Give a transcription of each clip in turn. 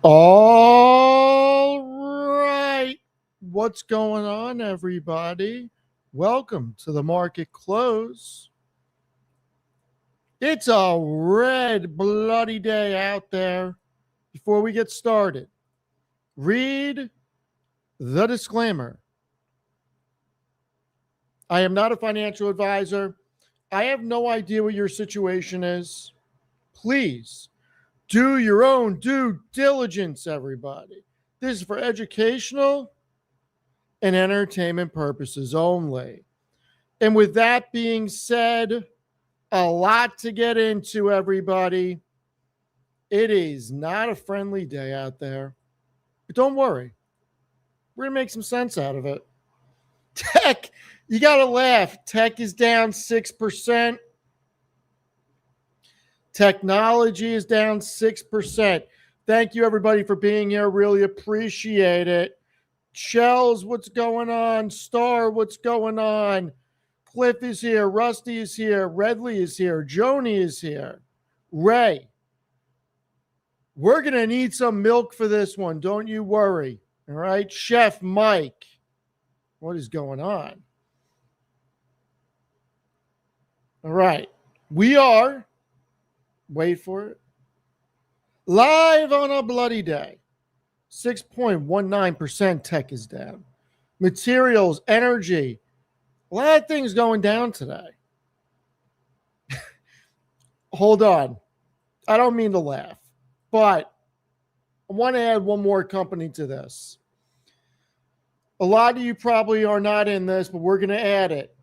All right. What's going on, everybody? Welcome to the market close. It's a red, bloody day out there. Before we get started, read the disclaimer. I am not a financial advisor. I have no idea what your situation is. Please do your own due diligence, everybody. This is for educational and entertainment purposes only. And with that being said, a lot to get into, everybody. It is not a friendly day out there. But don't worry, we're going to make some sense out of it. Tech, you got to laugh. Tech is down 6%. Technology is down 6%. Thank you, everybody, for being here. Really appreciate it. Shells, what's going on? Star, what's going on? Cliff is here. Rusty is here. Redley is here. Joni is here. Ray. We're going to need some milk for this one. Don't you worry. All right. Chef Mike. What is going on? All right. We are, wait for it, live on a bloody day. 6.19% tech is down. Materials, energy, a lot of things going down today. Hold on. I don't mean to laugh, but I want to add one more company to this. A lot of you probably are not in this, but we're going to add it.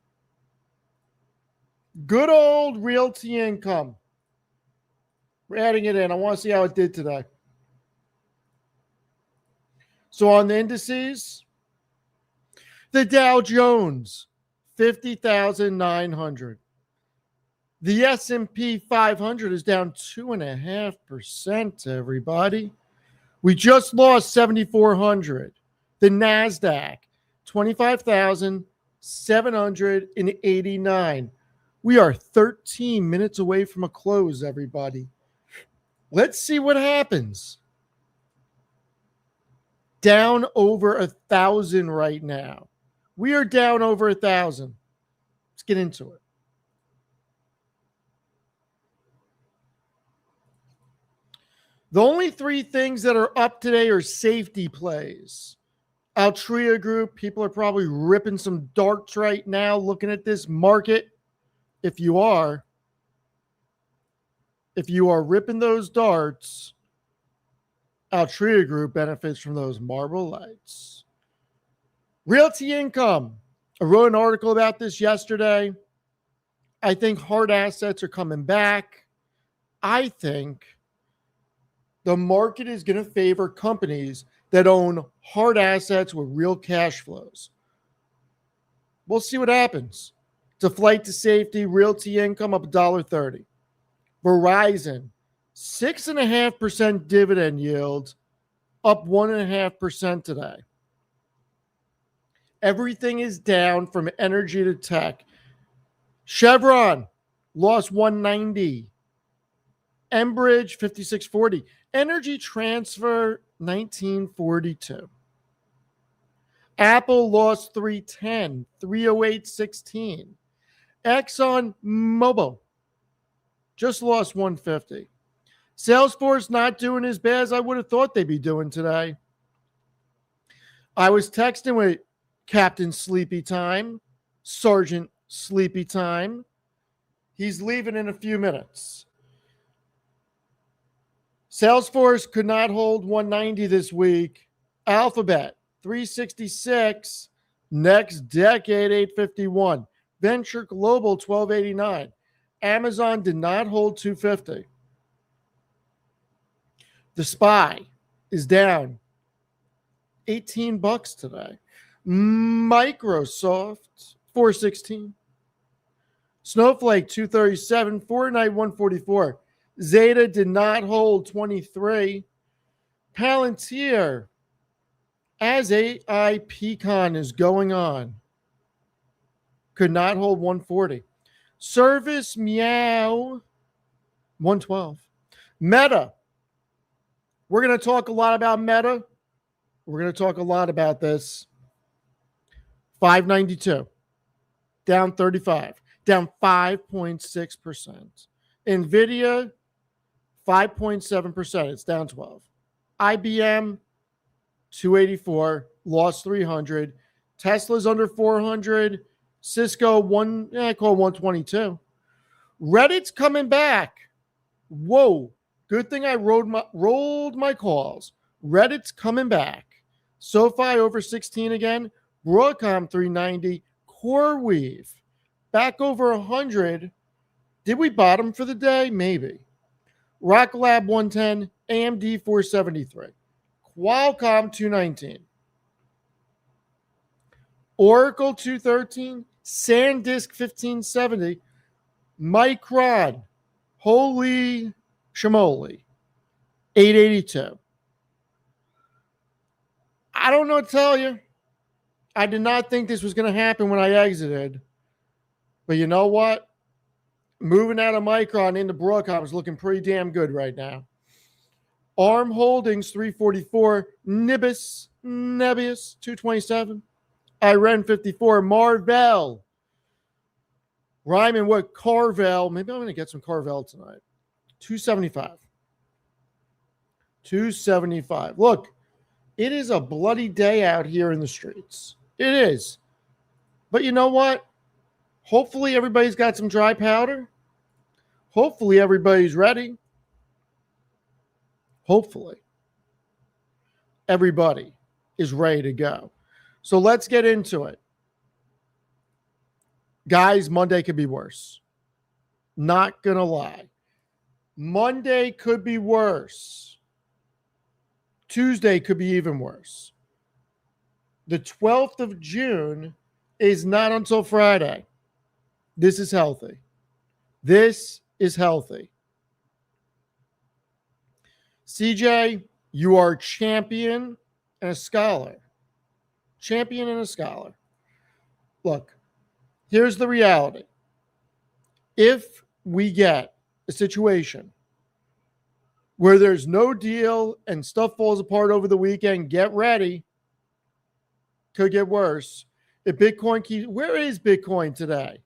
Good old Realty Income. We're adding it in. I want to see how it did today. So on the indices, the Dow Jones, 50,900. The S&P 500 is down 2.5%, everybody. We just lost 7,400. The NASDAQ, 25,789. We are 13 minutes away from a close, everybody. Let's see what happens. Down over 1,000 right now. We are down over 1,000. Let's get into it. The only three things that are up today are safety plays. Altria Group, people are probably ripping some darts right now looking at this market. If you are ripping those darts, Altria Group benefits from those marble lights. Realty Income. I wrote an article about this yesterday. I think hard assets are coming back. I think the market is going to favor companies that own hard assets with real cash flows. We'll see what happens. It's a flight to safety. Realty Income up $1.30. Verizon, 6.5% dividend yield, up 1.5% today. Everything is down from energy to tech. Chevron lost 190. Enbridge, 56.40. Energy Transfer, 19.42. Apple lost 310, 308.16. Exxon Mobil just lost 150. Salesforce not doing as bad as I would have thought they'd be doing today. I was texting with Captain Sleepy Time, Sergeant Sleepy Time. He's leaving in a few minutes. Salesforce could not hold 190 this week. Alphabet, 366. Next Decade, 851. Venture Global, 1289. Amazon did not hold 250. The SPY is down $18 today. Microsoft, 416. Snowflake, 237. Fortnite, 144. Zeta did not hold 23. Palantir, as AI Pecan is going on, could not hold 140. Service Meow, 112. Meta, We're going to talk a lot about Meta. We're going to talk a lot about this. 592, down 35, down 5.6%. NVIDIA, 5.7%. It's down 12. IBM, 284, lost 300. Tesla's under 400. Cisco, I call 122. Reddit's coming back. Whoa. Good thing I rolled my calls. Reddit's coming back. SoFi over 16 again. Broadcom 390. CoreWeave back over 100. Did we bottom for the day? Maybe. Rocket Lab 110. AMD 473. Qualcomm 219. Oracle 213. SanDisk 1570. Micron. Holy Shimoli, 882. I don't know what to tell you. I did not think this was going to happen when I exited. But you know what? Moving out of Micron into Broadcom is looking pretty damn good right now. ARM Holdings, 344. Nebius, 227. IREN, 54. Marvell. Rhyming with Carvel. Maybe I'm going to get some Carvel tonight. 275. 275. Look, it is a bloody day out here in the streets. It is. But you know what? Hopefully everybody's got some dry powder. Hopefully everybody's ready. Hopefully everybody is ready to go. So let's get into it. Guys, Monday could be worse. Not going to lie. Monday could be worse. Tuesday could be even worse. The 12th of June is not until Friday. This is healthy. This is healthy. CJ, you are a champion and a scholar. Champion and a scholar. Look, here's the reality. If we get a situation where there's no deal and stuff falls apart over the weekend, get ready. Could get worse. If Bitcoin keeps, where is Bitcoin today?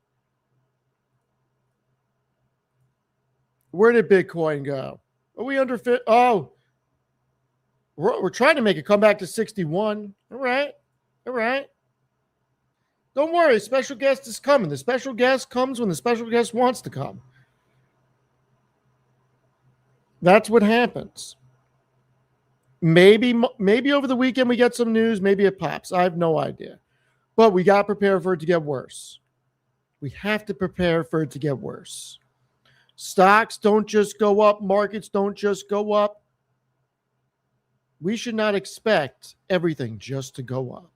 Where did Bitcoin go? Are we under fit? Oh, we're trying to make a comeback to 61. All right. Don't worry, special guest is coming. The special guest comes when the special guest wants to come. That's what happens. Maybe over the weekend we get some news. Maybe it pops. I have no idea. But we got to prepare for it to get worse. We have to prepare for it to get worse. Stocks don't just go up. Markets don't just go up. We should not expect everything just to go up.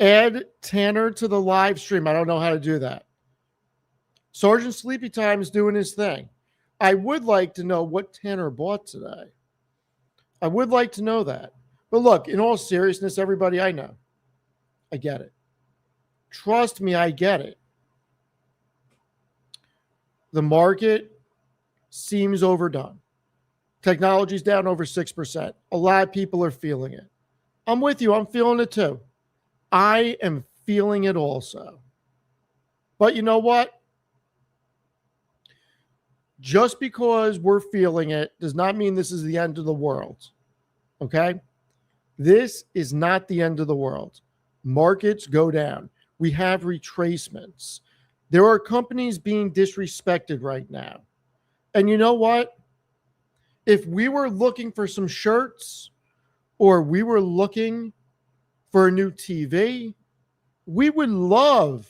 Add Tanner to the live stream. I don't know how to do that. Sergeant Sleepy Time is doing his thing. I would like to know what Tanner bought today. I would like to know that. But look, in all seriousness, everybody, I know. I get it. Trust me, I get it. The market seems overdone. Technology's down over 6%. A lot of people are feeling it. I'm with you. I'm feeling it too. I am feeling it also. But you know what? Just because we're feeling it does not mean this is the end of the world. Okay? This is not the end of the world. Markets go down. We have retracements. There are companies being disrespected right now. And you know what? If we were looking for some shirts or we were looking for a new TV, we would love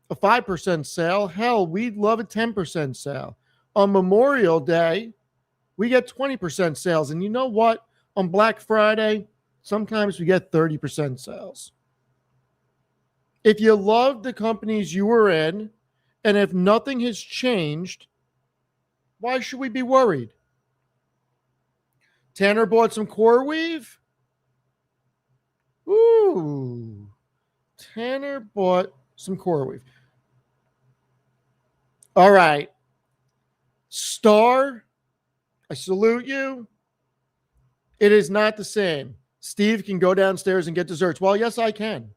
a 5% sale. Hell, we'd love a 10% sale. On Memorial Day, we get 20% sales. And you know what? On Black Friday, sometimes we get 30% sales. If you love the companies you were in, and if nothing has changed, why should we be worried? Tanner bought some CoreWeave. Ooh. Tanner bought some CoreWeave. All right. Star I salute you. It is not the same. Steve can go downstairs and get desserts. Well, yes, I can.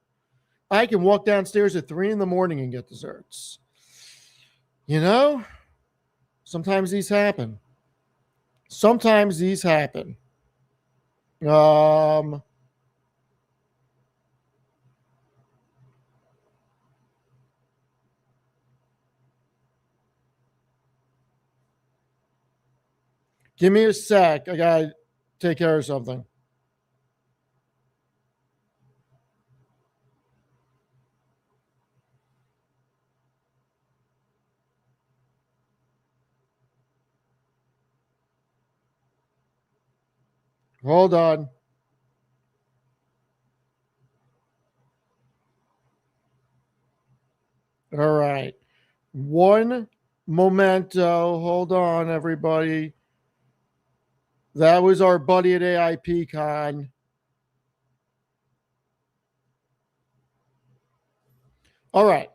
I can walk downstairs at 3 a.m. and get desserts. You know, sometimes these happen. Sometimes these happen. Give me a sec. I got to take care of something. Hold on. All right. One memento. Hold on, everybody. That was our buddy at AIP Con. All right.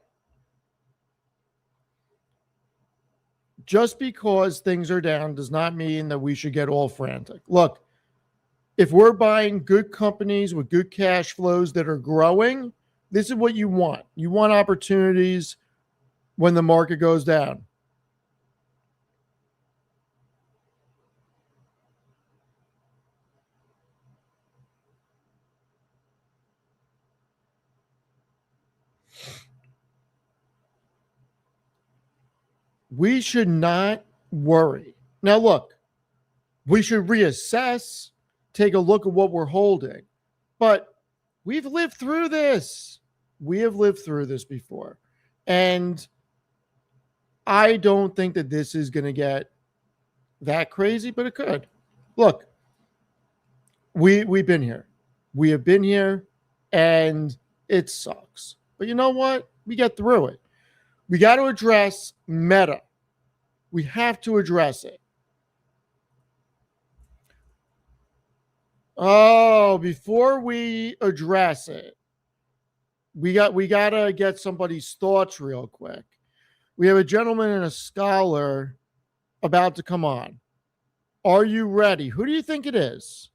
Just because things are down does not mean that we should get all frantic. Look, if we're buying good companies with good cash flows that are growing, this is what you want. You want opportunities when the market goes down. We should not worry. Now, look, we should reassess, take a look at what we're holding. But we've lived through this. We have lived through this before. And I don't think that this is going to get that crazy, but it could. Look, we've been here. We have been here, and it sucks. But you know what? We get through it. We got to address Meta. We have to address it. Oh, before we address it, we gotta get somebody's thoughts real quick. We have a gentleman and a scholar about to come on. Are you ready? Who do you think it is?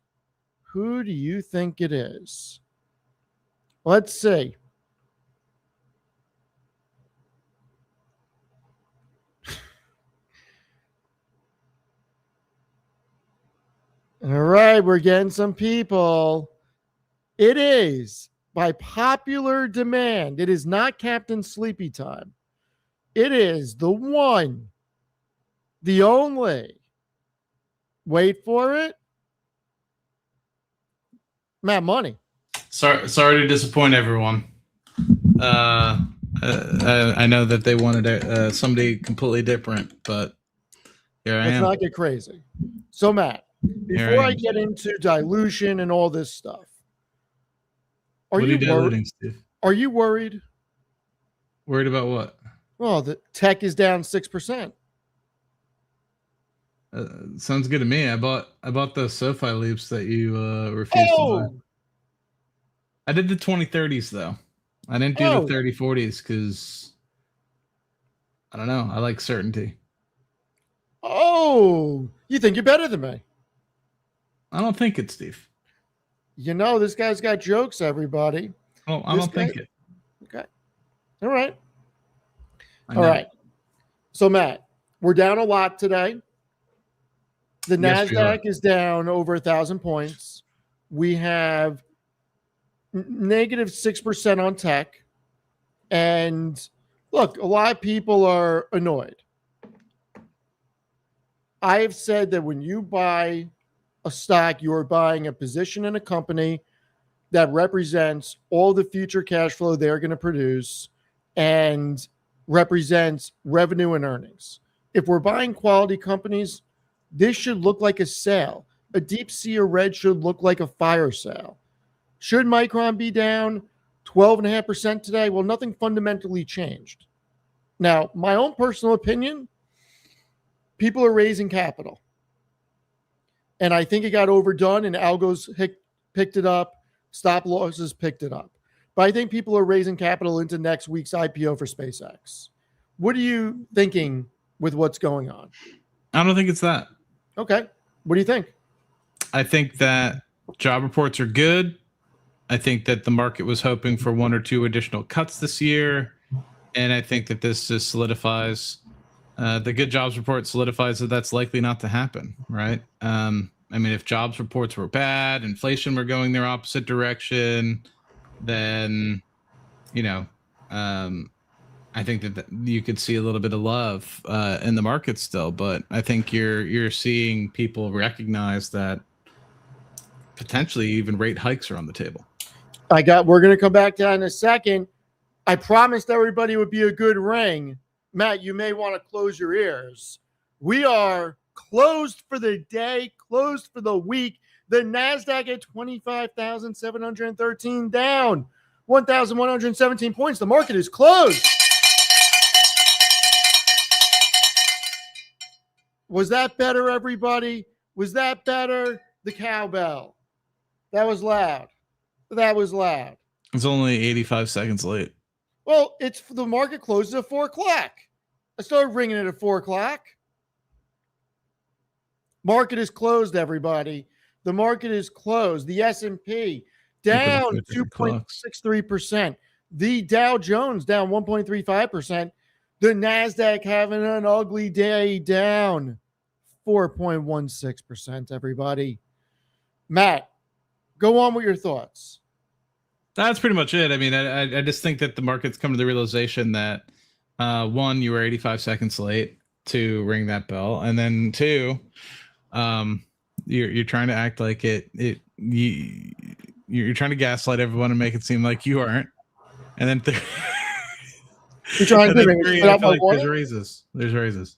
Who do you think it is? Let's see. All right, we're getting some people. It is by popular demand. It is not Captain Sleepy Time. It is the one, the only. Wait for it. Matt Money. Sorry to disappoint everyone. I know that they wanted somebody completely different, but here I am. Let's not get crazy. So, Matt, before I get into dilution and all this stuff, are you worried? Steve? Are you worried? Worried about what? Well, the tech is down 6%. Sounds good to me. I bought the SoFi loops that you refused to buy. I did the 2030s though. I didn't do the 3040s because I don't know. I like certainty. Oh, you think you're better than me? I don't think it, Steve. You know, this guy's got jokes, everybody. Oh, I don't think it. Okay. All right. All right. So, Matt, we're down a lot today. The NASDAQ is down over 1,000 points. We have negative 6% on tech. And look, a lot of people are annoyed. I have said that when you buy a stock, you are buying a position in a company that represents all the future cash flow they're going to produce and represents revenue and earnings. If we're buying quality companies, this should look like a sale. A deep sea or red should look like a fire sale. Should Micron be down 12.5% today? Well, nothing fundamentally changed. Now, my own personal opinion, people are raising capital. And I think it got overdone and algos picked it up. Stop losses picked it up. But I think people are raising capital into next week's IPO for SpaceX. What are you thinking with what's going on? I don't think it's that. Okay. What do you think? I think that job reports are good. I think that the market was hoping for 1 or 2 additional cuts this year. And I think that this just solidifies the good jobs report solidifies that that's likely not to happen, right? I mean, if jobs reports were bad, inflation were going their opposite direction, then, you know, I think that you could see a little bit of love in the market still. But I think you're seeing people recognize that potentially even rate hikes are on the table. We're going to come back to that in a second. I promised everybody it would be a good ring. Matt, you may want to close your ears. We are closed for the day, closed for the week. The NASDAQ at 25,713, down 1,117 points. The market is closed. Was that better, everybody? Was that better? The cowbell. That was loud. That was loud. It's only 85 seconds late. Well, it's the market closes at 4 o'clock. I started ringing it at 4 o'clock. Market is closed, everybody. The market is closed. The S&P down 2.63%. The Dow Jones down 1.35%. The NASDAQ having an ugly day, down 4.16%, everybody. Matt, go on with your thoughts. That's pretty much it. I mean, I just think that the market's come to the realization that, one, you were 85 seconds late to ring that bell, and then two, you're trying to act like you're trying to gaslight everyone and make it seem like you aren't, and then you're trying to I feel like there's raises. There's raises.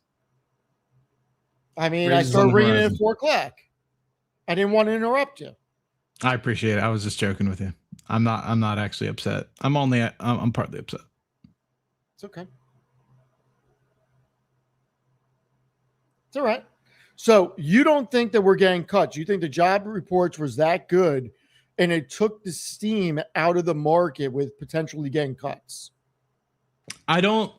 I mean, raises I started ringing it at 4 o'clock. I didn't want to interrupt you. I appreciate it. I was just joking with you. I'm not actually upset. I'm partly upset. It's okay. It's all right. So you don't think that we're getting cuts? You think the job reports was that good and it took the steam out of the market with potentially getting cuts? I don't.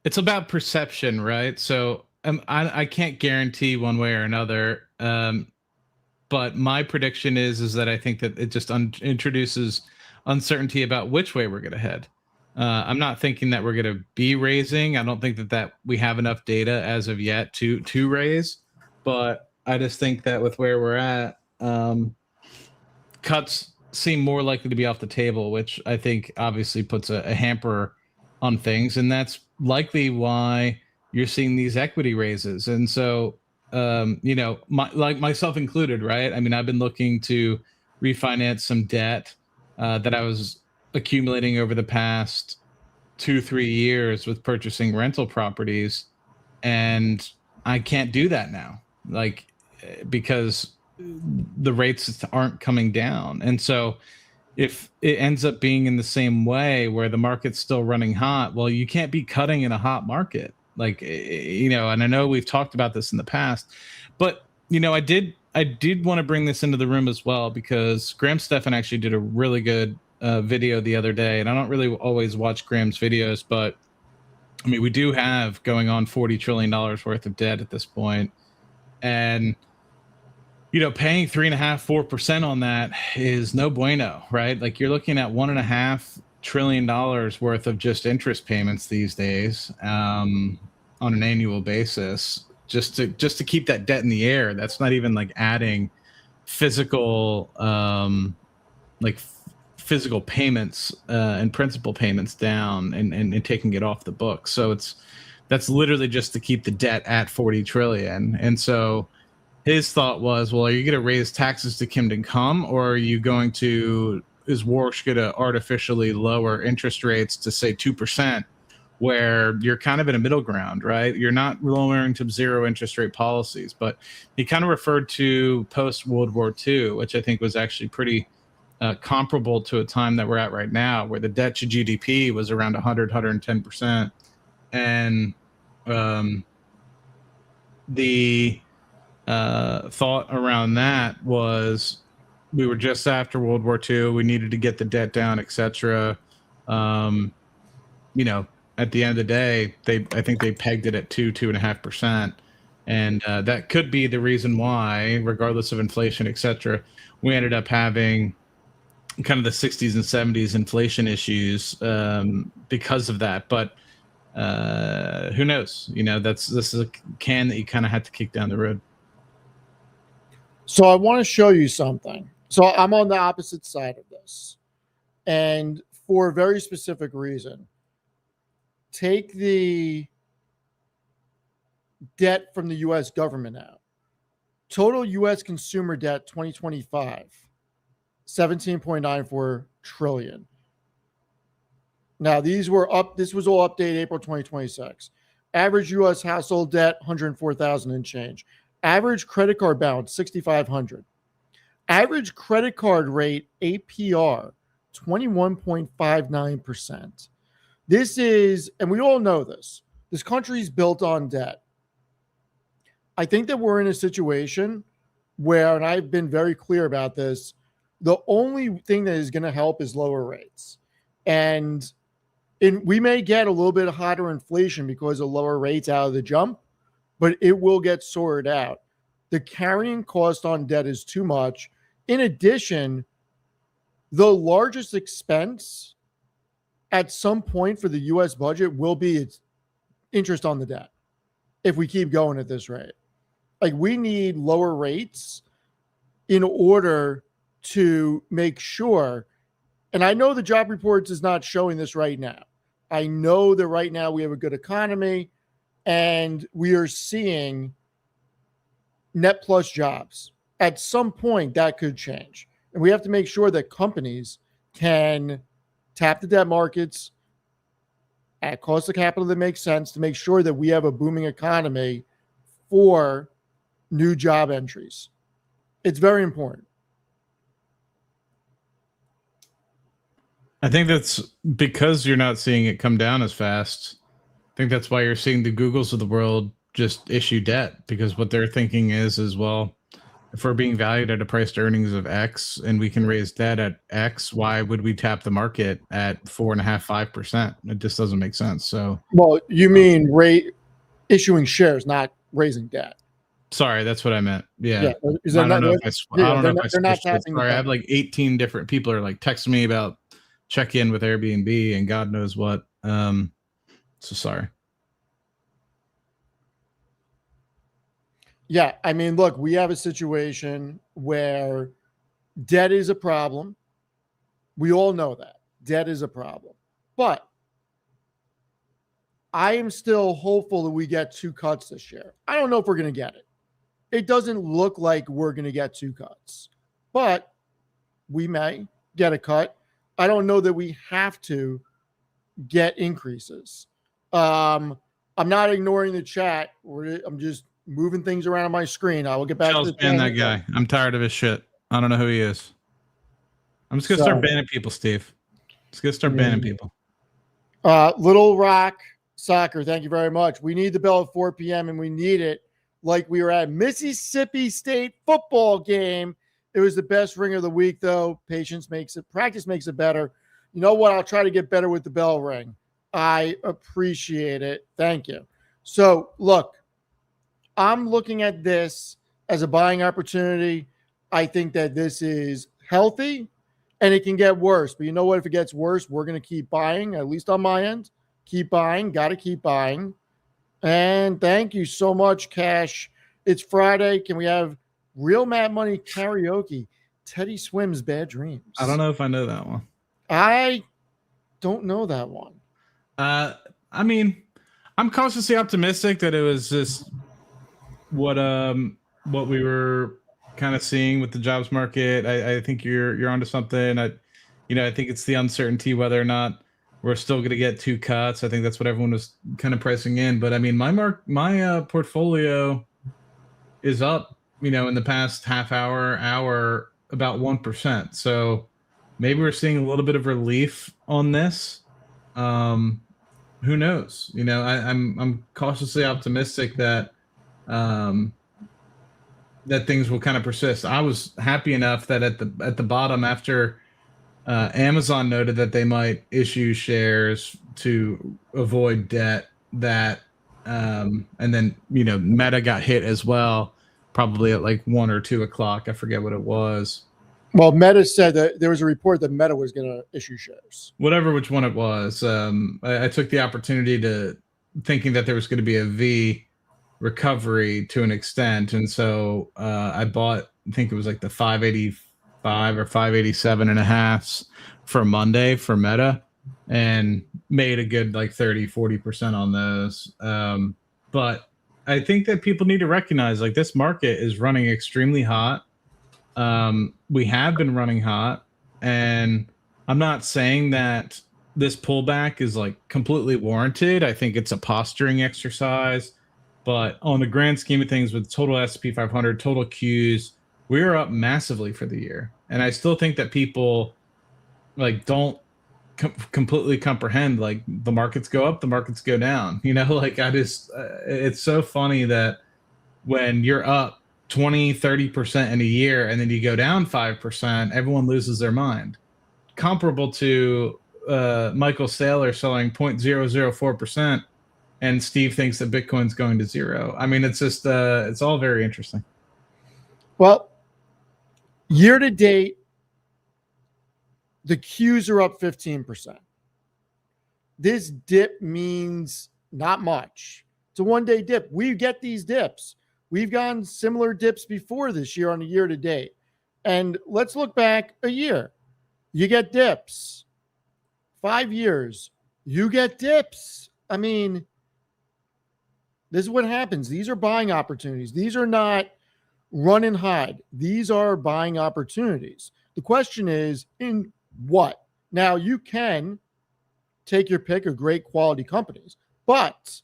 It's about perception, right? So I can't guarantee one way or another. But my prediction is that I think that it just introduces uncertainty about which way we're going to head. I'm not thinking that we're going to be raising. I don't think that we have enough data as of yet to raise. But I just think that with where we're at, cuts seem more likely to be off the table, which I think obviously puts a hamper on things. And that's likely why you're seeing these equity raises. And so, like myself included, right? I mean, I've been looking to refinance some debt that I was accumulating over the past 2-3 years with purchasing rental properties, and I can't do that now, because the rates aren't coming down. And so if it ends up being in the same way where the market's still running hot, well, you can't be cutting in a hot market. And I know we've talked about this in the past, but I did want to bring this into the room as well, because Graham Stephan actually did a really good video the other day, and I don't really always watch Graham's videos, but I mean, we do have going on $40 trillion worth of debt at this point, and paying 3.5-4% on that is no bueno, right? Like, you're looking at $1.5 trillion worth of just interest payments these days on an annual basis, just to keep that debt in the air. That's not even like adding physical physical payments and principal payments down and taking it off the book. So that's literally just to keep the debt at 40 trillion. And so his thought was, well, are you going to raise taxes to Kingdom Come, or is Warsh going to artificially lower interest rates to say 2%, where you're kind of in a middle ground, right? You're not lowering to zero interest rate policies, but he kind of referred to post World War II, which I think was actually pretty comparable to a time that we're at right now, where the debt to GDP was around 110%. And the thought around that was, we were just after World War II. We needed to get the debt down, etc. At the end of the day, I think they pegged it at 2.5%. And that could be the reason why, regardless of inflation, etc., we ended up having kind of the 60s and 70s inflation issues because of that. But who knows? This is a can that you kind of had to kick down the road. So I want to show you something. So I'm on the opposite side of this, and for a very specific reason. Take the debt from the U.S. government out. Total U.S. consumer debt 2025, 17.94 trillion. Now these were up. This was all updated April 2026. Average U.S. household debt 104,000 and change. Average credit card balance 6,500. Average credit card rate APR 21.59%. This is, and we all know this. This country is built on debt. I think that we're in a situation where, and I've been very clear about this, the only thing that is going to help is lower rates. And we may get a little bit hotter inflation because of lower rates out of the jump, but it will get sorted out. The carrying cost on debt is too much. In addition, the largest expense at some point for the U.S. budget will be its interest on the debt if we keep going at this rate. Like, we need lower rates in order to make sure, and I know the job reports is not showing this right now. I know that right now we have a good economy and we are seeing net plus jobs. At some point that could change. And we have to make sure that companies can tap the debt markets at cost of capital that makes sense to make sure that we have a booming economy for new job entries. It's very important. I think that's because you're not seeing it come down as fast. I think that's why you're seeing the Googles of the world just issue debt, because what they're thinking is well, if we're being valued at a price to earnings of X and we can raise debt at X, why would we tap the market at 4.5%, 5%? It just doesn't make sense. So, well, you mean issuing shares, not raising debt. Sorry, that's what I meant. Yeah. I don't know if I switched it. Sorry, I have like 18 different people are like texting me about check in with Airbnb and God knows what. So sorry. Yeah, I mean, look, we have a situation where debt is a problem. We all know that. Debt is a problem. But I am still hopeful that we get 2 cuts this year. I don't know if we're going to get it. It doesn't look like we're going to get 2 cuts. But we may get a cut. I don't know that we have to get increases. I'm not ignoring the chat. I'm just moving things around on my screen. I will get back to that guy. I'm tired of his shit. I don't know who he is. I'm just gonna start banning people, Steve. Just gonna start banning people. Little Rock Soccer, thank you very much. We need the bell at 4 p.m. and we need it like we were at Mississippi State football game. It was the best ring of the week, though. Practice makes it better. You know what? I'll try to get better with the bell ring. I appreciate it. Thank you. So, look, I'm looking at this as a buying opportunity. I think that this is healthy and it can get worse. But you know what? If it gets worse, we're going to keep buying, at least on my end. Keep buying. Got to keep buying. And thank you so much, Cash. It's Friday. Can we have Real Mad Money karaoke? Teddy Swims Bad Dreams. I don't know if I know that one. I don't know that one. I mean, I'm cautiously optimistic that it was just what we were kind of seeing with the jobs market. I think you're onto something. I think it's the uncertainty whether or not we're still going to get 2 cuts. I think that's what everyone was kind of pricing in. But I mean, my portfolio is up, in the past half hour, about 1%. So maybe we're seeing a little bit of relief on this. Who knows? I'm cautiously optimistic that that things will kind of persist. I was happy enough that at the bottom, after Amazon noted that they might issue shares to avoid debt, that And then, Meta got hit as well, probably at like 1 or 2 o'clock. I forget what it was. Well, Meta said that there was a report that Meta was going to issue shares. Whatever which one it was. I took the opportunity to thinking that there was going to be a V recovery to an extent. And so I bought, I think it was like the 585 or 587 and a half for Monday for Meta, and made a good like 30-40% on those. But I think that people need to recognize like this market is running extremely hot. We have been running hot, and I'm not saying that this pullback is like completely warranted. I think it's a posturing exercise, but on the grand scheme of things, with total S&P 500, total Qs, we're up massively for the year. And I still think that people like don't completely comprehend like the markets go up, the markets go down. Like it's so funny that when you're up 20-30% in a year and then you go down 5%, everyone loses their mind. Comparable to Michael Saylor selling 0.004%, and Steve thinks that Bitcoin's going to zero. I mean, it's just it's all very interesting. Well, year to date, the Qs are up 15%. This dip means not much. It's a one-day dip. We get these dips. We've gotten similar dips before this year on a year to date. And let's look back a year. You get dips. 5 years, you get dips. I mean, this is what happens. These are buying opportunities. These are not run and hide. These are buying opportunities. The question is, in what? Now, you can take your pick of great quality companies, but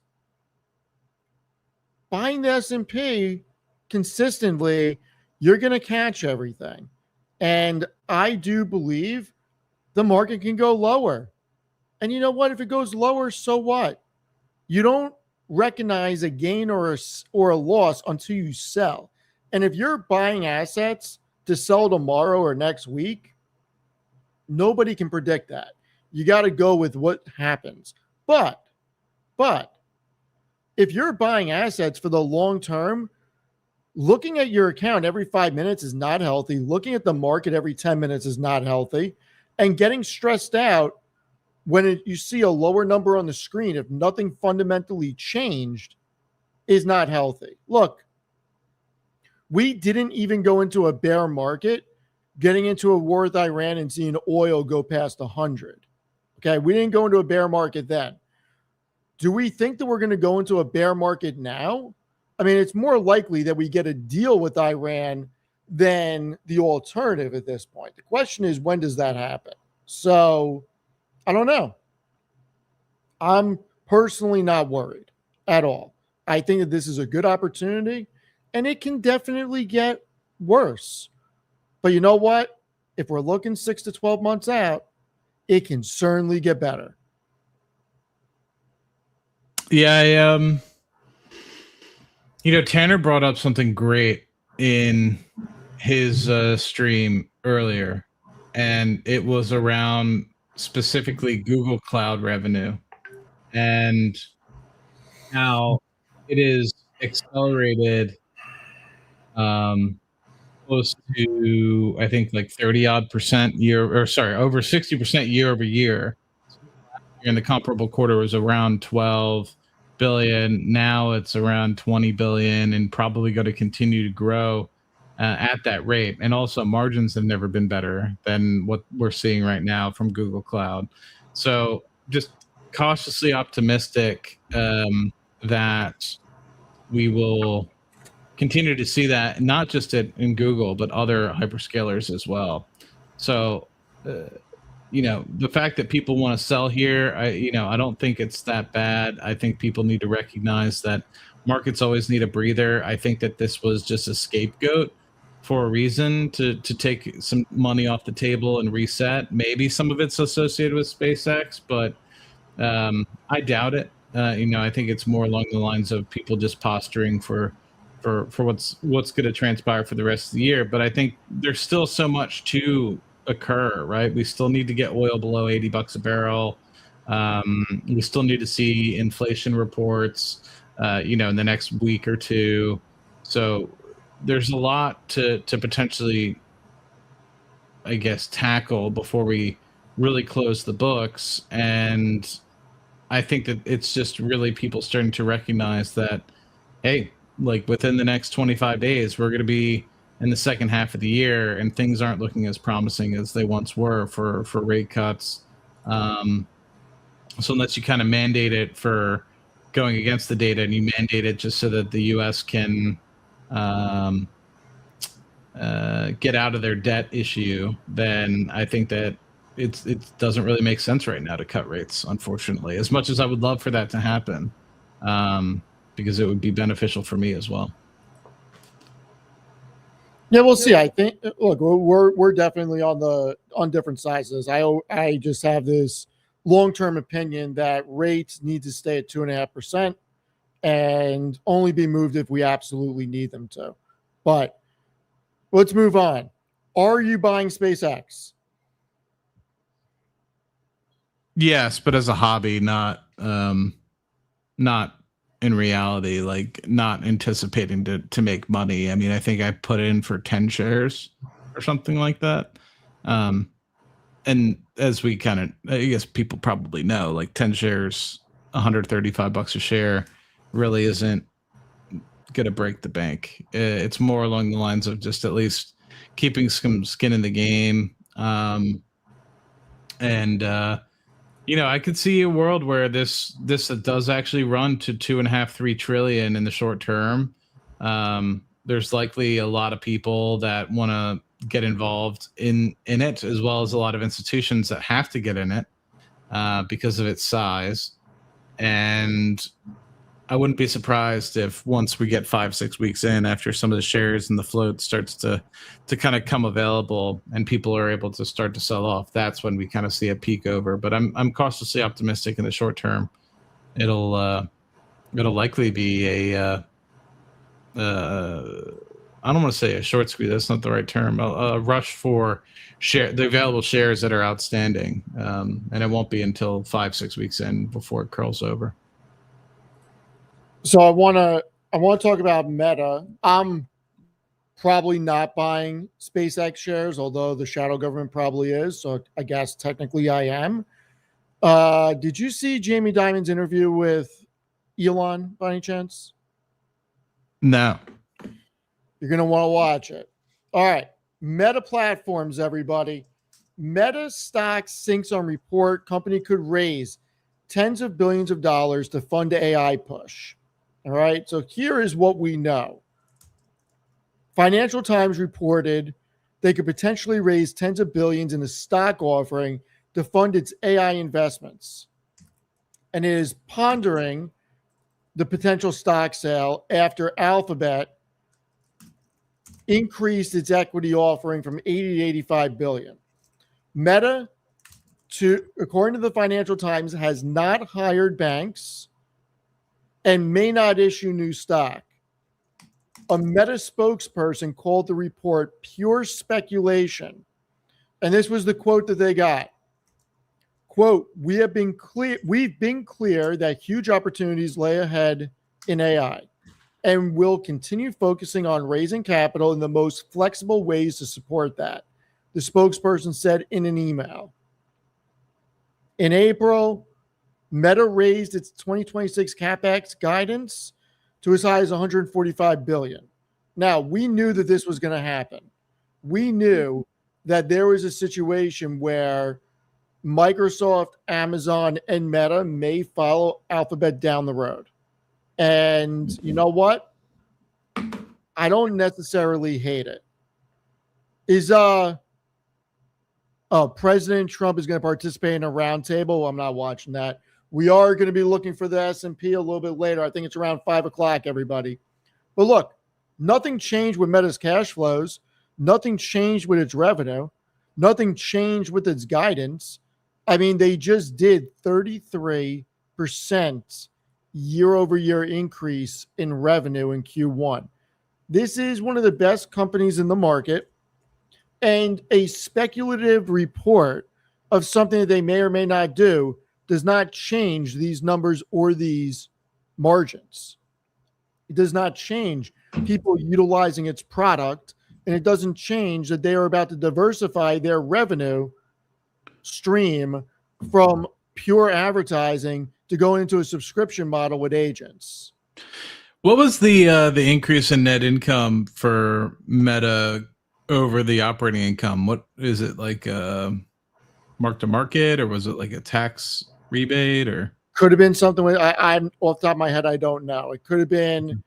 buying the S&P consistently, you're going to catch everything. And I do believe the market can go lower. And you know what? If it goes lower, so what? You don't recognize a gain or a loss until you sell. And if you're buying assets to sell tomorrow or next week, nobody can predict that. You got to go with what happens. But if you're buying assets for the long term, looking at your account every 5 minutes is not healthy. Looking at the market every 10 minutes is not healthy. And getting stressed out when you see a lower number on the screen, if nothing fundamentally changed, is not healthy. Look, we didn't even go into a bear market getting into a war with Iran and seeing oil go past 100. Okay, we didn't go into a bear market then. Do we think that we're going to go into a bear market now? I mean, it's more likely that we get a deal with Iran than the alternative at this point. The question is, when does that happen? So, I don't know. I'm personally not worried at all. I think that this is a good opportunity, and it can definitely get worse. But you know what? If we're looking 6 to 12 months out, it can certainly get better. Yeah, Tanner brought up something great in his stream earlier, and it was around specifically Google Cloud revenue and how it is accelerated close to, I think, like 30 odd percent over 60% year over year. And the comparable quarter was around 12 billion. Now it's around 20 billion, and probably going to continue to grow at that rate. And also margins have never been better than what we're seeing right now from Google Cloud. So just cautiously optimistic that we will continue to see that, not just in Google, but other hyperscalers as well. So, the fact that people want to sell here, I don't think it's that bad. I think people need to recognize that markets always need a breather. I think that this was just a scapegoat for a reason to take some money off the table and reset. Maybe some of it's associated with SpaceX, but I doubt it. I think it's more along the lines of people just posturing for what's going to transpire for the rest of the year. But I think there's still so much to occur, right? We still need to get oil below $80 a barrel. We still need to see inflation reports. in the next week or two. So there's a lot to potentially, I guess, tackle before we really close the books. And I think that it's just really people starting to recognize that, hey, like within the next 25 days, we're going to be in the second half of the year, and things aren't looking as promising as they once were for rate cuts. So unless you kind of mandate it for going against the data, and you mandate it just so that the U.S. can get out of their debt issue, then I think that it doesn't really make sense right now to cut rates, unfortunately, as much as I would love for that to happen, because it would be beneficial for me as well. Yeah, we'll see. I think, look, we're definitely on different sizes. I just have this long-term opinion that rates need to stay at 2.5% and only be moved if we absolutely need them to. But let's move on. Are you buying SpaceX? Yes, but as a hobby, not in reality, like not anticipating to make money. I mean, I think I put in for 10 shares or something like that. And as we kind of, I guess people probably know, like 10 shares, $135 a share really isn't going to break the bank. It's more along the lines of just at least keeping some skin in the game. I could see a world where this does actually run to 2.5-3 trillion in the short term. There's likely a lot of people that want to get involved in it, as well as a lot of institutions that have to get in it because of its size. And I wouldn't be surprised if once we get 5-6 weeks in, after some of the shares and the float starts to kind of come available and people are able to start to sell off, that's when we kind of see a peak over. But I'm cautiously optimistic in the short term. It'll likely be a I don't want to say a short squeeze. That's not the right term. A rush for the available shares that are outstanding, and it won't be until 5-6 weeks in before it curls over. So I want to talk about Meta. I'm probably not buying SpaceX shares, although the shadow government probably is. So I guess technically I am. Did you see Jamie Dimon's interview with Elon by any chance? No. You're going to want to watch it. All right. Meta Platforms, everybody. Meta stock sinks on report company could raise tens of billions of dollars to fund AI push. All right. So here is what we know. Financial Times reported they could potentially raise tens of billions in a stock offering to fund its AI investments. And it is pondering the potential stock sale after Alphabet increased its equity offering from 80 to 85 billion. Meta, according to the Financial Times, has not hired banks and may not issue new stock. A Meta spokesperson called the report pure speculation. And this was the quote that they got. Quote, we've been clear that huge opportunities lay ahead in AI and will continue focusing on raising capital in the most flexible ways to support that, the spokesperson said in an email. In April, Meta raised its 2026 CapEx guidance to as high as 145 billion. Now, we knew that this was going to happen. We knew that there was a situation where Microsoft, Amazon, and Meta may follow Alphabet down the road. And you know what? I don't necessarily hate it. President Trump is going to participate in a roundtable. Well, I'm not watching that. We are going to be looking for the S&P a little bit later. I think it's around 5 o'clock, everybody. But look, nothing changed with Meta's cash flows. Nothing changed with its revenue. Nothing changed with its guidance. I mean, they just did 33% year-over-year increase in revenue in Q1. This is one of the best companies in the market, and a speculative report of something that they may or may not do does not change these numbers or these margins. It does not change people utilizing its product, and it doesn't change that they are about to diversify their revenue stream from pure advertising to go into a subscription model with agents. What was the increase in net income for Meta over the operating income? What is it, like mark to market, or was it like a tax rebate, or could have been something with I'm off the top of my head, I don't know. It could have been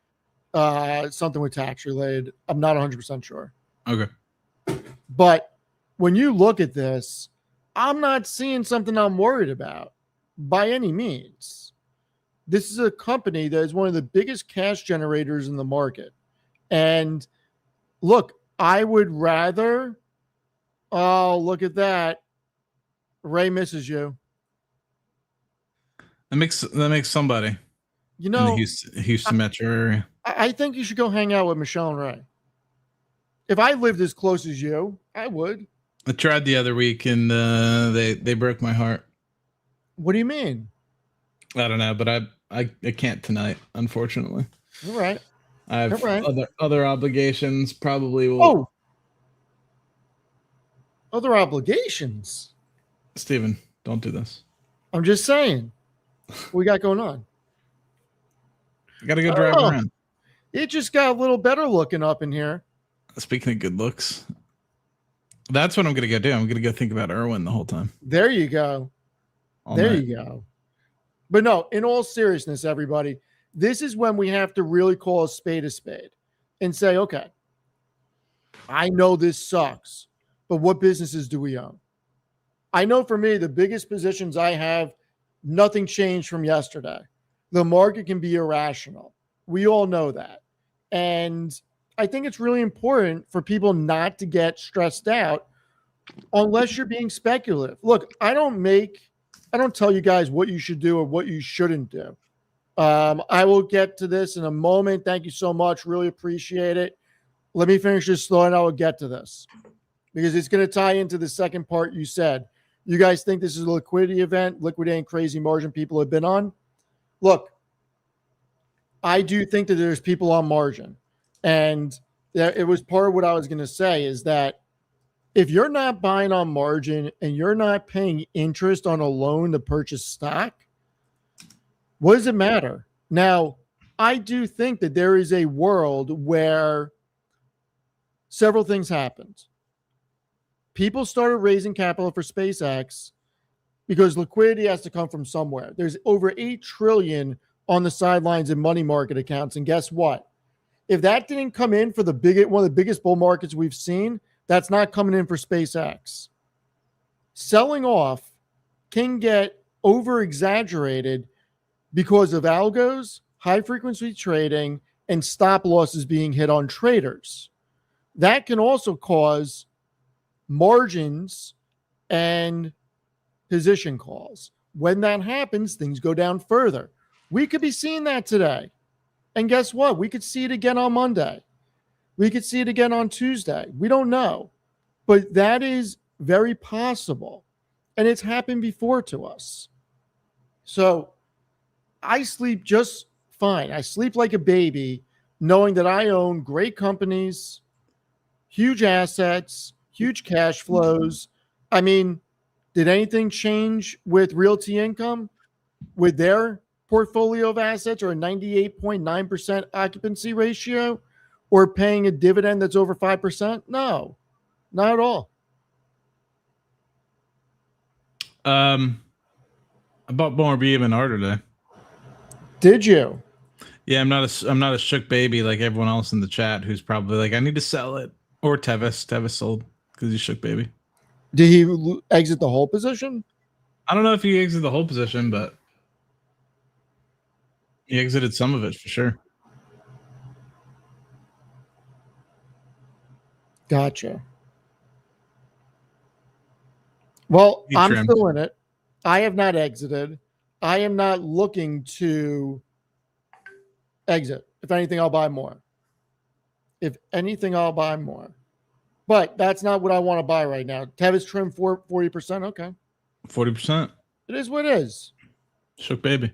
something with tax related. I'm not 100% sure. Okay. But when you look at this, I'm not seeing something I'm worried about by any means. This is a company that is one of the biggest cash generators in the market. And look, I would rather, oh, look at that. Ray misses you. That makes somebody, you know, in the Houston metro area. I think you should go hang out with Michelle and Ray. If I lived as close as you, I would. I tried the other week, and they broke my heart. What do you mean? I don't know, but I can't tonight, unfortunately. All right. I have other obligations. Probably will. Oh, other obligations. Steven, don't do this. I'm just saying. What we got going on? I gotta go drive around. It just got a little better looking up in here. Speaking of good looks, that's what I'm gonna go do. I'm gonna go think about Irwin the whole time. There you go. You go. But no, in all seriousness, everybody, this is when we have to really call a spade and say, okay, I know this sucks, but what businesses do we own? I know for me, the biggest positions I have, nothing changed from yesterday. The market can be irrational. We all know that. And I think it's really important for people not to get stressed out unless you're being speculative. Look, I don't tell you guys what you should do or what you shouldn't do. I will get to this in a moment. Thank you so much. Really appreciate it. Let me finish this thought and I will get to this because it's going to tie into the second part you said. You guys think this is a liquidity event, liquidating crazy margin people have been on? Look, I do think that there's people on margin. And it was part of what I was going to say is that if you're not buying on margin and you're not paying interest on a loan to purchase stock, what does it matter? Now, I do think that there is a world where several things happened. People started raising capital for SpaceX because liquidity has to come from somewhere. There's over $8 trillion on the sidelines in money market accounts. And guess what? If that didn't come in for one of the biggest bull markets we've seen, that's not coming in for SpaceX. Selling off can get over exaggerated because of algos, high frequency trading, and stop losses being hit on traders. That can also cause margins and position calls. When that happens, things go down further. We could be seeing that today. And guess what? We could see it again on Monday. We could see it again on Tuesday. We don't know. But that is very possible. And it's happened before to us. So I sleep just fine. I sleep like a baby, knowing that I own great companies, huge assets, huge cash flows. I mean, did anything change with Realty Income, with their portfolio of assets, or a 98.9% occupancy ratio, or paying a dividend that's over 5%? No, not at all. I bought more BM&R today. Did you? Yeah, I'm not a shook baby like everyone else in the chat who's probably like, I need to sell it. Or Tevis sold because he's shook baby. Did he exit the whole position? I don't know if he exited the whole position, but he exited some of it for sure. Gotcha. Well, I'm still in it. I have not exited. I am not looking to exit. If anything, I'll buy more. If anything, I'll buy more. But that's not what I want to buy right now. Tevis trim 40%. Okay. 40%. It is what it is. Shook baby.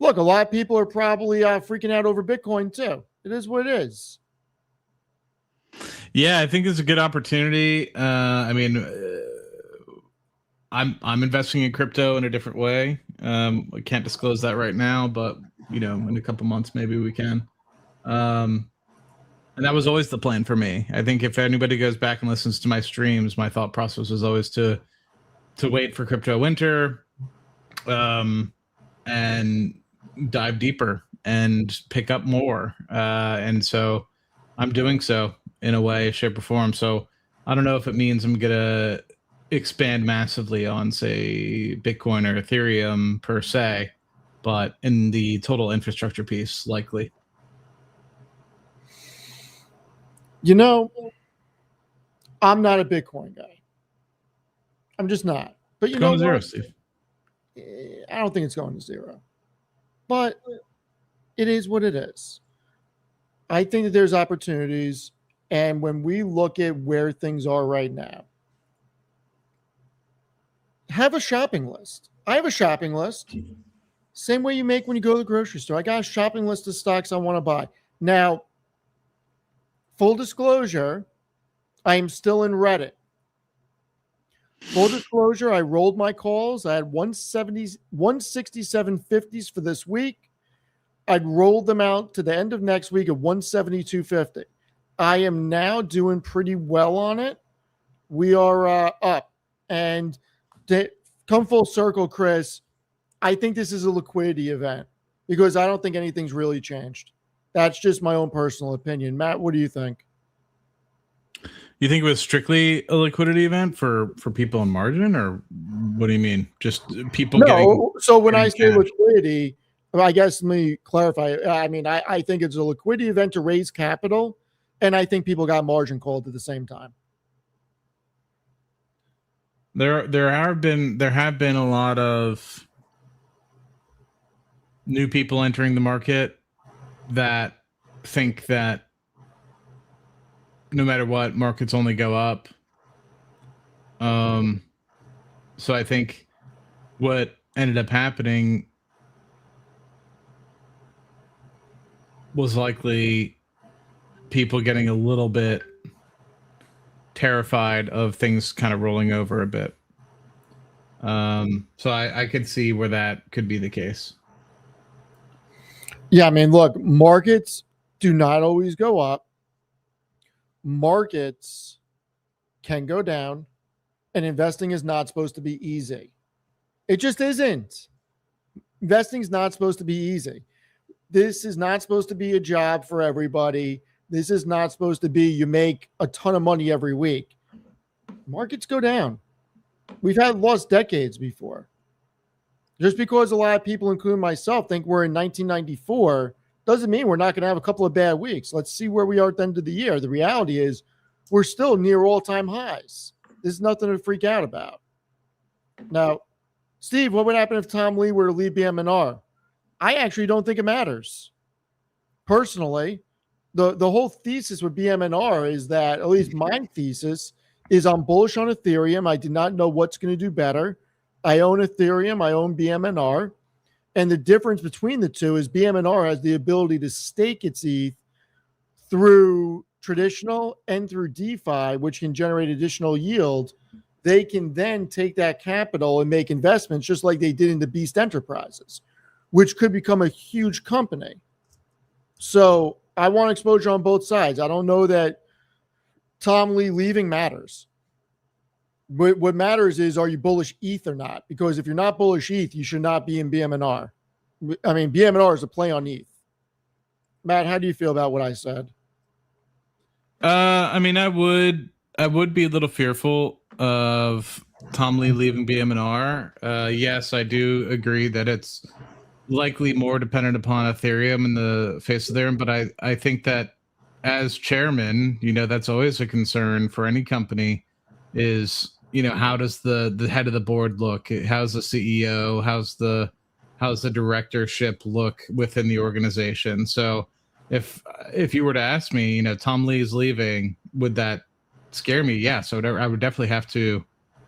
look, a lot of people are probably freaking out over Bitcoin too. It is what it is. Yeah, I think it's a good opportunity. I mean, I'm investing in crypto in a different way. I can't disclose that right now, but in a couple months maybe we can. And that was always the plan for me. I think if anybody goes back and listens to my streams, my thought process was always to wait for crypto winter, and dive deeper and pick up more. And so I'm doing so in a way, shape, or form. So I don't know if it means I'm gonna expand massively on, say, Bitcoin or Ethereum per se, but in the total infrastructure piece, likely. I'm not a Bitcoin guy. I'm just not. But it's going to zero, Steve. I don't think it's going to zero. But it is what it is. I think that there's opportunities. And when we look at where things are right now, have a shopping list. I have a shopping list. Same way you make when you go to the grocery store. I got a shopping list of stocks I want to buy. Now, full disclosure, I am still in Reddit. Full disclosure, I rolled my calls. I had 167.50s for this week. I'd rolled them out to the end of next week at 172.50. I am now doing pretty well on it. We are up. And to come full circle, Chris, I think this is a liquidity event because I don't think anything's really changed. That's just my own personal opinion. Matt, what do you think? You think it was strictly a liquidity event for people in margin, or what do you mean? Just people getting? So when I say liquidity, I guess let me clarify. I mean, I think it's a liquidity event to raise capital, and I think people got margin called at the same time. There have been a lot of new people entering the market that think that no matter what, markets only go up. So I think what ended up happening was likely people getting a little bit terrified of things kind of rolling over a bit. So I could see where that could be the case. Yeah, I mean, look, markets do not always go up. Markets can go down, and investing is not supposed to be easy. It just isn't. Investing is not supposed to be easy. This is not supposed to be a job for everybody. This is not supposed to be you make a ton of money every week. Markets go down. We've had lost decades before. Just because a lot of people, including myself, think we're in 1994 doesn't mean we're not going to have a couple of bad weeks. Let's see where we are at the end of the year. The reality is we're still near all-time highs. There's nothing to freak out about. Now, Steve, what would happen if Tom Lee were to leave BM&R? I actually don't think it matters. Personally, the whole thesis with BM&R is that, at least my thesis, is I'm bullish on Ethereum. I do not know what's going to do better. I own Ethereum. I own BM&R. And the difference between the two is BM&R has the ability to stake its ETH through traditional and through DeFi, which can generate additional yield. They can then take that capital and make investments just like they did into Beast Enterprises, which could become a huge company. So I want exposure on both sides. I don't know that Tom Lee leaving matters. What matters is, are you bullish ETH or not? Because if you're not bullish ETH, you should not be in BM&R. I mean, BM&R is a play on ETH. Matt, how do you feel about what I said? I mean, I would be a little fearful of Tom Lee leaving BM&R. Yes, I do agree that it's likely more dependent upon Ethereum in the face of Ethereum, but I think that as chairman, that's always a concern for any company is, how does the head of the board look? How's the CEO? How's the directorship look within the organization? So if you were to ask me, Tom Lee is leaving, would that scare me? Yeah. So I would definitely have to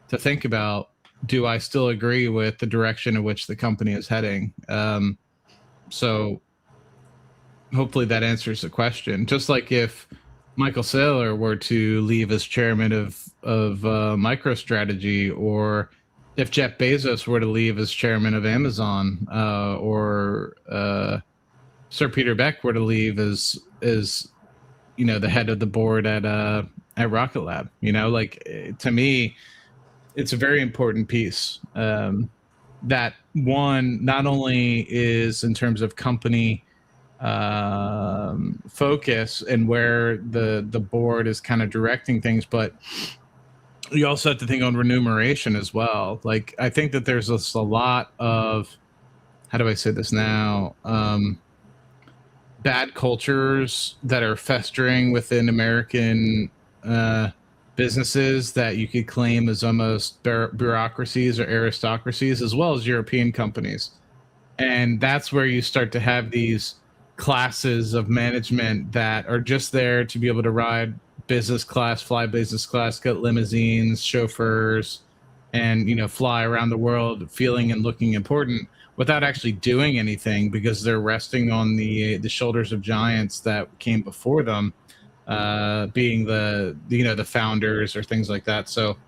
think about, do I still agree with the direction in which the company is heading? So hopefully that answers the question. Just like if Michael Saylor were to leave as chairman of MicroStrategy, or if Jeff Bezos were to leave as chairman of Amazon, or Sir Peter Beck were to leave as the head of the board at Rocket Lab. Like, to me, it's a very important piece. That one not only is in terms of company focus and where the board is kind of directing things, but you also have to think on remuneration as well. Like, I think that there's a lot of, how do I say this now, bad cultures that are festering within American businesses that you could claim as almost bureaucracies or aristocracies, as well as European companies. And that's where you start to have these classes of management that are just there to be able to ride business class, fly business class, get limousines, chauffeurs, and fly around the world feeling and looking important without actually doing anything, because they're resting on the shoulders of giants that came before them, being the founders or things like that. So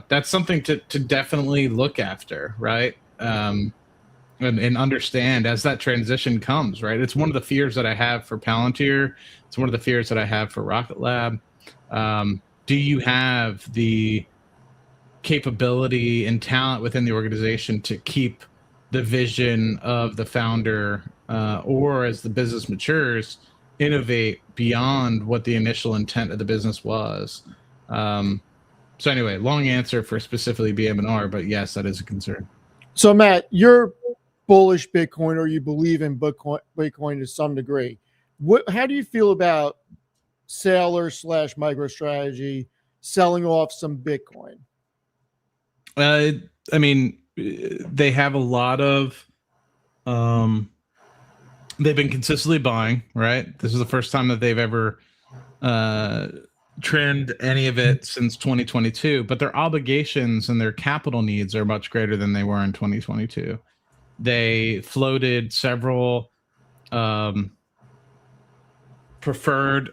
that's something to definitely look after, right? And understand as that transition comes, right? It's one of the fears that I have for Palantir. It's one of the fears that I have for Rocket Lab. Do you have the capability and talent within the organization to keep the vision of the founder, or as the business matures, innovate beyond what the initial intent of the business was? So anyway, long answer for specifically BM&R, but yes, that is a concern. So Matt, you're bullish Bitcoin, or you believe in Bitcoin to some degree. How do you feel about Saylor / MicroStrategy selling off some Bitcoin? I mean, they have a lot of, they've been consistently buying, right? This is the first time that they've ever trimmed any of it since 2022, but their obligations and their capital needs are much greater than they were in 2022. They floated several preferred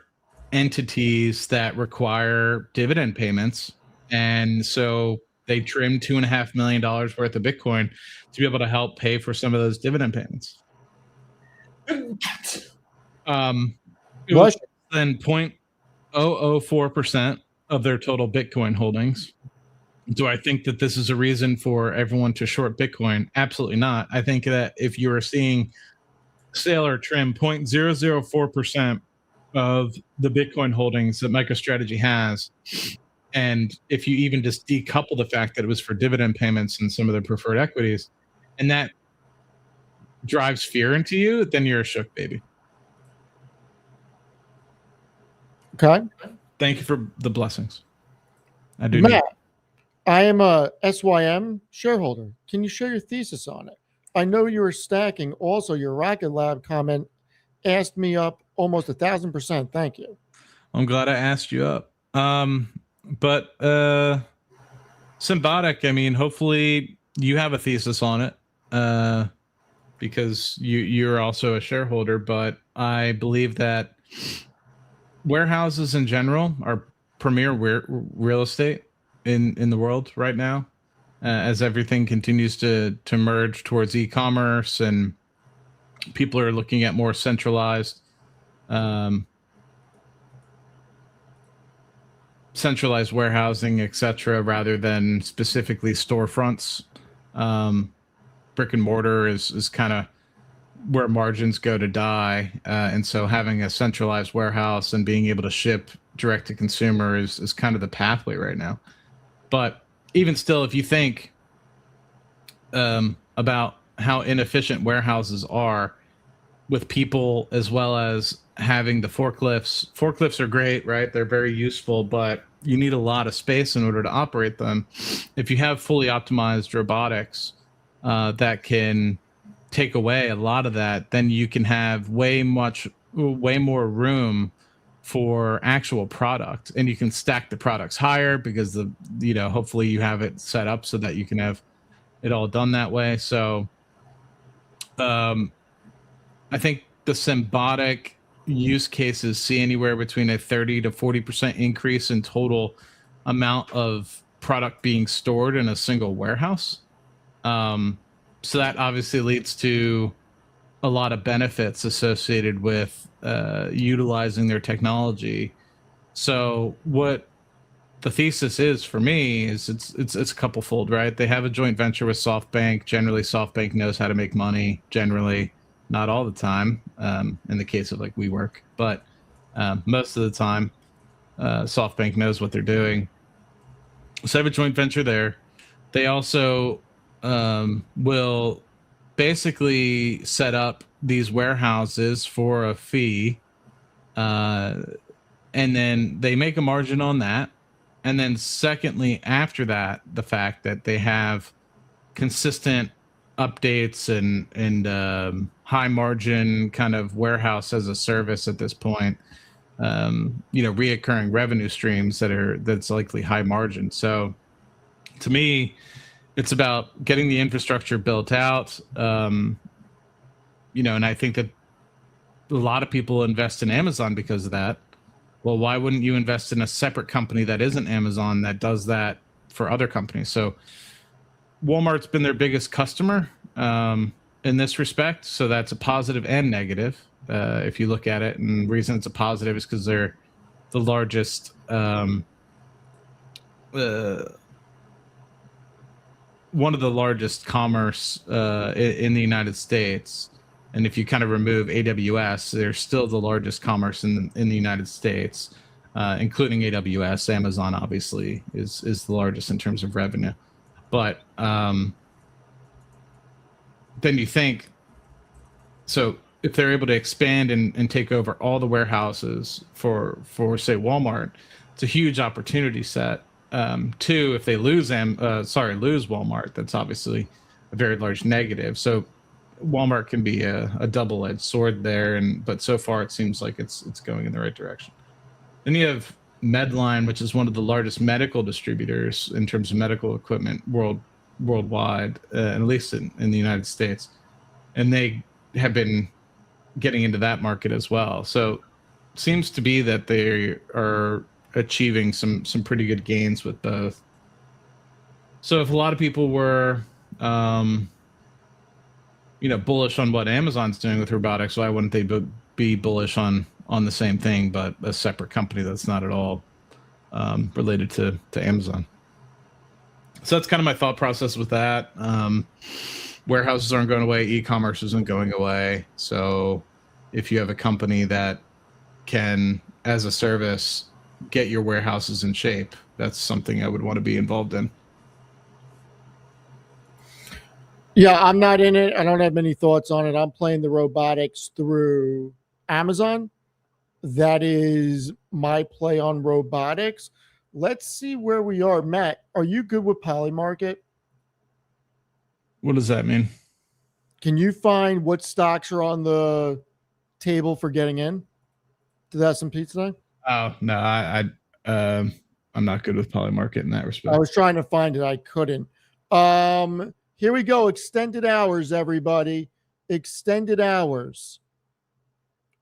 entities that require dividend payments, and so they trimmed $2.5 million worth of Bitcoin to be able to help pay for some of those dividend payments. It was then 0.004% of their total Bitcoin holdings. Do I think that this is a reason for everyone to short Bitcoin? Absolutely not. I think that if you are seeing Saylor trim 0.004% of the Bitcoin holdings that MicroStrategy has, and if you even just decouple the fact that it was for dividend payments and some of their preferred equities, and that drives fear into you, then you're a shook baby. Okay. Thank you for the blessings. I do. Matt, I am a SYM shareholder. Can you share your thesis on it? I know you were stacking. Also, your Rocket Lab comment asked me up almost 1,000%. Thank you. I'm glad I asked you up. But Symbiotic, I mean, hopefully you have a thesis on it, because you're also a shareholder. But I believe that warehouses in general are premier real estate in the world right now, as everything continues to merge towards e-commerce and people are looking at more centralized warehousing, etc., rather than specifically storefronts. Brick and mortar is kind of where margins go to die, and so having a centralized warehouse and being able to ship direct to consumer is kind of the pathway right now. But even still, if you think about how inefficient warehouses are with people, as well as having the forklifts are great, right? They're very useful, but you need a lot of space in order to operate them. If you have fully optimized robotics that can take away a lot of that, then you can have way more room for actual product, and you can stack the products higher because hopefully you have it set up so that you can have it all done that way. So I think the Symbotic use cases see anywhere between a 30 to 40% increase in total amount of product being stored in a single warehouse. So that obviously leads to a lot of benefits associated with utilizing their technology. So what the thesis is for me is it's a couple fold, right? They have a joint venture with SoftBank. Generally, SoftBank knows how to make money. Generally, not all the time. In the case of like WeWork, but most of the time, SoftBank knows what they're doing. So they have a joint venture there. They also will basically set up these warehouses for a fee, and then they make a margin on that. And then secondly, after that, the fact that they have consistent updates and high margin kind of warehouse as a service at this point, reoccurring revenue streams that's likely high margin. So to me, it's about getting the infrastructure built out. And I think that a lot of people invest in Amazon because of that. Well, why wouldn't you invest in a separate company that isn't Amazon that does that for other companies? So Walmart's been their biggest customer in this respect. So that's a positive and negative if you look at it. And the reason it's a positive is because they're the largest one of the largest commerce in the United States. And if you kind of remove AWS, they're still the largest commerce in the United States, including AWS. Amazon obviously is the largest in terms of revenue. But then you think, so if they're able to expand and take over all the warehouses for say Walmart, it's a huge opportunity set. Two, if they lose Walmart, that's obviously a very large negative. So Walmart can be a double-edged sword there, but so far it seems like it's going in the right direction. Then you have Medline, which is one of the largest medical distributors in terms of medical equipment worldwide, at least in the United States, and they have been getting into that market as well. So it seems to be that they are achieving some pretty good gains with both. So if a lot of people were bullish on what Amazon's doing with robotics, why wouldn't they be bullish on the same thing, but a separate company that's not at all related to Amazon? So that's kind of my thought process with that. Warehouses aren't going away. E-commerce isn't going away. So if you have a company that can, as a service, get your warehouses in shape, that's something I would want to be involved in. Yeah, I'm not in it. I don't have many thoughts on it. I'm playing the robotics through Amazon. That is my play on robotics. Let's see where we are. Matt, are you good with Polymarket? What does that mean? Can you find what stocks are on the table for getting in to the S&P today? Oh, no, I'm not good with Polymarket in that respect. I was trying to find it. I couldn't. Here we go. Extended hours, everybody. Extended hours.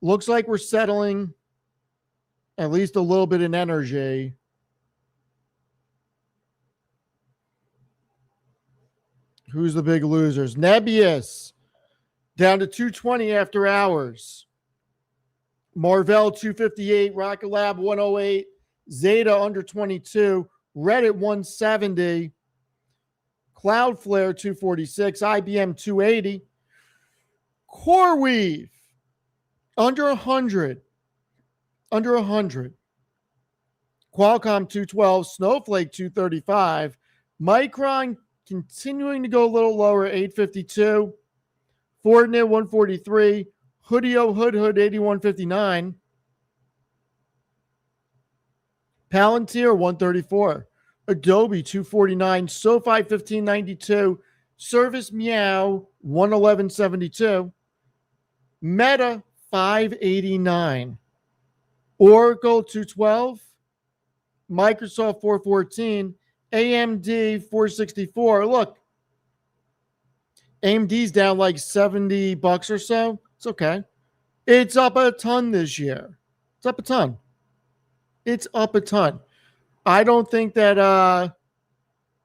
Looks like we're settling at least a little bit in energy. Who's the big losers? Nebius down to 220 after hours. Marvell 258, Rocket Lab 108, Zeta under 22, Reddit 170, Cloudflare 246, IBM 280, CoreWeave under 100, Qualcomm 212, Snowflake 235, Micron continuing to go a little lower, 852, Fortinet 143, Hood 8159, Palantir 134, Adobe 249, SoFi 1592, Service Meow 111.72, Meta 589, Oracle 212, Microsoft 414, AMD 464. Look, AMD's down like $70 or so. It's okay. It's up a ton this year. It's up a ton. It's up a ton. I don't think that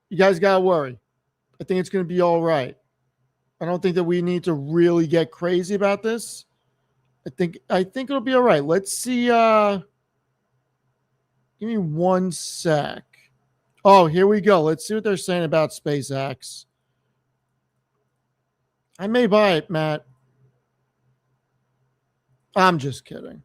you guys got to worry. I think it's going to be all right. I don't think that we need to really get crazy about this. I think it'll be all right. Let's see. Give me one sec. Oh, here we go. Let's see what they're saying about SpaceX. I may buy it, Matt. I'm just kidding.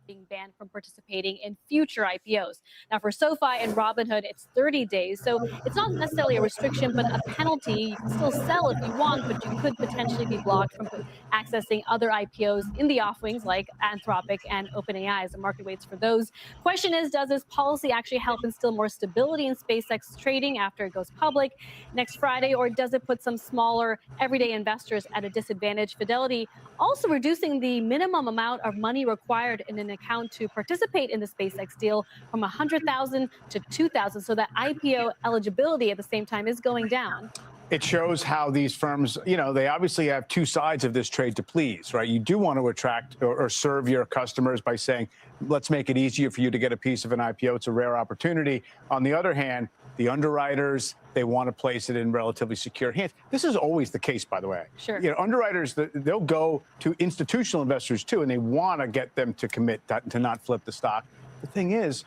Being banned from participating in future IPOs. Now, for SoFi and Robinhood, it's 30 days. So it's not necessarily a restriction, but a penalty. You can still sell if you want, but you could potentially be blocked from accessing other IPOs in the offwings like Anthropic and OpenAI as the market waits for those. Question is, does this policy actually help instill more stability in SpaceX trading after it goes public next Friday, or does it put some smaller everyday investors at a disadvantage? Fidelity also reducing the minimum amount of money required in an account to participate in the SpaceX deal from $100,000 to $2,000. So that IPO eligibility at the same time is going down. It shows how these firms, they obviously have two sides of this trade to please, right? You do want to attract or serve your customers by saying, let's make it easier for you to get a piece of an IPO. It's a rare opportunity. On the other hand, the underwriters, they want to place it in relatively secure hands. This is always the case, by the way. Sure. Underwriters, they'll go to institutional investors too, and they want to get them to commit to not flip the stock. The thing is,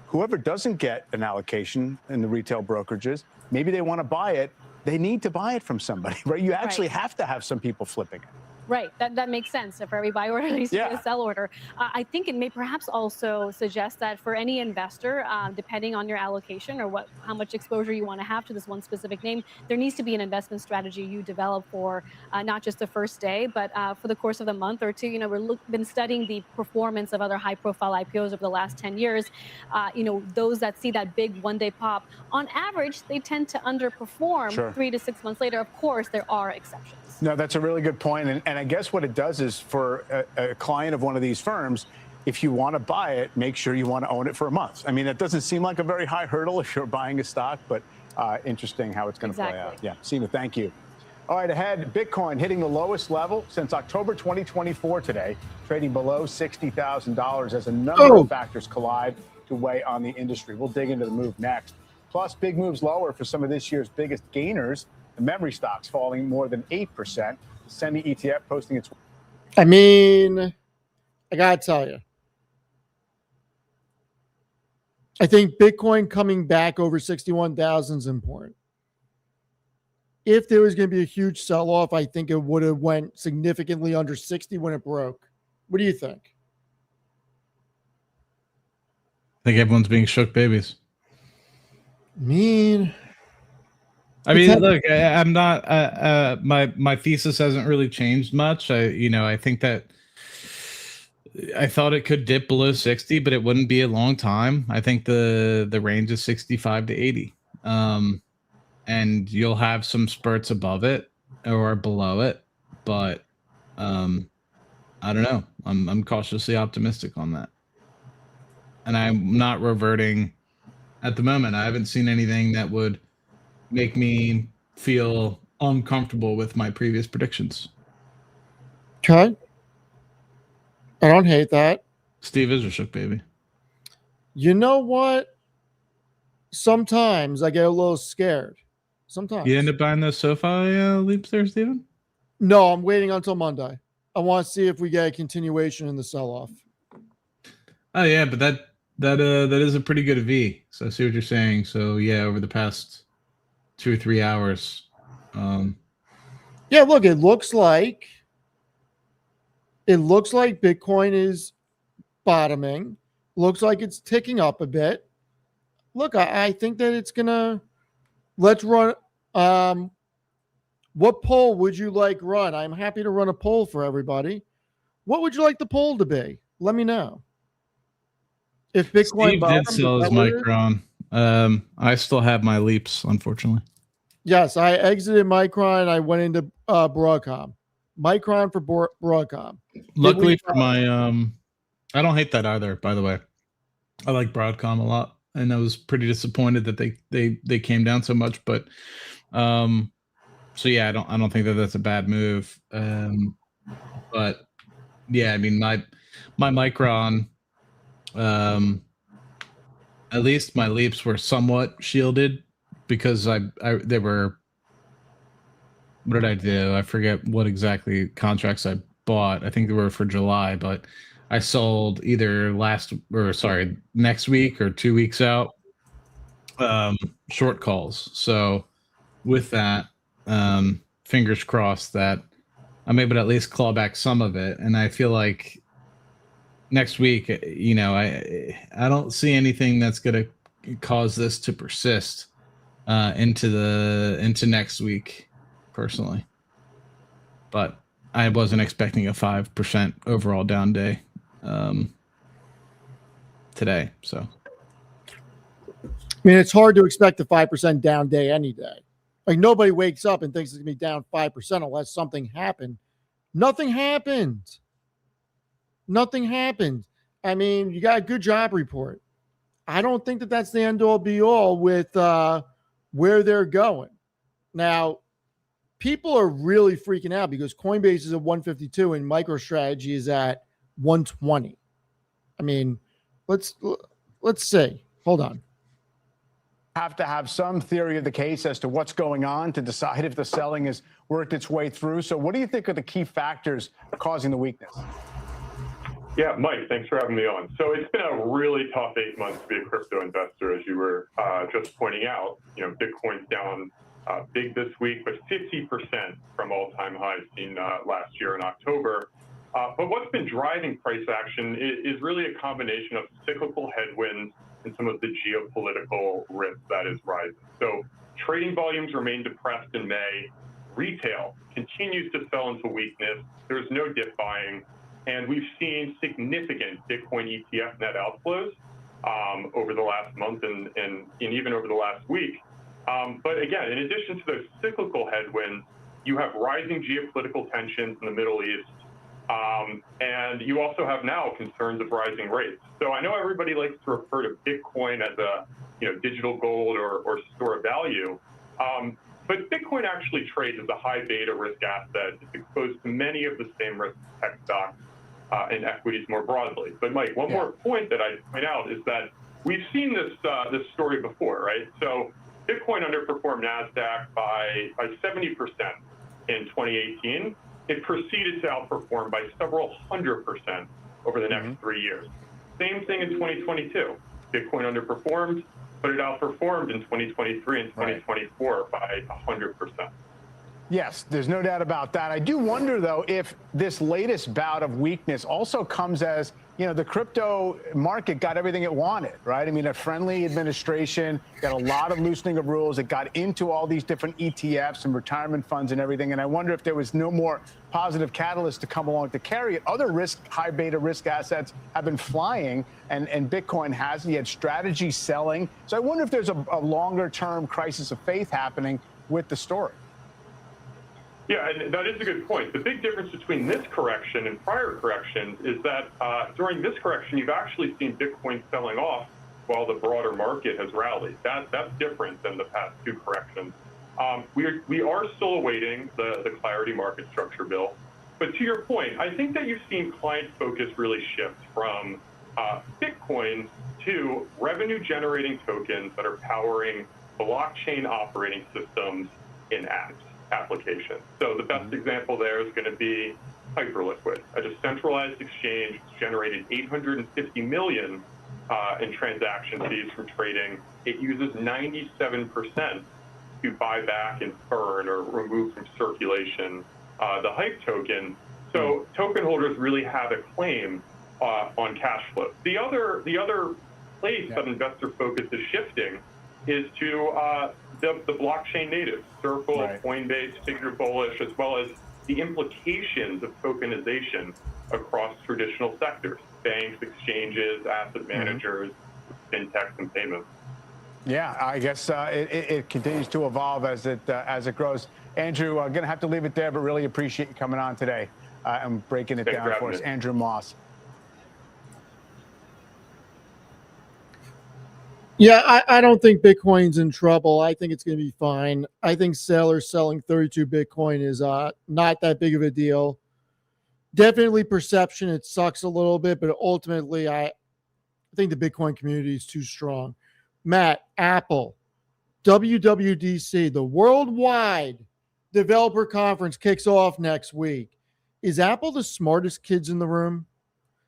whoever doesn't get an allocation in the retail brokerages, maybe they want to buy it. They need to buy it from somebody, right? You actually have to have some people flipping it. Right. That makes sense. For every buy order, there needs to be a sell order. I think it may perhaps also suggest that for any investor, depending on your allocation or how much exposure you want to have to this one specific name, there needs to be an investment strategy you develop for not just the first day, but for the course of the month or two. We've been studying the performance of other high-profile IPOs over the last 10 years. Those that see that big one-day pop, on average, they tend to underperform 3 to 6 months later. Of course, there are exceptions. No, that's a really good point. And I guess what it does is for a client of one of these firms, if you want to buy it, make sure you want to own it for a month. I mean, that doesn't seem like a very high hurdle if you're buying a stock, but interesting how it's going to play out. Yeah, Seema, thank you. All right, ahead, Bitcoin hitting the lowest level since October 2024 today, trading below $60,000 as a number of factors collide to weigh on the industry. We'll dig into the move next. Plus, big moves lower for some of this year's biggest gainers. The memory stocks falling more than 8%. The semi ETF posting its. I mean, I gotta tell you, I think Bitcoin coming back over 61,000 is important. If there was going to be a huge sell-off, I think it would have went significantly under 60 when it broke. What do you think? I think everyone's being shook babies. I mean, look, I'm not. My thesis hasn't really changed much. I think that I thought it could dip below 60, but it wouldn't be a long time. I think the range is 65 to 80, and you'll have some spurts above it or below it. But I don't know. I'm cautiously optimistic on that, and I'm not reverting at the moment. I haven't seen anything that would make me feel uncomfortable with my previous predictions. Okay. I don't hate that. Steve is a shook baby. You know what? Sometimes I get a little scared. Sometimes. You end up buying those SoFi leaps there, Steven? No, I'm waiting until Monday. I want to see if we get a continuation in the sell-off. Oh yeah, but that is a pretty good V. So I see what you're saying. So yeah, over the past 2 or 3 hours. Yeah, look, it looks like Bitcoin is bottoming. Looks like it's ticking up a bit. Look, I think that it's gonna. Let's run. What poll would you like run? I'm happy to run a poll for everybody. What would you like the poll to be? Let me know. If Bitcoin Steve did sell his Micron. I still have my leaps, unfortunately. Yes, I exited Micron. I went into Broadcom. Micron for Broadcom. Luckily for my, I don't hate that either. By the way, I like Broadcom a lot, and I was pretty disappointed that they came down so much. But So yeah, I don't think that that's a bad move. But yeah, I mean my Micron, at least my leaps were somewhat shielded because they were, what did I do? I forget what exactly contracts I bought. I think they were for July, but I sold either next week or 2 weeks out, short calls. So with that, fingers crossed that I'm able to at least claw back some of it. And I feel like next week, I don't see anything that's going to cause this to persist into next week, personally. But I wasn't expecting a 5% overall down day today. So, I mean, it's hard to expect a 5% down day any day. Like, nobody wakes up and thinks it's going to be down 5% unless something happened. Nothing happened. Nothing happened. I mean, you got a good job report. I don't think that that's the end all be all with where they're going. Now, people are really freaking out because Coinbase is at 152 and MicroStrategy is at 120. I mean, let's see. Hold on. Have to have some theory of the case as to what's going on to decide if the selling has worked its way through. So what do you think are the key factors causing the weakness? Yeah, Mike, thanks for having me on. So it's been a really tough 8 months to be a crypto investor, as you were just pointing out. Bitcoin's down big this week, but 50% from all-time highs seen last year in October. But what's been driving price action is really a combination of cyclical headwinds and some of the geopolitical risk that is rising. So trading volumes remain depressed in May. Retail continues to sell into weakness. There's no dip buying. And we've seen significant Bitcoin ETF net outflows over the last month and even over the last week. But again, in addition to those cyclical headwinds, you have rising geopolitical tensions in the Middle East. And you also have now concerns of rising rates. So I know everybody likes to refer to Bitcoin as a digital gold or store of value. But Bitcoin actually trades as a high beta risk asset. It's exposed to many of the same risk tech stocks and equities more broadly. But Mike, one more point that I'd point out is that we've seen this story before, right? So Bitcoin underperformed NASDAQ by 70% in 2018. It proceeded to outperform by several 100% over the next 3 years. Same thing in 2022. Bitcoin underperformed, but it outperformed in 2023 and 2024 by 100%. Yes, there's no doubt about that. I do wonder, though, if this latest bout of weakness also comes as, the crypto market got everything it wanted, right? I mean, a friendly administration, got a lot of loosening of rules. It got into all these different ETFs and retirement funds and everything. And I wonder if there was no more positive catalyst to come along to carry it. Other high beta risk assets have been flying, and Bitcoin hasn't. You had strategy selling. So I wonder if there's a longer term crisis of faith happening with the story. Yeah, and that is a good point. The big difference between this correction and prior corrections is that during this correction, you've actually seen Bitcoin selling off while the broader market has rallied. That's different than the past two corrections. We are still awaiting the Clarity Market Structure Bill. But to your point, I think that you've seen client focus really shift from Bitcoin to revenue-generating tokens that are powering blockchain operating systems in apps. Application. So the best example there is going to be Hyperliquid, a decentralized exchange generated $850 million in transaction fees from trading. It uses 97% to buy back and burn or remove from circulation the Hype token. So token holders really have a claim on cash flow. The other place that investor focus is shifting is to the blockchain natives, Circle, Coinbase, Figure Bullish, as well as the implications of tokenization across traditional sectors, banks, exchanges, asset managers, fintechs, and payments. Yeah, I guess it continues to evolve as it grows. Andrew, going to have to leave it there, but really appreciate you coming on today and breaking it down for us. Andrew Moss. Yeah, I don't think Bitcoin's in trouble. I think it's going to be fine. I think sellers selling 32 Bitcoin is not that big of a deal. Definitely perception. It sucks a little bit, but ultimately, I think the Bitcoin community is too strong. Matt, Apple, WWDC, the Worldwide Developer Conference kicks off next week. Is Apple the smartest kids in the room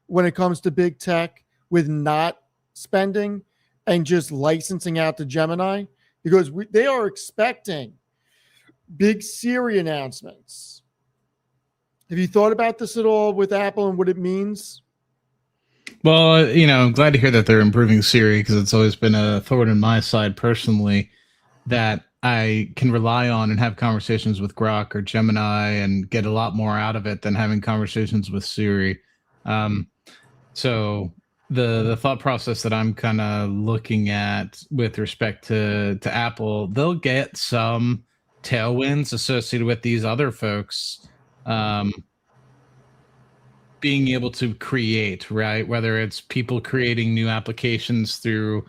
when it comes to big tech with not spending and just licensing out to Gemini? Because they are expecting big Siri announcements. Have you thought about this at all with Apple and what it means? Well, I'm glad to hear that they're improving Siri, because it's always been a thorn in my side personally that I can rely on and have conversations with Grok or Gemini and get a lot more out of it than having conversations with Siri. So the thought process that I'm kind of looking at with respect to Apple, they'll get some tailwinds associated with these other folks being able to create, right? Whether it's people creating new applications through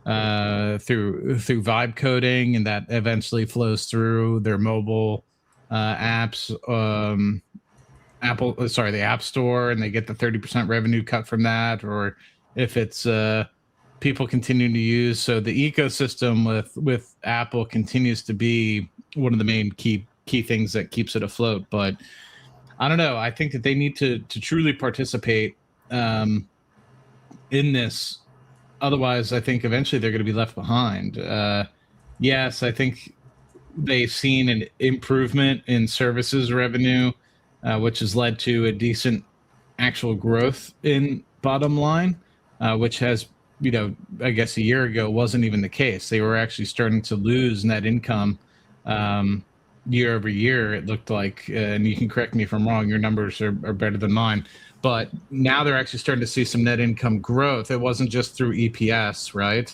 vibe coding, and that eventually flows through their mobile apps, the App Store, and they get the 30% revenue cut from that, or if it's people continue to use. So the ecosystem with Apple continues to be one of the main key things that keeps it afloat. But I don't know. I think that they need to truly participate in this. Otherwise, I think eventually they're going to be left behind. Yes, I think they've seen an improvement in services revenue, which has led to a decent actual growth in bottom line, which has, I guess a year ago wasn't even the case. They were actually starting to lose net income year over year, it looked like, and you can correct me if I'm wrong, your numbers are better than mine, but now they're actually starting to see some net income growth. It wasn't just through EPS, right?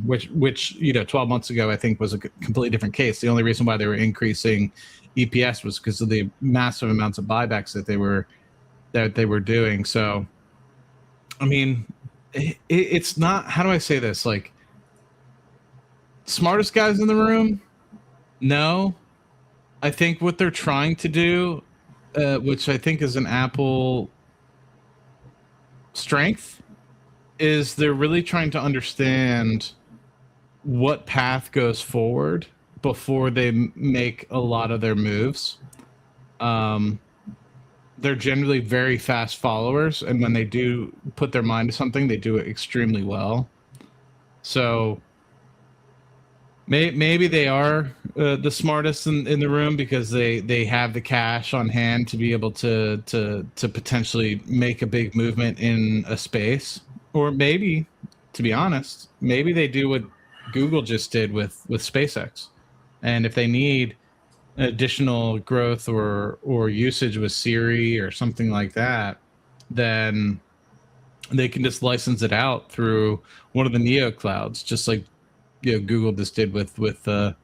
Which 12 months ago, I think was a completely different case. The only reason why they were increasing EPS was because of the massive amounts of buybacks that they were doing. So, I mean, it's not, how do I say this? Like, smartest guys in the room? No. I think what they're trying to do, which I think is an Apple strength, is they're really trying to understand what path goes forward before they make a lot of their moves. They're generally very fast followers, and when they do put their mind to something, they do it extremely well. So maybe they are the smartest in the room because they have the cash on hand to be able to potentially make a big movement in a space. Or maybe, to be honest, maybe they do what Google just did with SpaceX. And if they need additional growth or usage with Siri or something like that, then they can just license it out through one of the neo clouds, just like Google just did with XAI.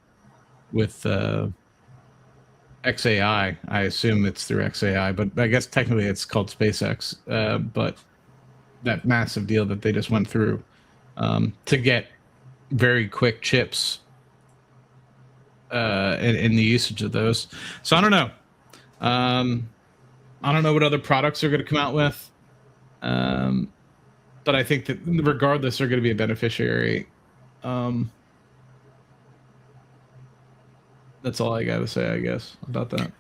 I assume it's through XAI, but I guess technically it's called SpaceX. But that massive deal that they just went through to get very quick chips in the usage of those. So I don't know. I don't know what other products are going to come out with. But I think that regardless, they're going to be a beneficiary. That's all I got to say, I guess, about that.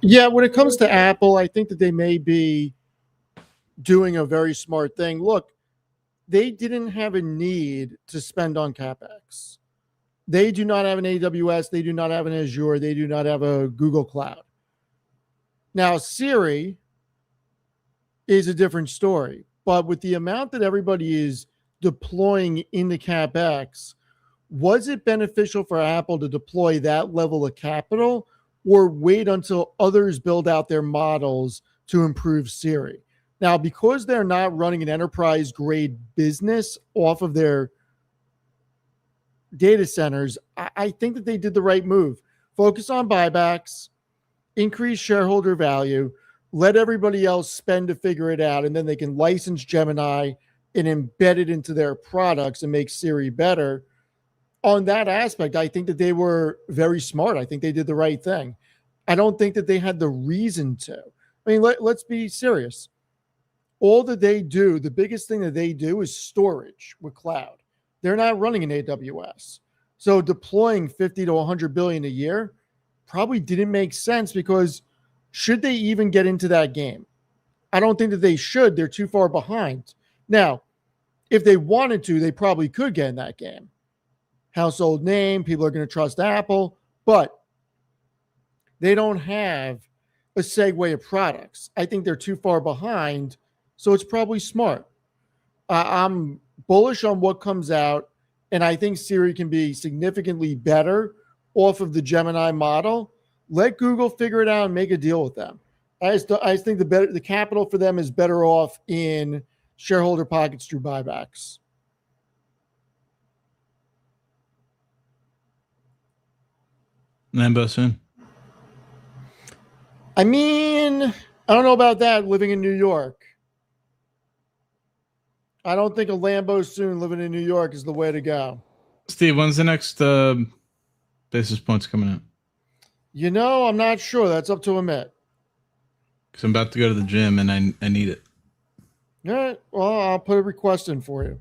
Yeah, when it comes to Apple, I think that they may be doing a very smart thing. Look, they didn't have a need to spend on CapEx. They do not have an AWS. They do not have an Azure. They do not have a Google Cloud. Now, Siri is a different story. But with the amount that everybody is deploying into CapEx, was it beneficial for Apple to deploy that level of capital or wait until others build out their models to improve Siri? Now, because they're not running an enterprise-grade business off of their data centers, I think that they did the right move. Focus on buybacks, increase shareholder value, let everybody else spend to figure it out, and then they can license Gemini and embed it into their products and make Siri better. On that aspect, I think that they were very smart. I think they did the right thing. I don't think that they had the reason to. I mean, let's be serious. All that they do, the biggest thing that they do is storage with cloud. They're not running in AWS. So deploying 50 to 100 billion a year probably didn't make sense, because should they even get into that game? I don't think that they should. They're too far behind. Now, if they wanted to, they probably could get in that game. Household name, people are going to trust Apple, but they don't have a segue of products. I think they're too far behind, so it's probably smart. I'm bullish on what comes out, and I think Siri can be significantly better off of the Gemini model. Let Google figure it out and make a deal with them. I just think the capital for them is better off in shareholder pockets through buybacks. Lambo soon. I mean, I don't know about that living in New York. I don't think a Lambo soon living in New York is the way to go. Steve, when's the next basis points coming out? You know, I'm not sure. That's up to Amit. Because I'm about to go to the gym and I need it. All right. Well, I'll put a request in for you.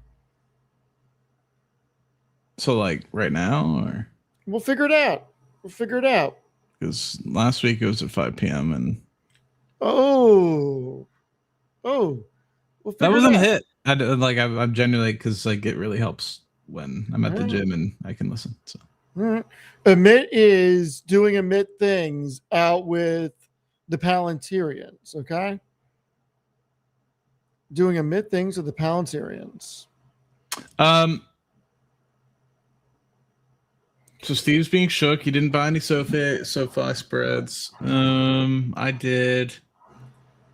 So, like, right now? Or We'll figure it out. because last week it was at 5 p.m. and We'll that wasn't a hit. I'm genuinely, because like it really helps when I'm at the gym and I can listen. So Amit is doing Amit things out with the Palantirians, okay? Doing Amit things with the Palantirians. So Steve's being shook. He didn't buy any SoFi spreads. I did.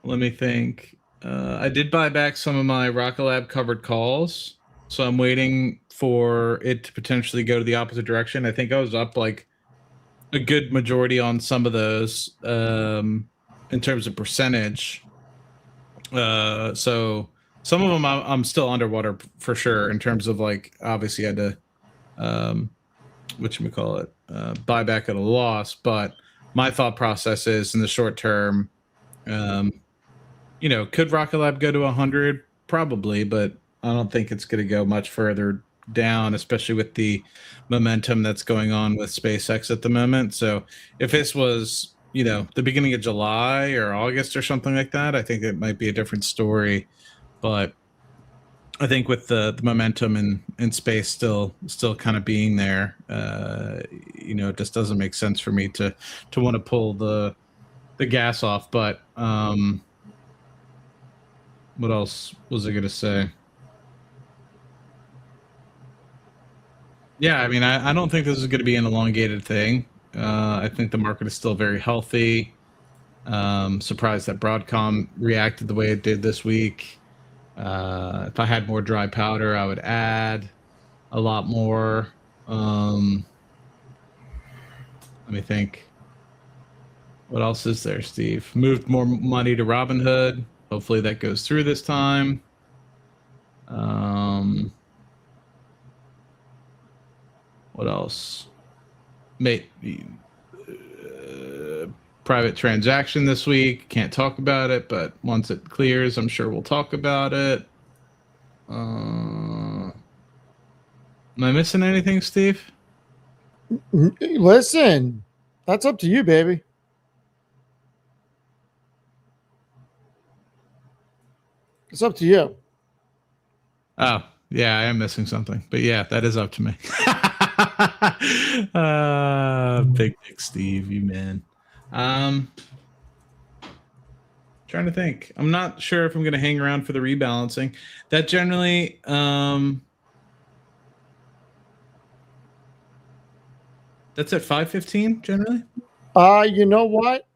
Let me think. I did buy back some of my Rocket Lab covered calls. So I'm waiting for it to potentially go to the opposite direction. I think I was up like a good majority on some of those in terms of percentage. So some of them I'm still underwater for sure in terms of like, obviously I had to buy back at a loss. But my thought process is in the short term, could Rocket Lab go to 100? Probably, but I don't think it's going to go much further down, especially with the momentum that's going on with SpaceX at the moment. So if this was, the beginning of July or August or something like that, I think it might be a different story. But I think with the momentum in space still kind of being there, it just doesn't make sense for me to want to pull the gas off. But what else was I going to say? Yeah, I mean, I don't think this is going to be an elongated thing. I think the market is still very healthy. Surprised that Broadcom reacted the way it did this week. If I had more dry powder, I would add a lot more. Let me think. What else is there, Steve? Moved more money to Robinhood. Hopefully that goes through this time. What else? Private transaction this week. Can't talk about it, but once it clears, I'm sure we'll talk about it. Am I missing anything, Steve? Listen, that's up to you, baby. It's up to you. Oh, yeah, I am missing something. But yeah, that is up to me. Big Steve, you man. Trying to think. I'm not sure if I'm going to hang around for the rebalancing. That generally, that's at 5:15 generally. You know what?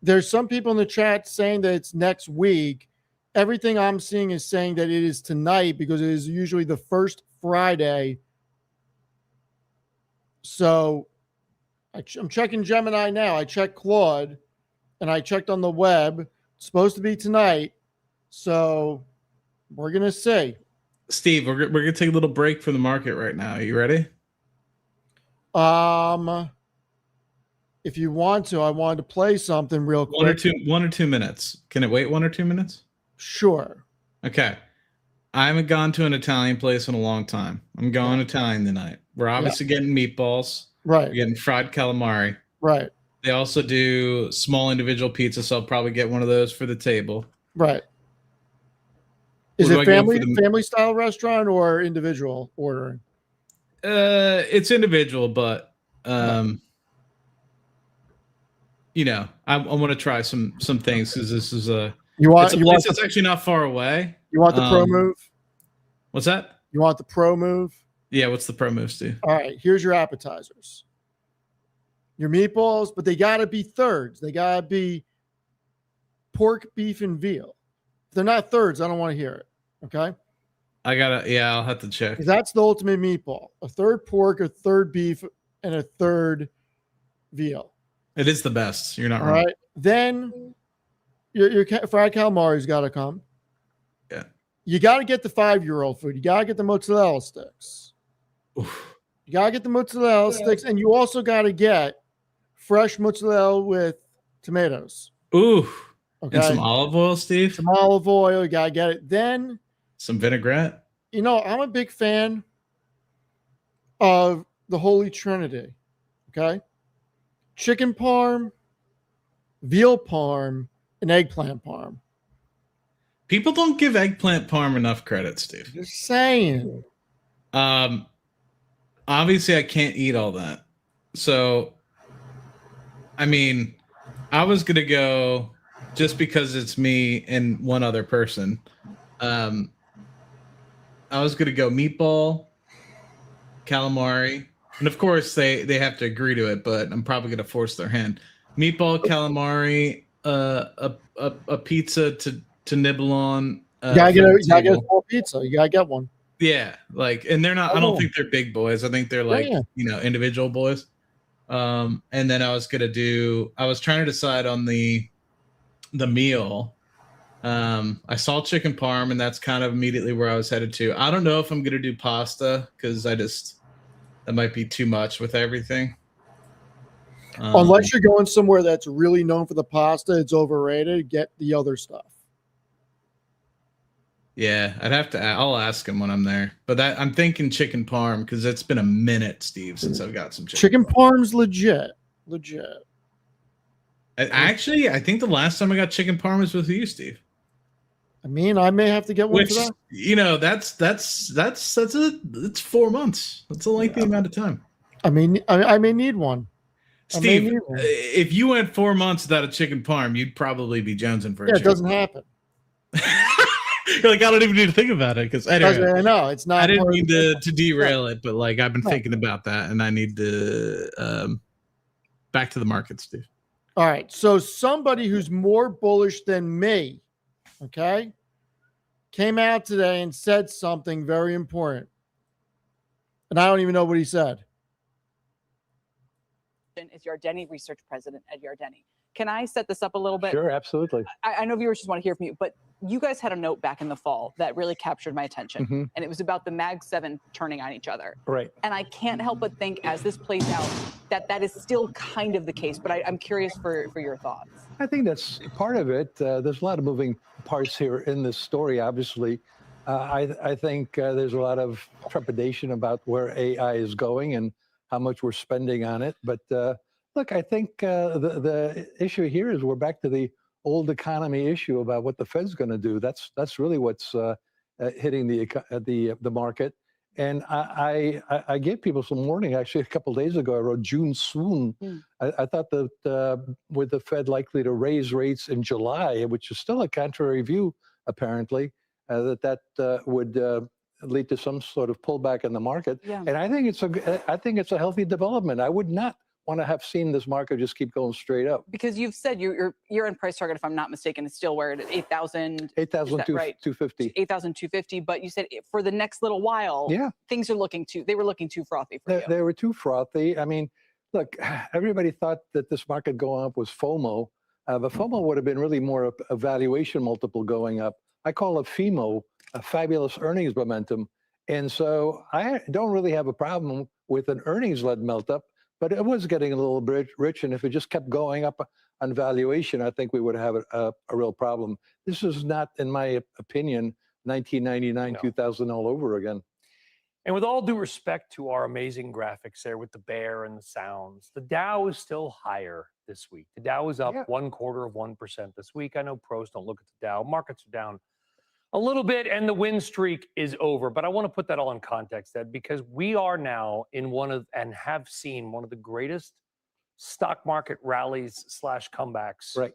There's some people in the chat saying that it's next week. Everything I'm seeing is saying that it is tonight because it is usually the first Friday. So I'm checking Gemini now. I checked Claude and I checked on the web. It's supposed to be tonight. So We're going to see. Steve, we're going to take a little break from the market right now. Are you ready? If you want to, I wanted to play something real quick. 1 or 2 minutes. Can it wait 1 or 2 minutes? Sure. Okay. I haven't gone to an Italian place in a long time. I'm going Italian tonight. We're obviously getting meatballs. Right. We're getting fried calamari. Right. They also do small individual pizza, so I'll probably get one of those for the table. Right. Is it family style restaurant or individual ordering? It's individual, but you know, I want to try some things because this is it's actually not far away. You want the pro move? What's that? You want the pro move? Yeah, what's the pro move, Steve? All right, here's your appetizers. Your meatballs, but they got to be thirds. They got to be pork, beef, and veal. If they're not thirds, I don't want to hear it. Okay? I'll have to check. Because that's the ultimate meatball. A third pork, a third beef, and a third veal. It is the best. You're not wrong. All right. Then your fried calamari's got to come. Yeah. You got to get the 5-year-old food. You got to get the mozzarella sticks. Oof. You got to get the mozzarella sticks. And you also got to get fresh mozzarella with tomatoes. Ooh. Okay. And some olive oil, Steve? Some olive oil. You got to get it. Then some vinaigrette. You know, I'm a big fan of the Holy Trinity. Okay. Chicken parm, veal parm, and eggplant parm. People don't give eggplant parm enough credit, Steve. Just saying. Obviously, I can't eat all that. So, I mean, I was going to go just because it's me and one other person. I was going to go meatball, calamari. And of course, they have to agree to it, but I'm probably going to force their hand. Meatball, calamari, a pizza to nibble on. You gotta get a full pizza. You gotta get one. Yeah, like, and they're not. I don't think they're big boys. I think they're like individual boys. And then I was trying to decide on the meal. I saw chicken parm, and that's kind of immediately where I was headed to. I don't know if I'm gonna do pasta because that might be too much with everything. Unless you're going somewhere that's really known for the pasta, it's overrated. Get the other stuff. Yeah, I'll ask him when I'm there. But I'm thinking chicken parm because it's been a minute, Steve, since I've got some chicken parm's legit. Actually, I think the last time I got chicken parm was with you, Steve. I mean, I may have to get one for that. You know, it's 4 months. That's a lengthy amount of time. I mean, I may need one. Steve, if you went 4 months without a chicken parm, you'd probably be jonesing for a chicken. It doesn't happen. You're like, I don't even need to think about it because anyway, I know it's not. I didn't mean to derail it, but like I've been thinking about that, and I need to back to the market, Steve. All right, so somebody who's more bullish than me, okay, came out today and said something very important, and I don't even know what he said. Is Yardeni research president at Yardeni. Can I set this up a little bit? Sure, absolutely. I know viewers just want to hear from you, but you guys had a note back in the fall that really captured my attention, and it was about the Mag 7 turning on each other. Right. And I can't help but think, as this plays out, that is still kind of the case. But I'm curious for your thoughts. I think that's part of it. There's a lot of moving parts here in this story, obviously. I think there's a lot of trepidation about where AI is going and how much we're spending on it. But look, I think the issue here is we're back to the old economy issue about what the Fed's going to do. That's really what's hitting the market. And I gave people some warning. Actually, a couple of days ago, I wrote June swoon. I thought that with the Fed likely to raise rates in July, which is still a contrary view, apparently, that would lead to some sort of pullback in the market. Yeah. And I think it's a healthy development. I would not want to have seen this market just keep going straight up. Because you've said your year-end price target, if I'm not mistaken, is still where it is, 8,000. 8,250. 8,250. But you said for the next little while, things are they were looking too frothy for you. They were too frothy. I mean, look, everybody thought that this market going up was FOMO. But FOMO would have been really more a valuation multiple going up. I call it FEMO, a fabulous earnings momentum. And so I don't really have a problem with an earnings-led melt-up, but it was getting a little bit rich. And if it just kept going up on valuation, I think we would have a real problem. This is not, in my opinion, 1999, 2000 all over again. And with all due respect to our amazing graphics there with the bear and the sounds, the Dow is still higher this week. The Dow is up 0.25% this week. I know pros don't look at the Dow. Markets are down a little bit, and the win streak is over. But I want to put that all in context, Ed, because we are now in and have seen one of the greatest stock market rallies / comebacks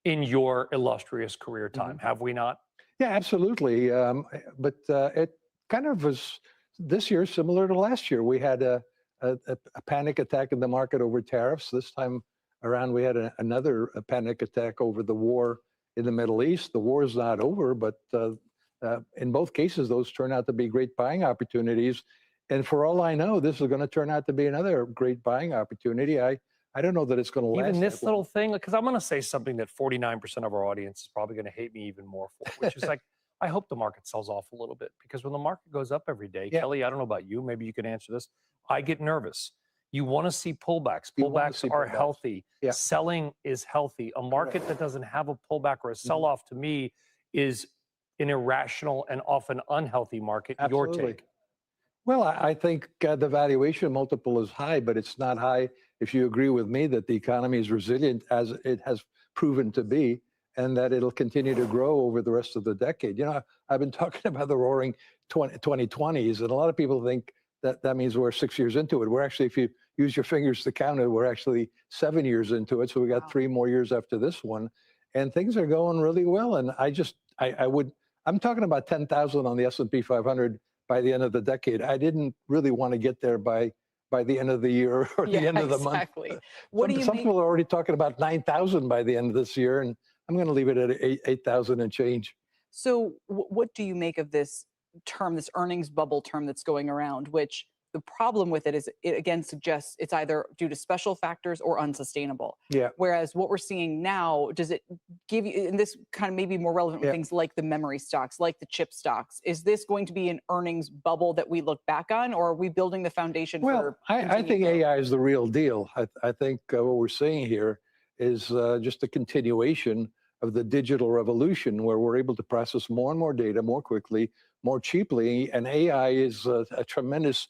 in your illustrious career time. Have we not? Yeah, absolutely. But it kind of was this year similar to last year. We had a panic attack in the market over tariffs. This time around, we had another panic attack over the war in the Middle East. The war is not over, but in both cases, those turn out to be great buying opportunities. And for all I know, this is going to turn out to be another great buying opportunity. I don't know that it's going to last. Even this little thing, because I'm going to say something that 49% of our audience is probably going to hate me even more for, which is like, I hope the market sells off a little bit, because when the market goes up every day, Kelly, I don't know about you, maybe you can answer this. I get nervous. You want to see pullbacks. Pullbacks are healthy. Selling is healthy. A market that doesn't have a pullback or a sell-off, to me, is an irrational and often unhealthy market. Your take? Well, I think the valuation multiple is high, but it's not high if you agree with me that the economy is resilient, as it has proven to be, and that it'll continue to grow over the rest of the decade. You know, I've been talking about the roaring 2020s, and a lot of people think that means we're 6 years into it. We're actually, if you use your fingers to count it, we're actually 7 years into it. So we got 3 more years after this one, and things are going really well. And I'm talking about 10,000 on the S&P 500 by the end of the decade. I didn't really want to get there by the end of the year or the end of the month. Some people are already talking about 9,000 by the end of this year, and I'm going to leave it at 8,000 and change. So what do you make of this term, this earnings bubble term that's going around, which the problem with it is it again suggests it's either due to special factors or unsustainable. Whereas what we're seeing now, does it give you, and this kind of maybe more relevant with things like the memory stocks, like the chip stocks, is this going to be an earnings bubble that we look back on, or are we building the foundation for I think growth? AI is the real deal. I think what we're seeing here is just a continuation of the digital revolution, where we're able to process more and more data more quickly, more cheaply, and AI is a tremendous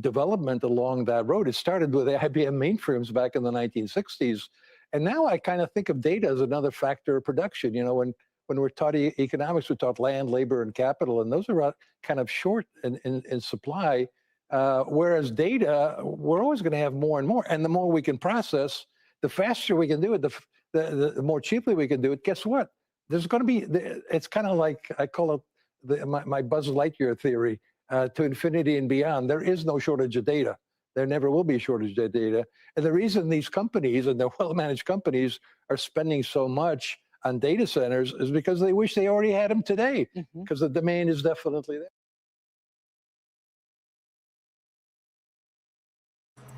development along that road. It started with the IBM mainframes back in the 1960s, and now I kind of think of data as another factor of production. You know, when we're taught economics, we're taught land, labor, and capital, and those are kind of short in supply. Whereas data, we're always going to have more and more, and the more we can process, the faster we can do it, the more cheaply we can do it. Guess what? There's going to be, it's kind of like, I call it my Buzz Lightyear theory, to infinity and beyond. There is no shortage of data. There never will be a shortage of data. And the reason these companies, and they're well-managed companies, are spending so much on data centers is because they wish they already had them today, because the demand is definitely there.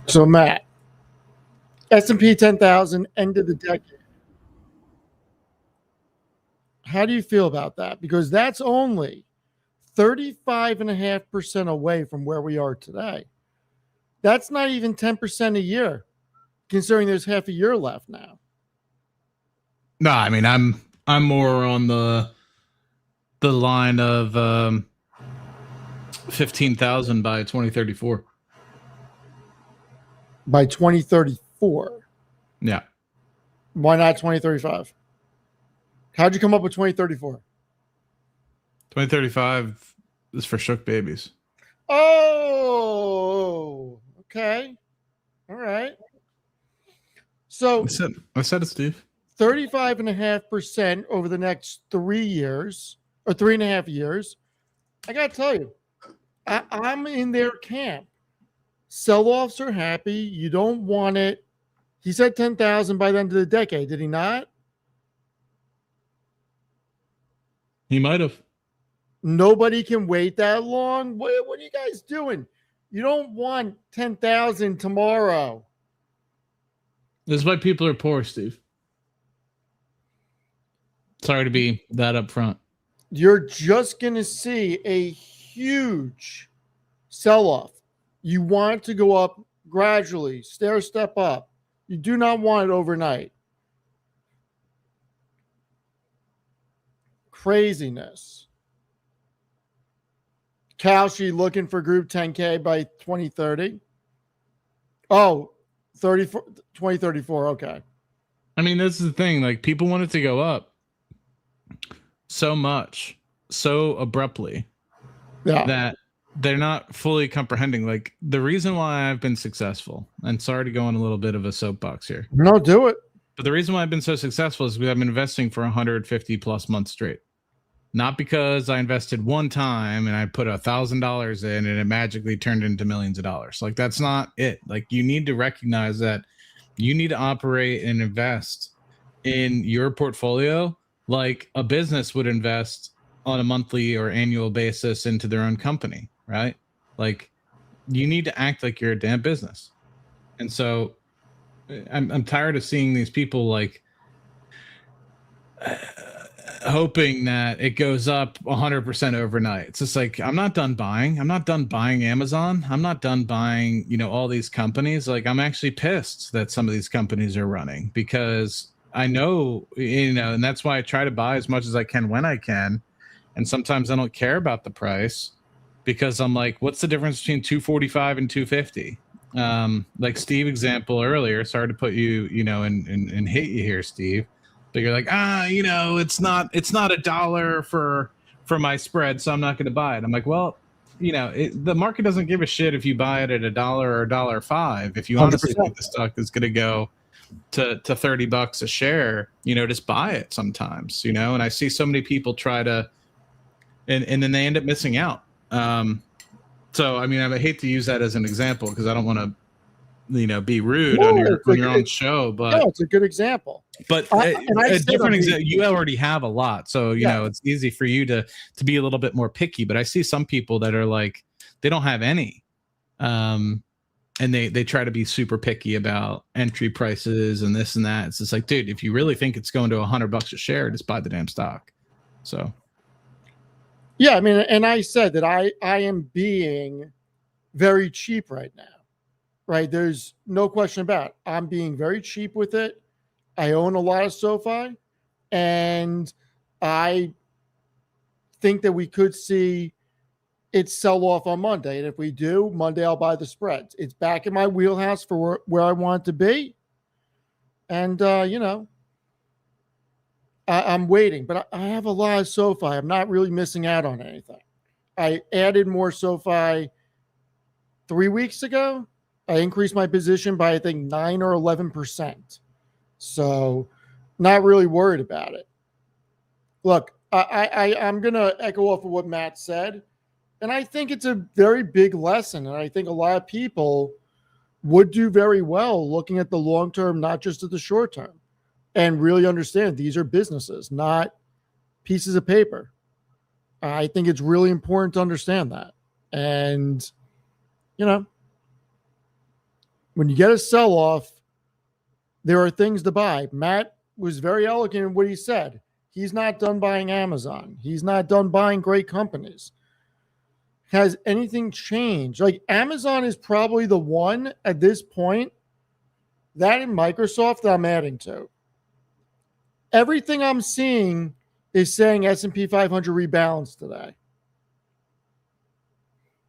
So Matt, S&P 10,000 end of the decade. How do you feel about that? Because that's only 35.5% away from where we are today. That's not even 10% a year, considering there's half a year left now. No, I mean, I'm more on the line of 15,000 by 2034. By 2034. Yeah. Why not 2035? How'd you come up with 2034? 2035 is for shook babies. Oh, okay. All right. So I said it, Steve. 35.5% over the next 3 years, or 3.5 years. I got to tell you, I'm in their camp. Sell-offs are happy. You don't want it. He said 10,000 by the end of the decade. Did he not? He might have. Nobody can wait that long. What are you guys doing? You don't want 10,000 tomorrow. This is why people are poor, Steve. Sorry to be that upfront. you're just going to see a huge sell-off. You want to go up gradually, step up. You do not want it overnight. Craziness. Kalshi looking for group 10K by 2030. Oh, 2034. Okay. I mean, this is the thing. Like, people want it to go up so much, so abruptly, that they're not fully comprehending. Like, the reason why I've been successful, and sorry to go on a little bit of a soapbox here. No, do it. But the reason why I've been so successful is because I've been investing for 150 plus months straight. Not because I invested one time and I put $1,000 in and it magically turned into millions of dollars. Like, that's not it. Like, you need to recognize that you need to operate and invest in your portfolio like a business would invest on a monthly or annual basis into their own company, right? Like, you need to act like you're a damn business. And so I'm tired of seeing these people like hoping that it goes up 100% overnight. It's just like, I'm not done buying. I'm not done buying Amazon. I'm not done buying, all these companies. Like, I'm actually pissed that some of these companies are running, because I know, and that's why I try to buy as much as I can when I can. And sometimes I don't care about the price, because I'm like, what's the difference between 245 and 250? Like Steve example earlier, sorry to put you, and hit you here, Steve. But you're like, it's not $1 for my spread, so I'm not going to buy it. I'm like, well, the market doesn't give a shit if you buy it at $1 or $1.05. If you honestly 100%. think the stock is going to go to $30 a share, just buy it sometimes, and I see so many people try to, and then they end up missing out. So, I mean, I hate to use that as an example because I don't want to, be rude on your own show, but no, it's a good example. But a different example, you already have a lot, so it's easy for you to be a little bit more picky. But I see some people that are like, they don't have any, and they try to be super picky about entry prices and this and that. It's just like, dude, if you really think it's going to $100 a share, just buy the damn stock. So, yeah, I mean, and I said that I am being very cheap right now. Right, there's no question about it. I'm being very cheap with it. I own a lot of SoFi, and I think that we could see it sell off on Monday. And if we do, Monday I'll buy the spreads. It's back in my wheelhouse for where I want it to be. And, I'm waiting. But I have a lot of SoFi. I'm not really missing out on anything. I added more SoFi 3 weeks ago. I increased my position by, I think, 9 or 11%. So not really worried about it. Look, I'm going to echo off of what Matt said. And I think it's a very big lesson. And I think a lot of people would do very well looking at the long term, not just at the short term, and really understand these are businesses, not pieces of paper. I think it's really important to understand that. And, when you get a sell-off, there are things to buy. Matt was very eloquent in what he said. He's not done buying Amazon. He's not done buying great companies. Has anything changed? Like, Amazon is probably the one at this point, that and Microsoft, that I'm adding to. Everything I'm seeing is saying S&P 500 rebalance today.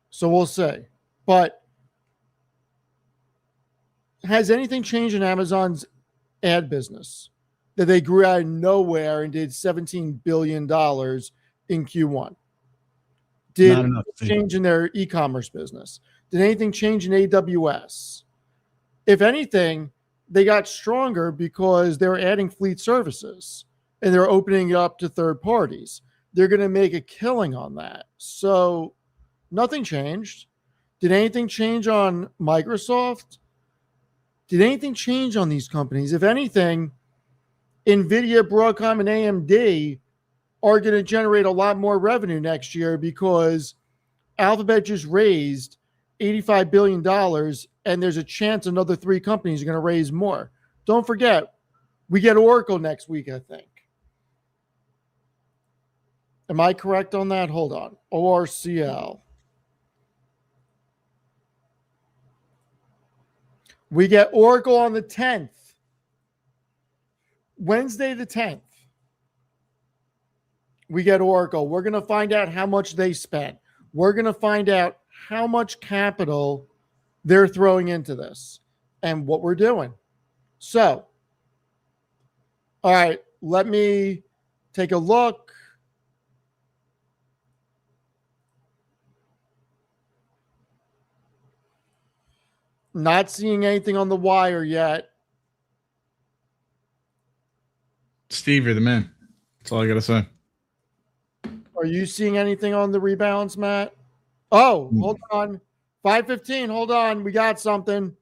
So we'll see. But has anything changed in Amazon's ad business that they grew out of nowhere and did $17 billion in Q1? Did anything change in their e-commerce business? Did anything change in AWS? If anything, they got stronger because they're adding fleet services and they're opening it up to third parties. They're going to make a killing on that. So nothing changed. Did anything change on Microsoft? Did anything change on these companies? If anything, NVIDIA, Broadcom, and AMD are going to generate a lot more revenue next year because Alphabet just raised $85 billion, and there's a chance another 3 companies are going to raise more. Don't forget, we get Oracle next week, I think. Am I correct on that? Hold on. ORCL. We get Oracle on the 10th. Wednesday the 10th. We get Oracle. We're going to find out how much they spent. We're going to find out how much capital they're throwing into this and what we're doing. So, all right, let me take a look. Not seeing anything on the wire yet. Steve, you're the man. That's all I got to say. Are you seeing anything on the rebalance, Matt? Oh, hold on. 5:15. Hold on. We got something.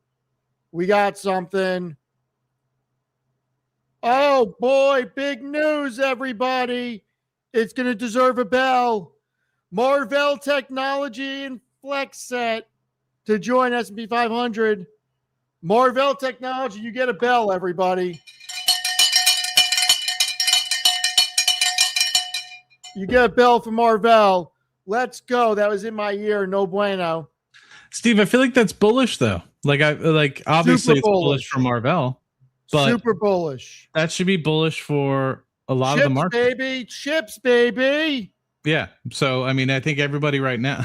We got something. Oh, boy. Big news, everybody. It's going to deserve a bell. Marvell Technology and FlexSet to join S&P 500. Marvell Technology, you get a bell, everybody. You get a bell from Marvell. Let's go. That was in my ear. No bueno. Steve, I feel like that's bullish though. Obviously it's bullish for Marvell, but super bullish. That should be bullish for a lot of the market. Baby. Chips, baby. Yeah. So, I mean, I think everybody right now,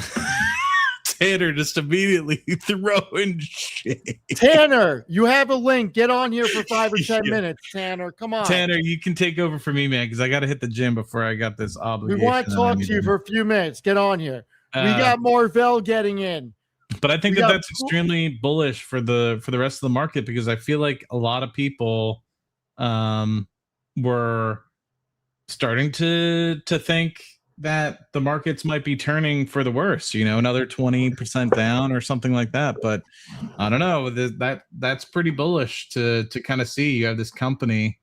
Tanner just immediately throwing shit. Tanner, you have a link. Get on here for 5 or 10 minutes, Tanner. Come on. Tanner, you can take over for me, man, because I got to hit the gym before I got this obligation. We want to talk to you for a few minutes. Get on here. We got Marvell getting in. But I think that's extremely bullish for the rest of the market, because I feel like a lot of people were starting to think that the markets might be turning for the worse, another 20% down or something like that. But I don't know, that's pretty bullish to kind of see. You have this company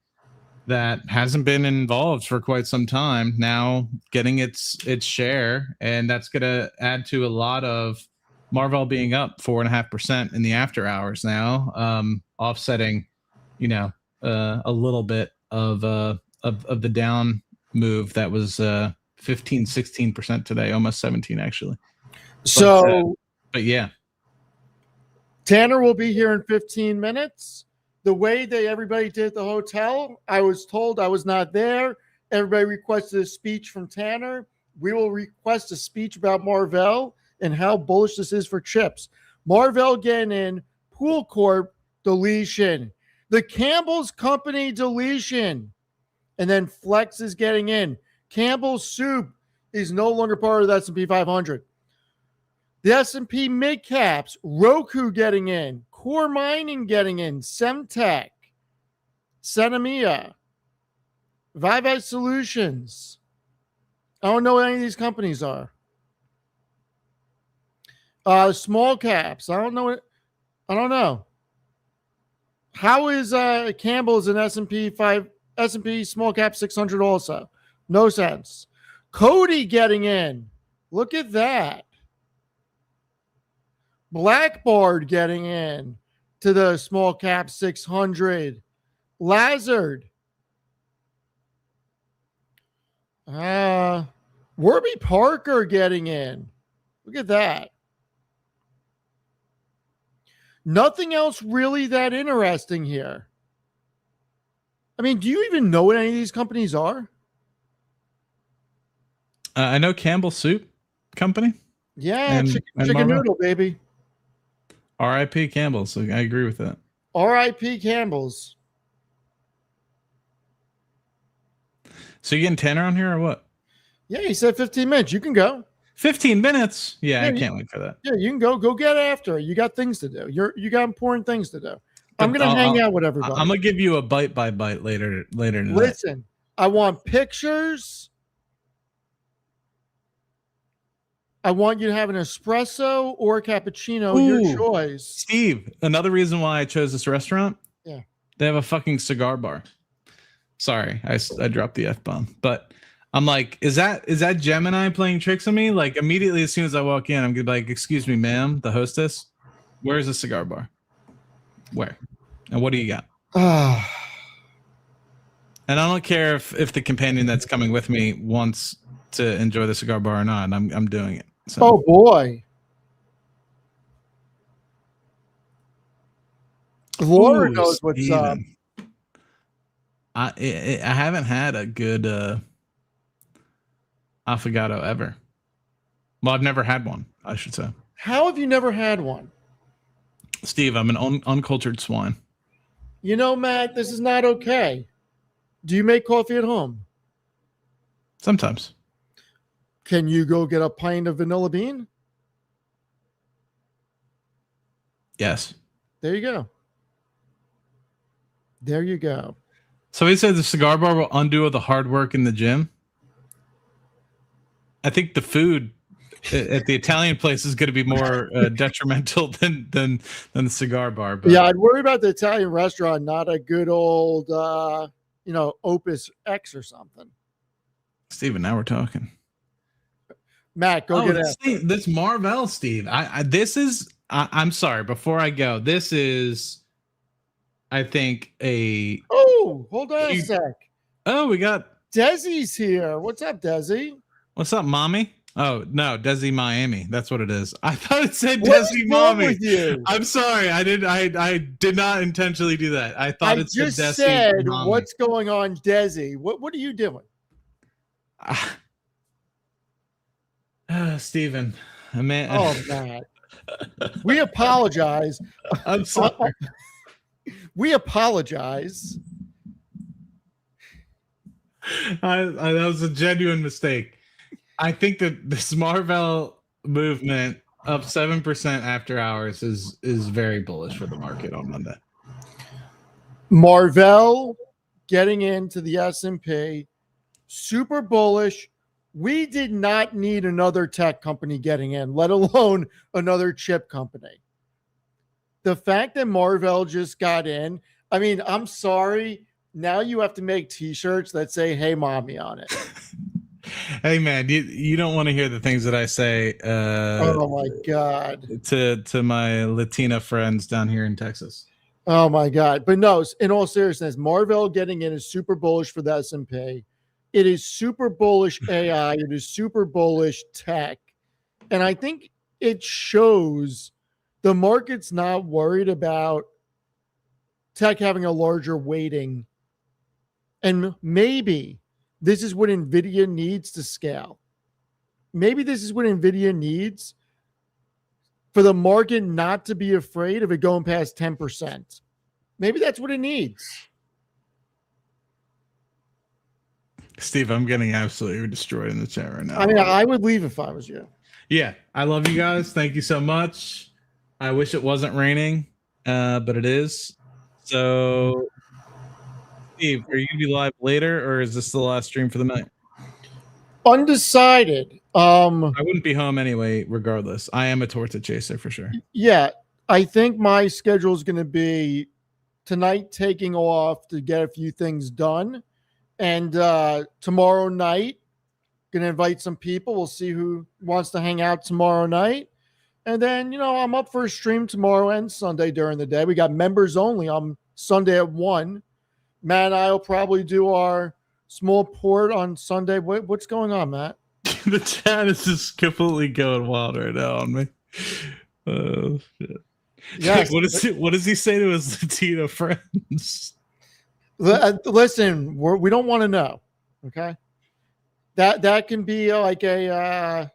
that hasn't been involved for quite some time now getting its share, and that's going to add to a lot of Marvell being up 4.5% in the after hours now, offsetting, a little bit of the down move that was 15-16% today, almost 17 actually. But yeah, Tanner will be here in 15 minutes. The way that everybody did at the hotel, I was told I was not there. Everybody requested a speech from Tanner. We will request a speech about Marvell and how bullish this is for chips. Marvell getting in, Pool Corp deletion, the Campbell's Company deletion, and then Flex is getting in. Campbell's Soup is no longer part of the S&P 500. The S&P mid caps, Roku getting in, Core Mining getting in, Semtech, Senemia, Vive Solutions. I don't know what any of these companies are. Small caps. I don't know. How is Campbell's an S&P small cap 600 also? No sense. Cody getting in. Look at that. Blackboard getting in to the small cap 600. Lazard. Warby Parker getting in. Look at that. Nothing else really that interesting here. I mean, do you even know what any of these companies are? I know Campbell Soup Company. Yeah, chicken noodle, baby. R.I.P. Campbell's. I agree with that. R.I.P. Campbell's. So you getting Tanner on here or what? Yeah, he said 15 minutes. You can go. 15 minutes? Yeah, I can't wait for that. Yeah, you can go. Go get after it. You got things to do. You got important things to do. I'm going to hang out with everybody. I'm going to give you a bite by bite later tonight. Listen, I want pictures. I want you to have an espresso or a cappuccino, your choice. Steve, another reason why I chose this restaurant. Yeah. They have a fucking cigar bar. Sorry, I dropped the F-bomb. But I'm like, is that Gemini playing tricks on me? Like immediately as soon as I walk in, I'm gonna be like, excuse me, ma'am, the hostess, where's the cigar bar? Where? And what do you got? And I don't care if the companion that's coming with me wants to enjoy the cigar bar or not. I'm doing it. So. Oh boy. Laura Ooh, knows what's up. Steven. I haven't had a good affogato ever. Well, I've never had one, I should say. How have you never had one? Steve, I'm an uncultured swine. You know, Matt, this is not okay. Do you make coffee at home? Sometimes. Can you go get a pint of vanilla bean? Yes. There you go. There you go. So he said the cigar bar will undo all the hard work in the gym. I think the food at the Italian place is going to be more detrimental than the cigar bar. But. Yeah, I'd worry about the Italian restaurant, not a good old, Opus X or something. Steven, now we're talking. Matt, go get it. This Marvel, Steve. I'm sorry. Before I go, this is, I think, Oh, hold on a sec. Oh, we got Desi's here. What's up, Desi? What's up, mommy? Oh no, Desi Miami. That's what it is. I thought it said What's Desi wrong Mommy. with you? I'm sorry. I did not intentionally do that. I thought it said just Desi said, Mommy. what's going on, Desi? What are you doing? Steven. Man. Oh, Matt. We apologize. I'm sorry. We apologize. That was a genuine mistake. I think that this Marvel movement up 7% after hours is very bullish for the market on Monday. Marvell getting into the S&P, super bullish. We did not need another tech company getting in, let alone another chip company. The fact that Marvell just got in, I mean, I'm sorry. Now you have to make T-shirts that say, "Hey, mommy" on it. Hey, man, you don't want to hear the things that I say. Oh, my God. To my Latina friends down here in Texas. Oh, my God. But no, in all seriousness, Marvell getting in is super bullish for the S&P. It is super bullish AI. It is super bullish tech. And I think it shows the market's not worried about tech having a larger weighting. And maybe this is what NVIDIA needs to scale. Maybe this is what NVIDIA needs for the market not to be afraid of it going past 10%. Maybe that's what it needs. Steve, I'm getting absolutely destroyed in the chat right now. I mean, I would leave if I was you. Yeah, I love you guys. Thank you so much. I wish it wasn't raining, but it is. So, Steve, are you going to be live later, or is this the last stream for the night? Undecided. I wouldn't be home anyway, regardless. I am a torta chaser for sure. Yeah, I think my schedule is going to be tonight taking off to get a few things done. And tomorrow night, going to invite some people. We'll see who wants to hang out tomorrow night. And then, I'm up for a stream tomorrow and Sunday during the day. We got members only on Sunday at 1. Matt and I will probably do our small port on Sunday. What's going on, Matt? The chat is just completely going wild right now on me. Oh, shit. Yes. What does he say to his Latino friends? Listen, we don't want to know. Okay. That can be like a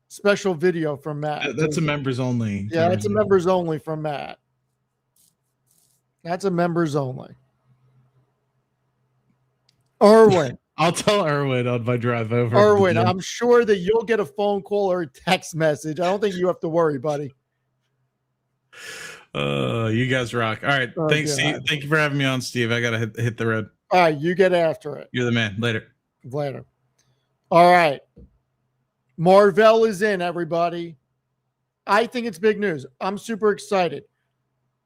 special video from Matt. That's a members only. Yeah, that's a members only from Matt. That's a members only. Erwin. I'll tell Erwin on my drive over. Erwin, I'm sure that you'll get a phone call or a text message. I don't think you have to worry, buddy. You guys rock. All right. Thanks, Steve. Thank you for having me on, Steve. I got to hit the road. All right. You get after it. You're the man. Later. All right. Marvell is in, everybody. I think it's big news. I'm super excited.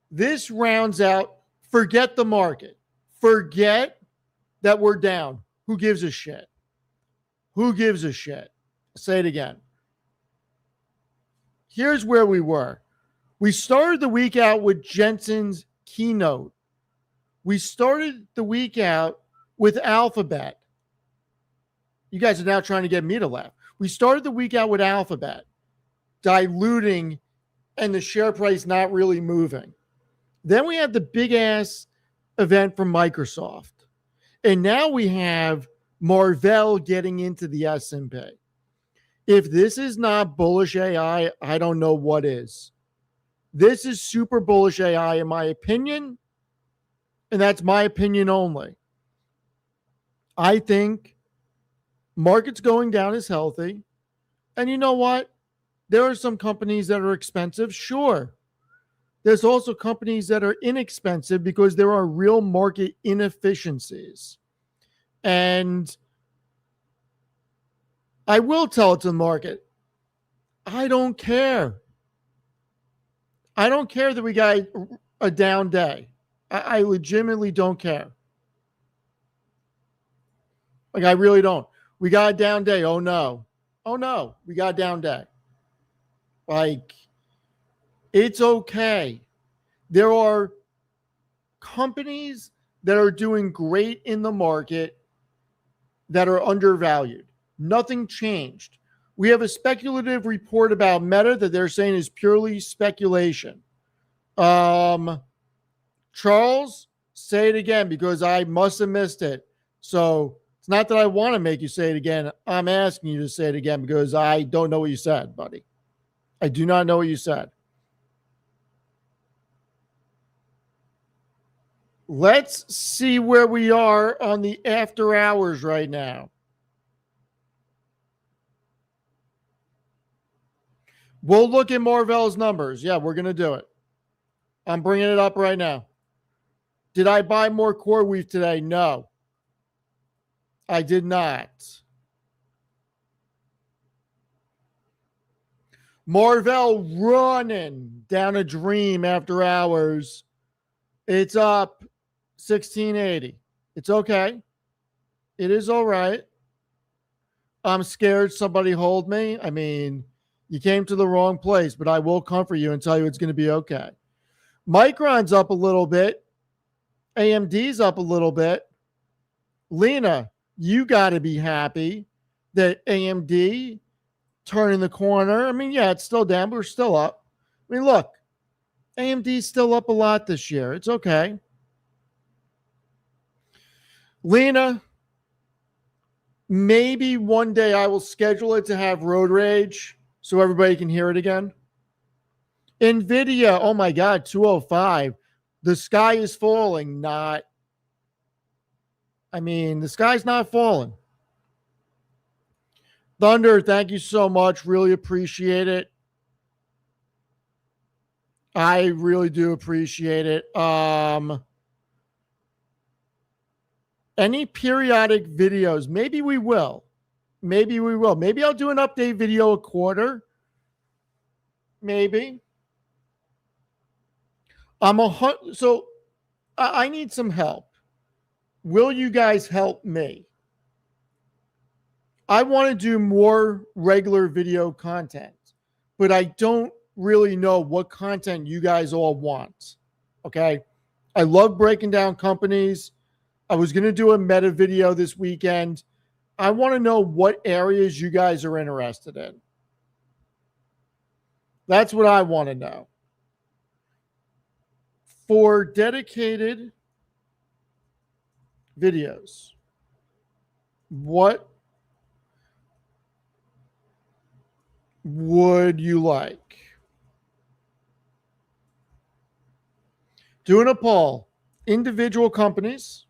This rounds out, forget the market. Forget that we're down. Who gives a shit? Who gives a shit? I'll say it again. Here's where we were. We started the week out with Jensen's keynote. We started the week out with Alphabet. You guys are now trying to get me to laugh. We started the week out with Alphabet diluting and the share price not really moving. Then we had the big ass event from Microsoft. And now we have Marvell getting into the S&P. If this is not bullish AI, I don't know what is. This is super bullish AI in my opinion. And that's my opinion only. I think markets going down is healthy. And you know what? There are some companies that are expensive. Sure. There's also companies that are inexpensive because there are real market inefficiencies. And I will tell it to the market, I don't care. I don't care that we got a down day. I legitimately don't care. Like, I really don't. We got a down day. Oh, no. Oh, no. We got a down day. Like, it's okay. There are companies that are doing great in the market that are undervalued. Nothing changed. We have a speculative report about Meta that they're saying is purely speculation. Charles, say it again because I must have missed it. So it's not that I want to make you say it again. I'm asking you to say it again because I don't know what you said, buddy. I do not know what you said. Let's see where we are on the after hours right now. We'll look at Marvell's numbers. Yeah, we're going to do it. I'm bringing it up right now. Did I buy more CoreWeave today? No. I did not. Marvell running down a dream after hours. It's up 1680. It's okay. It is all right. I'm scared somebody hold me. I mean, you came to the wrong place, but I will comfort you and tell you it's going to be okay. Micron's up a little bit. AMD's up a little bit. Lena, you got to be happy that AMD turning the corner. I mean, yeah, it's still down, but we're still up. I mean, look, AMD's still up a lot this year. It's okay. Lena, maybe one day I will schedule it to have road rage so everybody can hear it again. NVIDIA, oh my God, 205. The sky is falling, the sky's not falling. Thunder, thank you so much. Really appreciate it. I really do appreciate it. Any periodic videos? Maybe we will. Maybe I'll do an update video a quarter. Maybe. So I need some help. Will you guys help me? I want to do more regular video content, but I don't really know what content you guys all want. Okay. I love breaking down companies. I was going to do a meta video this weekend. I want to know what areas you guys are interested in. That's what I want to know. For dedicated videos, what would you like? Doing a poll. Individual companies.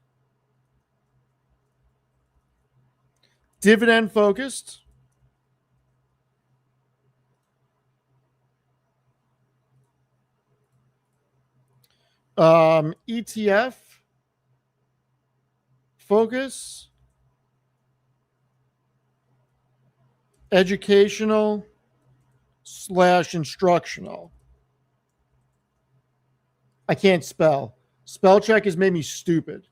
Dividend focused. ETF focus. Educational / instructional. I can't spell. Spell check has made me stupid.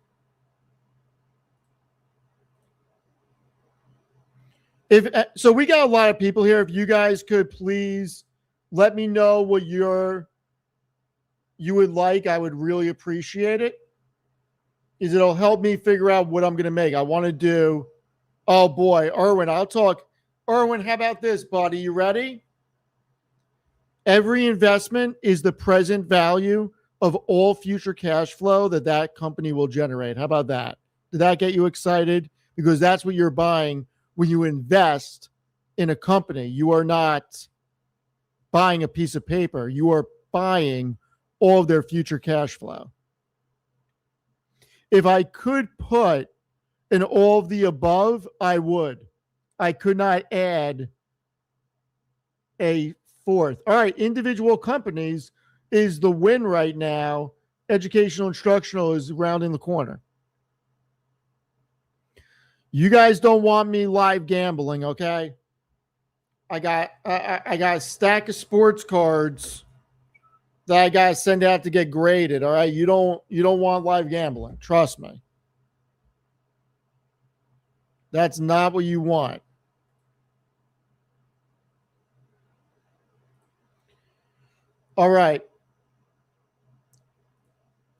So we got a lot of people here. If you guys could please let me know what you would like, I would really appreciate it. It'll help me figure out what I'm going to make. I want to do Oh boy, Erwin, I'll talk. Erwin, how about this, buddy? You ready? Every investment is the present value of all future cash flow that company will generate. How about that? Did that get you excited? Because that's what you're buying when you invest in a company. You are not buying a piece of paper. You are buying all of their future cash flow. If I could put in all of the above, I would. I could not add a fourth. All right, individual companies is the win right now. Educational instructional is rounding the corner. You guys don't want me live gambling, okay? I got a stack of sports cards that I gotta send out to get graded. All right, you don't want live gambling. Trust me. That's not what you want. All right.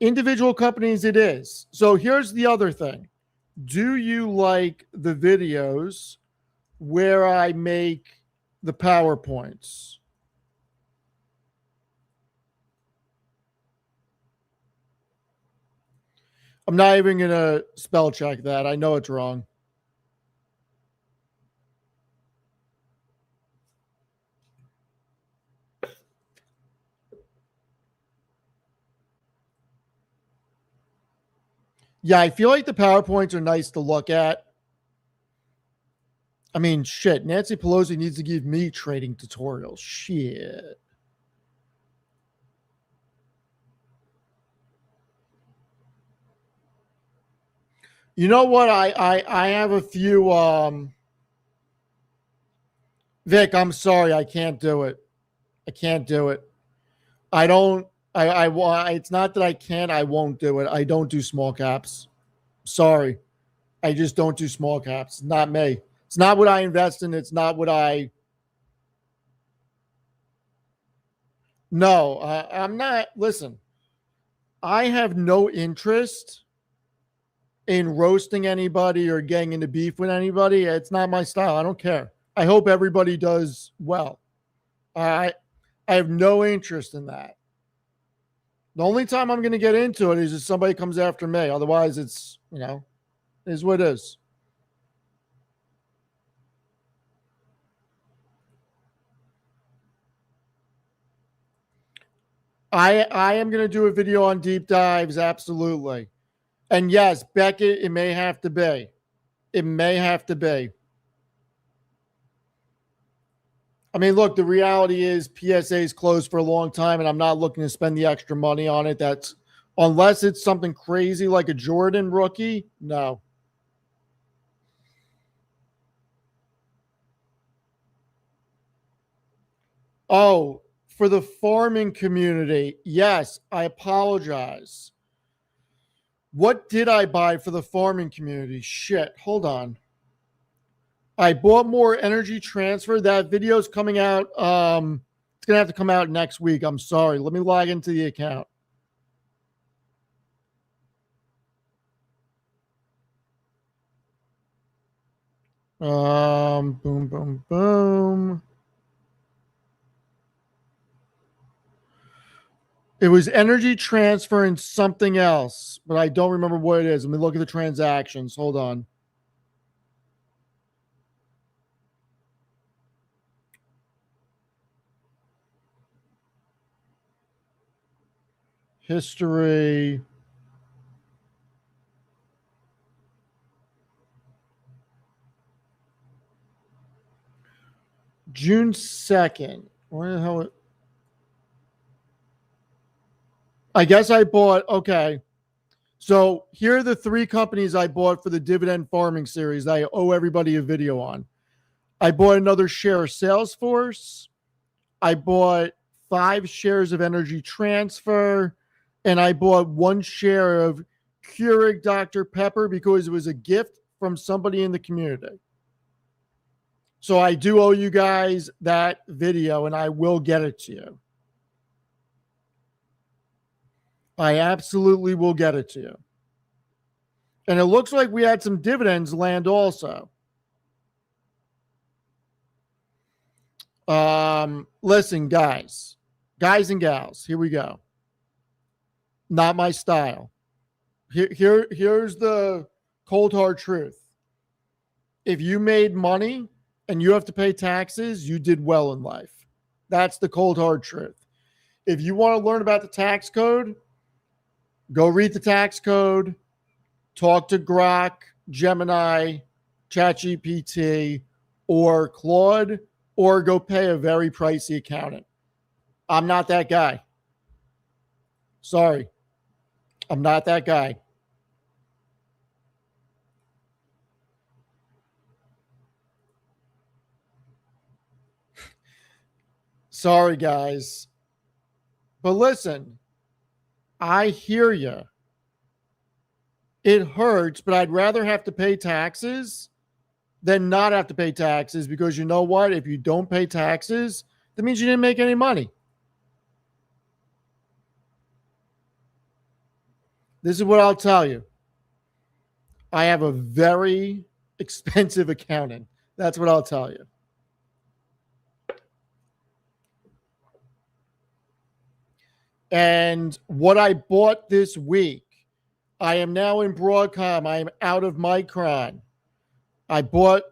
Individual companies it is. So here's the other thing. Do you like the videos where I make the PowerPoints? I'm not even going to spell check that. I know it's wrong. Yeah, I feel like the PowerPoints are nice to look at. I mean, shit, Nancy Pelosi needs to give me trading tutorials. Shit. You know what? I have a few Vic, I'm sorry, I can't do it. I can't do it. I don't it's not that I can't, I won't do it. I don't do small caps. Sorry. I just don't do small caps. Not me. It's not what I invest in. It's not what I. No, I'm not. Listen, I have no interest in roasting anybody or getting into beef with anybody. It's not my style. I don't care. I hope everybody does well. I have no interest in that. The only time I'm going to get into it is if somebody comes after me. Otherwise, it's, is what it is. I am going to do a video on deep dives, absolutely. And yes, Beckett, it may have to be. It may have to be. I mean, look, the reality is PSA is closed for a long time, and I'm not looking to spend the extra money on it. That's unless it's something crazy like a Jordan rookie, no. Oh, for the farming community, yes, I apologize. What did I buy for the farming community? Shit, hold on. I bought more energy transfer. That video's coming out. It's going to have to come out next week. I'm sorry. Let me log into the account. Boom, boom, boom. It was energy transfer and something else, but I don't remember what it is. Let me look at the transactions. Hold on. History. June 2nd. Where the hell? I guess I bought, okay. So here are the three companies I bought for the dividend farming series I owe everybody a video on. I bought another share of Salesforce. I bought 5 shares of Energy Transfer. And I bought 1 share of Keurig Dr. Pepper because it was a gift from somebody in the community. So I do owe you guys that video, and I will get it to you. I absolutely will get it to you. And it looks like we had some dividends land also. Listen, guys and gals, here we go. Not my style. Here's the cold hard truth. If you made money and you have to pay taxes, you did well in life. That's the cold hard truth. If you want to learn about the tax code, go read the tax code, talk to Grok, Gemini, ChatGPT, or Claude, or go pay a very pricey accountant. I'm not that guy. Sorry. I'm not that guy. Sorry, guys. But listen, I hear you. It hurts, but I'd rather have to pay taxes than not have to pay taxes, because you know what? If you don't pay taxes, that means you didn't make any money. This is what I'll tell you. I have a very expensive accountant. That's what I'll tell you. And what I bought this week, I am now in Broadcom. I am out of Micron. I bought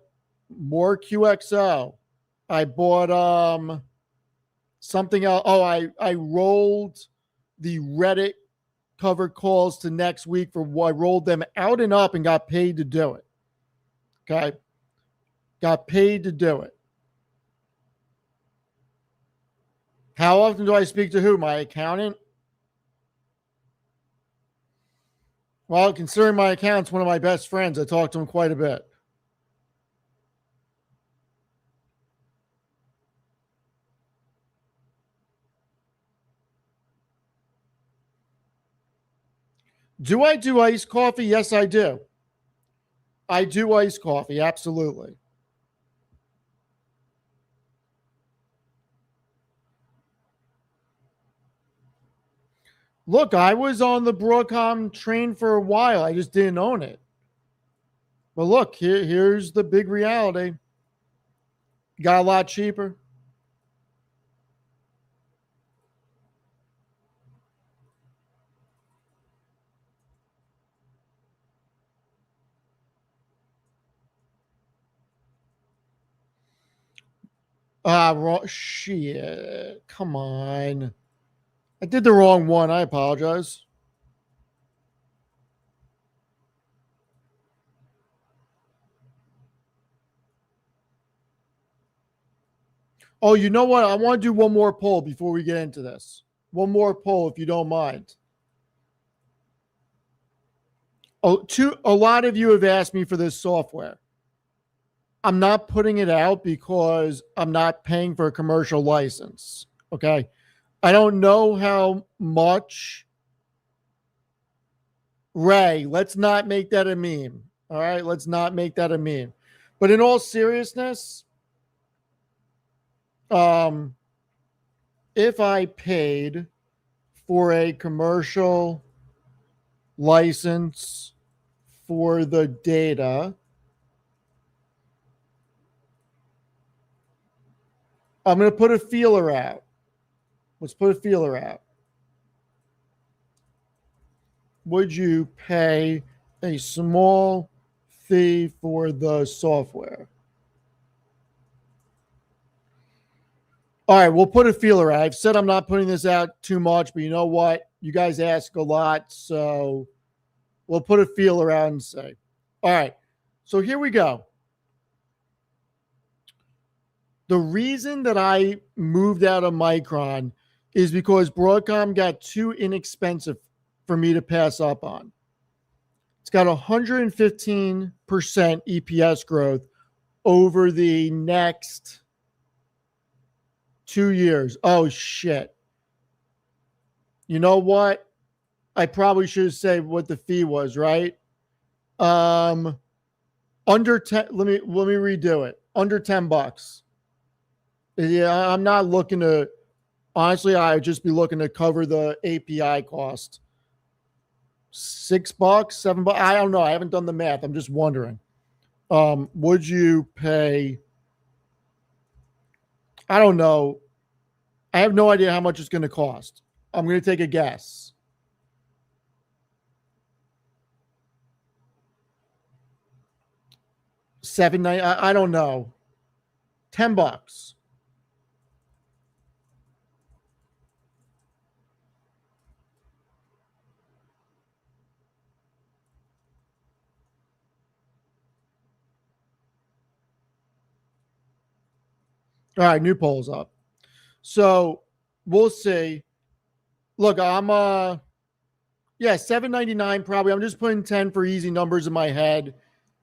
more QXO. I bought something else. Oh, I rolled the Reddit covered calls to next week I rolled them out and up and got paid to do it. Okay. Got paid to do it. How often do I speak to who? My accountant? Well, considering my accountant's one of my best friends, I talk to him quite a bit. Do I do iced coffee? Yes, I do. I do iced coffee, absolutely. Look, I was on the Broadcom train for a while. I just didn't own it. But look, here's the big reality. Got a lot cheaper. Shit. Come on. I did the wrong one. I apologize. Oh, you know what? I want to do one more poll before we get into this. One more poll, if you don't mind. A lot of you have asked me for this software. I'm not putting it out because I'm not paying for a commercial license. Okay. I don't know how much. Ray, let's not make that a meme. All right. Let's not make that a meme. But in all seriousness, if I paid for a commercial license for the data, I'm going to put a feeler out. Let's put a feeler out. Would you pay a small fee for the software? All right, we'll put a feeler out. I've said I'm not putting this out too much, but you know what? You guys ask a lot, so we'll put a feeler out and say. All right, so here we go. The reason that I moved out of Micron is because Broadcom got too inexpensive for me to pass up on. It's got 115% EPS growth over the next 2 years. Oh, shit. You know what? I probably should say what the fee was, right? Under 10. Let me redo it. Under $10. Yeah, I'm not looking to. Honestly, I would just be looking to cover the API cost. $6, $7. I don't know. I haven't done the math. I'm just wondering. Would you pay I don't know. I have no idea how much it's going to cost. I'm going to take a guess. I don't know. $10. All right, new polls up. So we'll see. Look, I'm $7.99 probably. I'm just putting 10 for easy numbers in my head.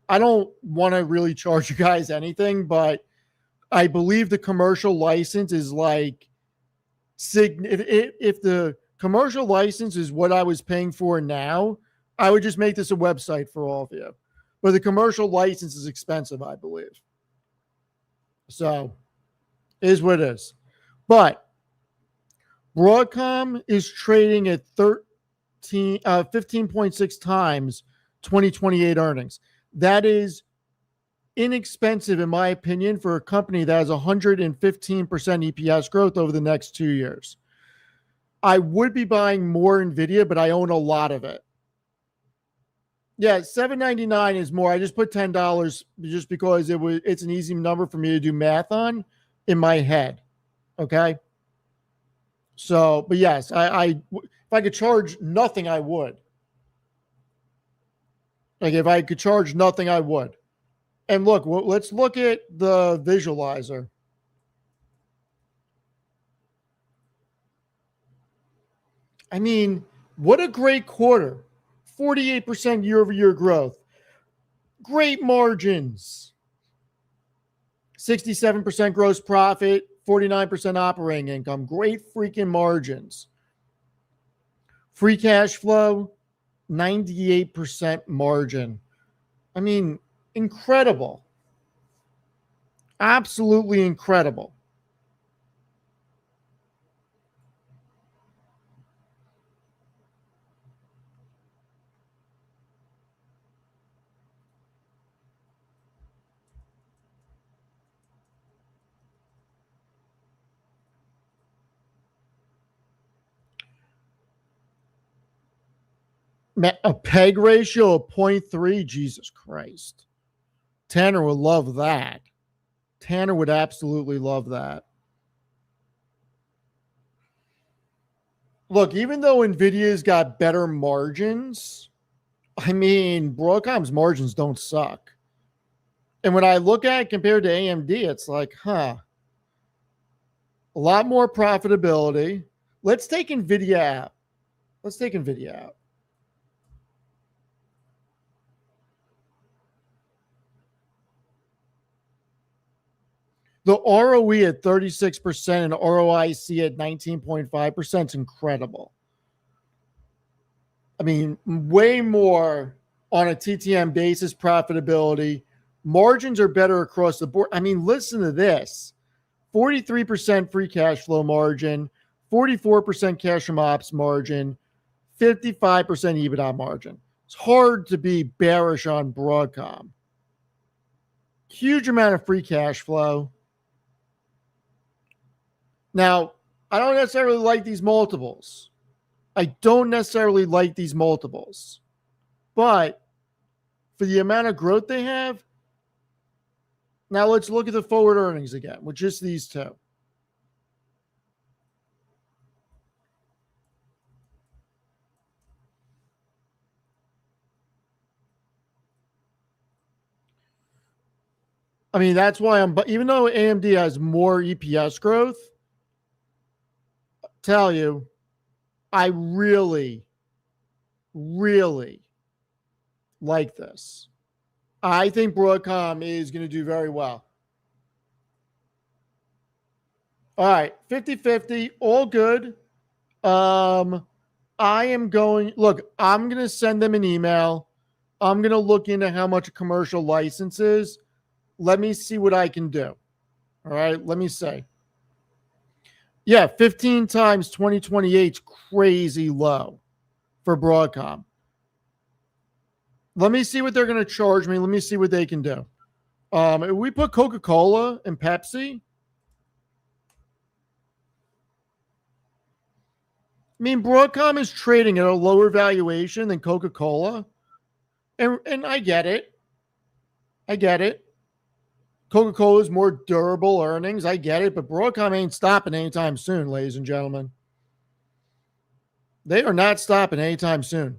I don't want to really charge you guys anything, but I believe the commercial license is like if the commercial license is what I was paying for now, I would just make this a website for all of you. But the commercial license is expensive, I believe. So it is what it is. But Broadcom is trading at 15.6 times 2028 earnings. That is inexpensive, in my opinion, for a company that has 115% EPS growth over the next 2 years. I would be buying more NVIDIA, but I own a lot of it. Yeah, $7.99 is more. I just put $10 just because it's an easy number for me to do math on in my head. Okay. So, but yes, if I could charge nothing, I would. Like if I could charge nothing, I would. And look, let's look at the visualizer. I mean, what a great quarter. 48% year-over-year growth. Great margins. 67% gross profit, 49% operating income. Great freaking margins. Free cash flow, 98% margin. I mean, incredible. Absolutely incredible. A PEG ratio of 0.3. Jesus Christ. Tanner would love that. Tanner would absolutely love that. Look, even though NVIDIA's got better margins, I mean, Broadcom's margins don't suck. And when I look at it compared to AMD, it's like, a lot more profitability. Let's take NVIDIA out. The ROE at 36% and ROIC at 19.5% is incredible. I mean, way more on a TTM basis profitability. Margins are better across the board. I mean, listen to this. 43% free cash flow margin, 44% cash from ops margin, 55% EBITDA margin. It's hard to be bearish on Broadcom. Huge amount of free cash flow. Now, I don't necessarily like these multiples. But for the amount of growth they have, now let's look at the forward earnings again with just these two. I mean, that's why even though AMD has more EPS growth, tell you, I really, really like this. I think Broadcom is going to do very well. All right, 50-50, all good. I'm going to send them an email. I'm going to look into how much a commercial license is. Let me see what I can do. All right, let me say. Yeah, 15 times 2028 is crazy low for Broadcom. Let me see what they're going to charge me. Let me see what they can do. If we put Coca-Cola and Pepsi, I mean, Broadcom is trading at a lower valuation than Coca-Cola. And I get it. I get it. Coca-Cola is more durable earnings. I get it. But Broadcom ain't stopping anytime soon, ladies and gentlemen. They are not stopping anytime soon.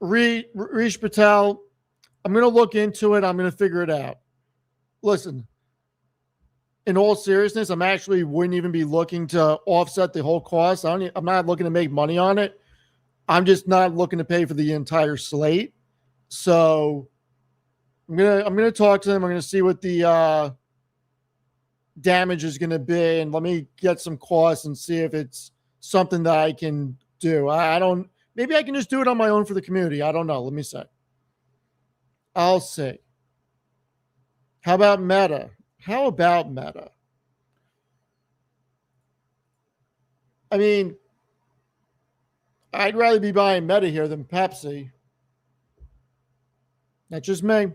Rish Patel, I'm going to look into it. I'm going to figure it out. Listen, in all seriousness, I'm actually wouldn't even be looking to offset the whole cost. I'm not looking to make money on it. I'm just not looking to pay for the entire slate. So I'm gonna talk to them. I'm gonna see what the damage is gonna be, and let me get some costs and see if it's something that I can do. I don't. Maybe I can just do it on my own for the community. I don't know. Let me see. I'll see. How about Meta? How about Meta? I mean, I'd rather be buying Meta here than Pepsi. That's just me.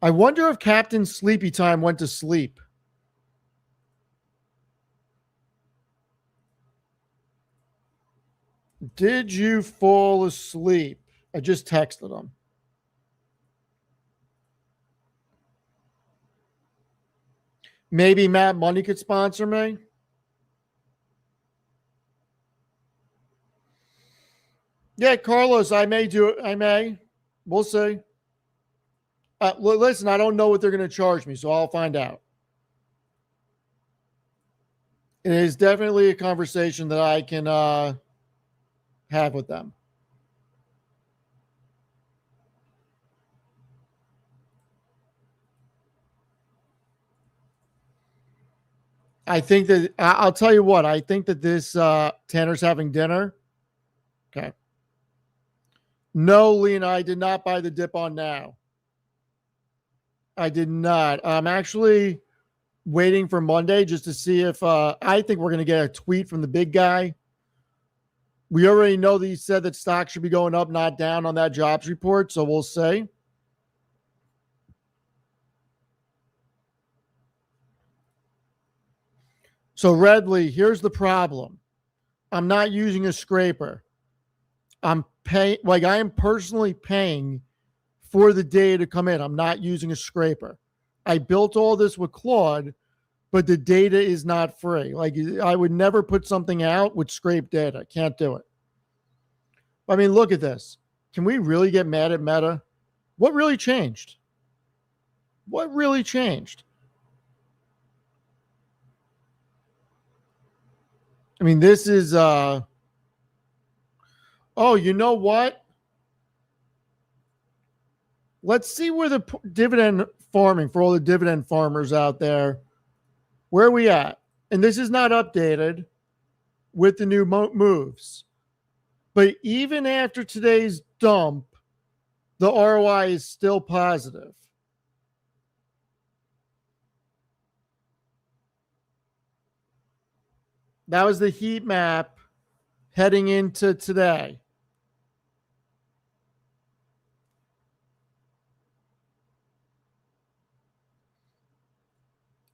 I wonder if Captain Sleepy Time went to sleep. Did you fall asleep? I just texted him. Maybe Matt Money could sponsor me. Yeah, Carlos, I may do it. I may. We'll see. Listen, I don't know what they're going to charge me, so I'll find out. It is definitely a conversation that I can have with them. I think that I'll tell you what, I think that this Tanner's having dinner. Okay. No, Lena, I did not buy the dip on now. I did not. I'm actually waiting for Monday just to see if I think we're going to get a tweet from the big guy. We already know that he said that stocks should be going up, not down on that jobs report. So we'll see. So Redley, here's the problem. I'm not using a scraper. I'm paying, like I am personally paying for the data to come in. I'm not using a scraper. I built all this with Claude, but the data is not free. Like I would never put something out with scraped data. Can't do it. I mean, look at this. Can we really get mad at Meta? What really changed? What really changed? I mean, this is oh, you know what? Let's see where the dividend farming for all the dividend farmers out there. Where are we at? And this is not updated with the new moves. But even after today's dump, the ROI is still positive. That was the heat map heading into today.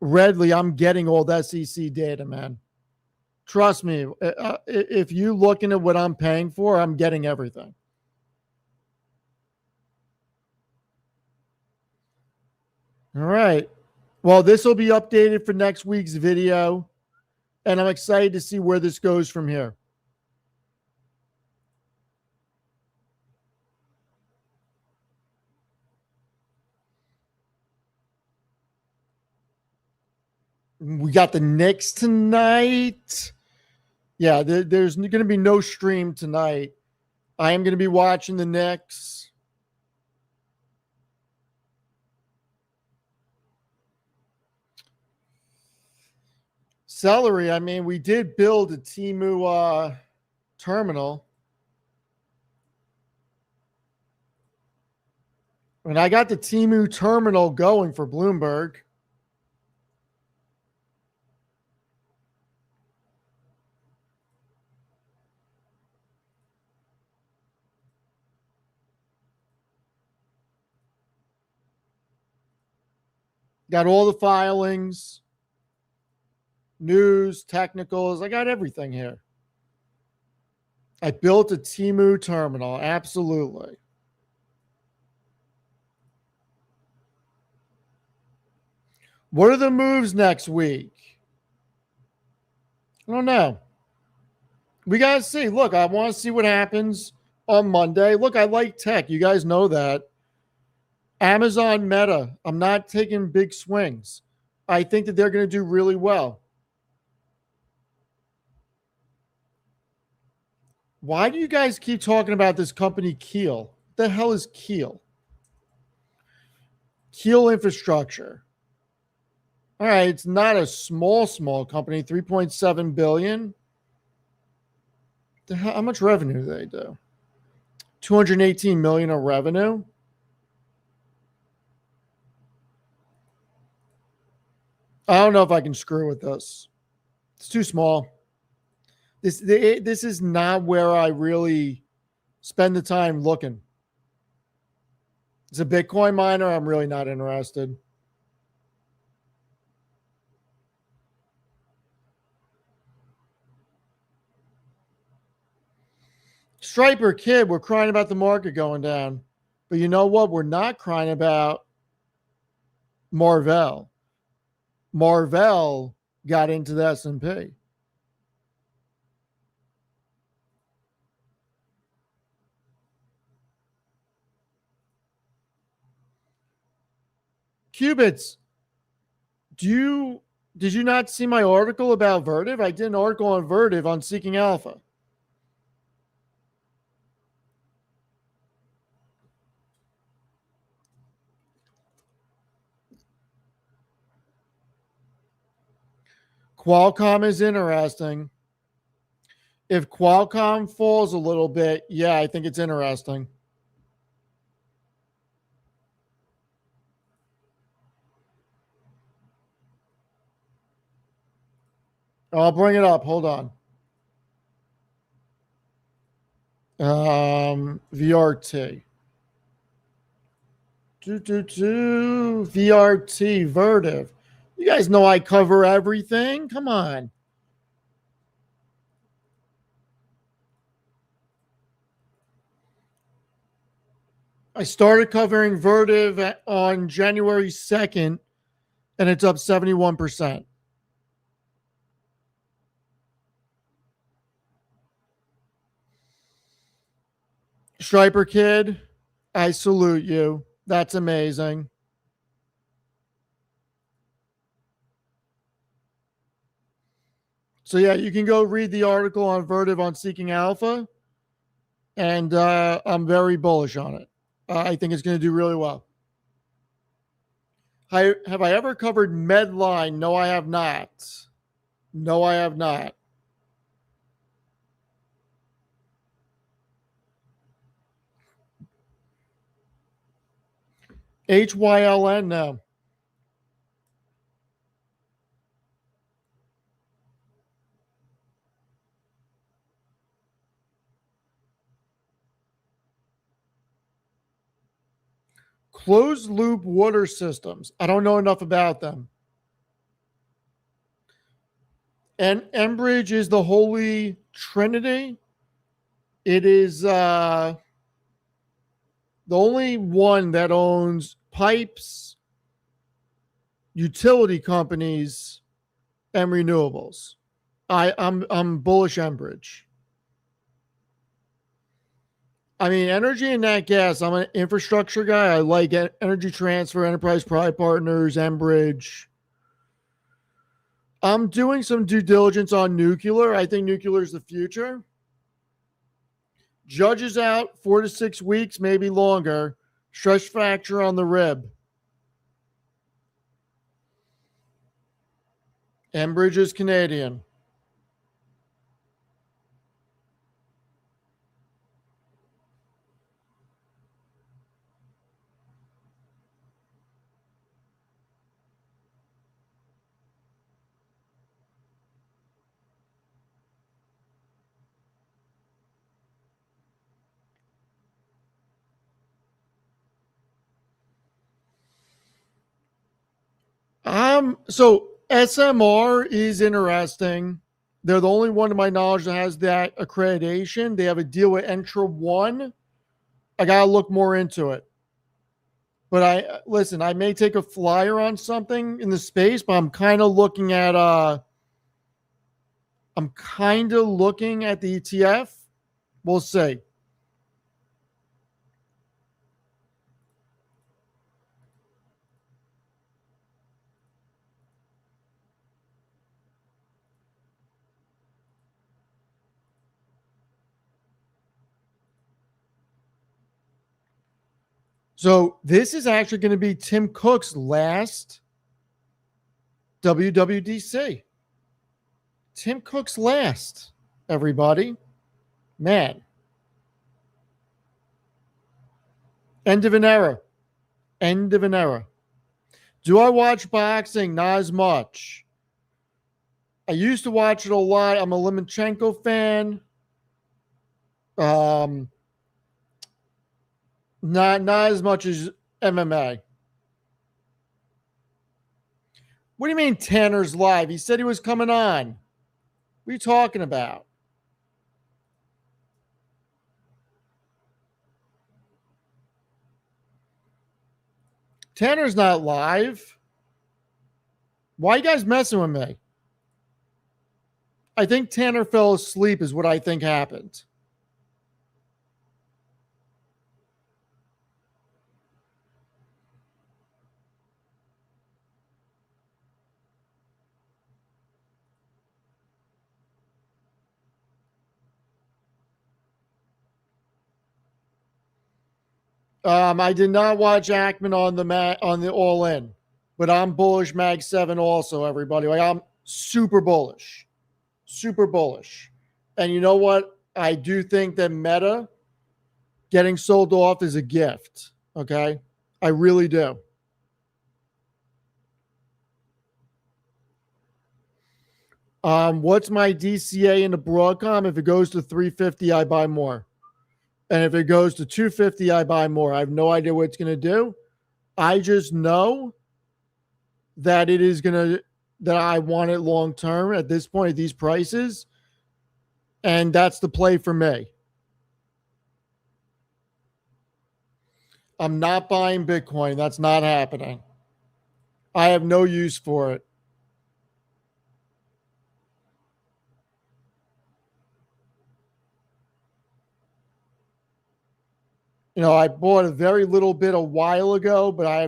Redley, I'm getting old SEC data, man. Trust me, if you looking at what I'm paying for, I'm getting everything. All right. Well, this will be updated for next week's video, and I'm excited to see where this goes from here. We got the Knicks tonight. Yeah, there's going to be no stream tonight. I am going to be watching the Knicks. Celery, I mean, we did build a Temu terminal. And I got the Temu terminal going for Bloomberg. Got all the filings, news, technicals. I got everything here. I built a Temu terminal. Absolutely. What are the moves next week? I don't know. We got to see. Look, I want to see what happens on Monday. Look, I like tech. You guys know that. Amazon Meta, I'm not taking big swings. I think that they're going to do really well. Why do you guys keep talking about this company Keel? What the hell is Keel? Keel Infrastructure. All right, it's not a small company, 3.7 billion. How much revenue do they do? 218 million of revenue. I don't know if I can screw with this. It's too small. This is not where I really spend the time looking. It's a Bitcoin miner. I'm really not interested. Striper Kid, we're crying about the market going down. But you know what? We're not crying about Marvell. Marvell got into the S&P. Qubits, did you not see my article about Vertiv? I did an article on Vertiv on Seeking Alpha. Qualcomm is interesting. If Qualcomm falls a little bit, yeah, I think it's interesting. I'll bring it up. Hold on. VRT. VRT, Vertiv. You guys know I cover everything. Come on. I started covering Vertiv on January 2nd, and it's up 71%. Striper Kid, I salute you. That's amazing. So yeah, you can go read the article on Vertiv on Seeking Alpha, and I'm very bullish on it. I think it's going to do really well. Have I ever covered Medline? No, I have not. No, I have not. HYLN, no. Closed loop water systems. I don't know enough about them. And Enbridge is the holy trinity. It is the only one that owns pipes, utility companies, and renewables. I'm bullish Enbridge. I mean, energy and nat gas. I'm an infrastructure guy. I like Energy Transfer, Enterprise Pride Partners, Enbridge. I'm doing some due diligence on nuclear. I think nuclear is the future. Judge is out 4 to 6 weeks, maybe longer. Stress fracture on the rib. Enbridge is Canadian. So SMR is interesting. They're the only one to my knowledge that has that accreditation. They have a deal with Entra One. I gotta look more into it. But I may take a flyer on something in the space, but I'm kind of looking at the ETF. We'll see. So this is actually going to be Tim Cook's last WWDC. Tim Cook's last, everybody. Man. End of an era. End of an era. Do I watch boxing? Not as much. I used to watch it a lot. I'm a Lomachenko fan. Not as much as MMA. What do you mean Tanner's live? He said he was coming on. What are you talking about? Tanner's not live. Why are you guys messing with me? I think Tanner fell asleep is what I think happened. I did not watch Ackman on the All In, but I'm bullish Mag 7 also, everybody. Like, I'm super bullish. Super bullish. And you know what? I do think that Meta getting sold off is a gift. Okay? I really do. What's my DCA into Broadcom? If it goes to 350, I buy more. And if it goes to 250, I buy more. I have no idea what it's going to do. I just know that it is going to, that I want it long term at this point at these prices. And that's the play for me. I'm not buying Bitcoin. That's not happening. I have no use for it. You know, I bought a very little bit a while ago, but I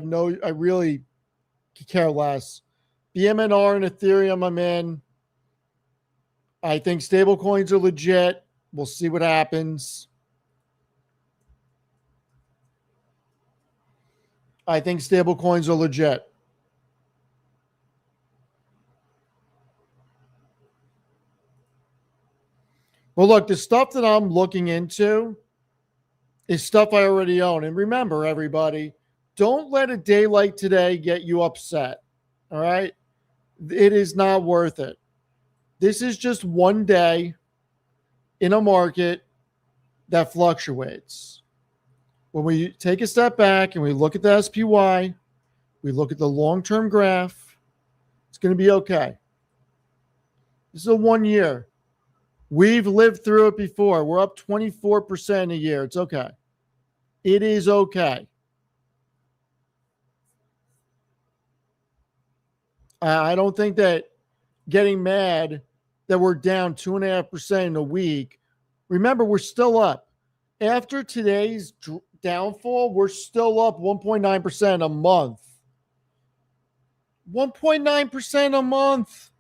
really care less. BMNR and Ethereum, I'm in. I think stablecoins are legit. We'll see what happens. I think stablecoins are legit. Well, look, the stuff that I'm looking into is stuff I already own. And remember, everybody, don't let a day like today get you upset. All right? It is not worth it. This is just one day in a market that fluctuates. When we take a step back and we look at the SPY, we look at the long-term graph, it's going to be okay. This is a 1 year. We've lived through it before. We're up 24% a year. It's okay. It is okay. I don't think that getting mad that we're down 2.5% in a week. Remember, we're still up. After today's downfall, we're still up 1.9% a month. 1.9% a month.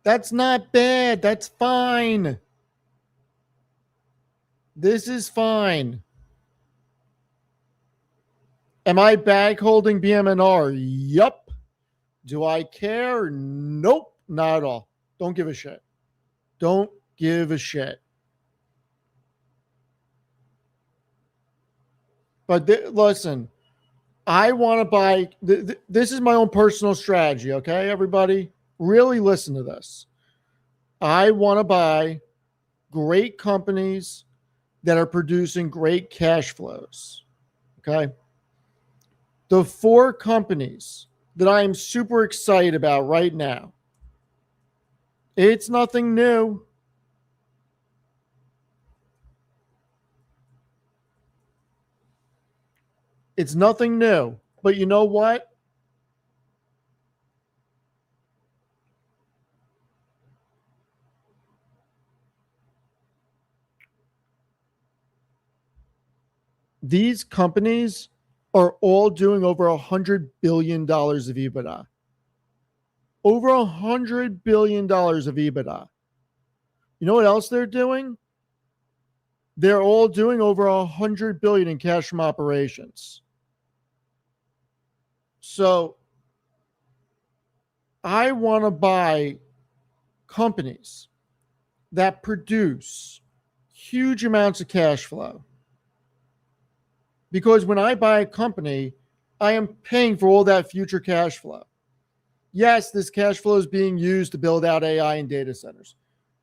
That's not bad. That's fine. This is fine. Am I bag holding BMNR? Yup. Do I care? Nope. Not at all. Don't give a shit. Don't give a shit. But listen, I want to buy. This is my own personal strategy, okay, everybody? Really listen to this. I want to buy great companies that are producing great cash flows, okay? the 4 companies that I am super excited about right now. It's nothing new. It's nothing new. But you know what? These companies are all doing over $100 billion of EBITDA. Over $100 billion of EBITDA. You know what else they're doing? They're all doing over $100 billion in cash from operations. So I want to buy companies that produce huge amounts of cash flow. Because when I buy a company, I am paying for all that future cash flow. Yes, this cash flow is being used to build out AI and data centers.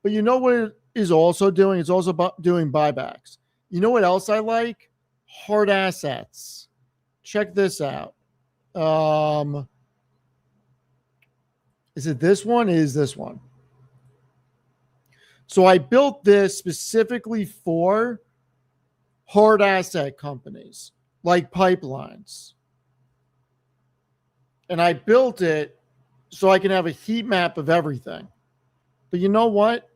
But you know what it is also doing? It's also doing buybacks. You know what else I like? Hard assets. Check this out. Is it this one? It is this one. So I built this specifically for hard asset companies like pipelines. And I built it so I can have a heat map of everything. But you know what?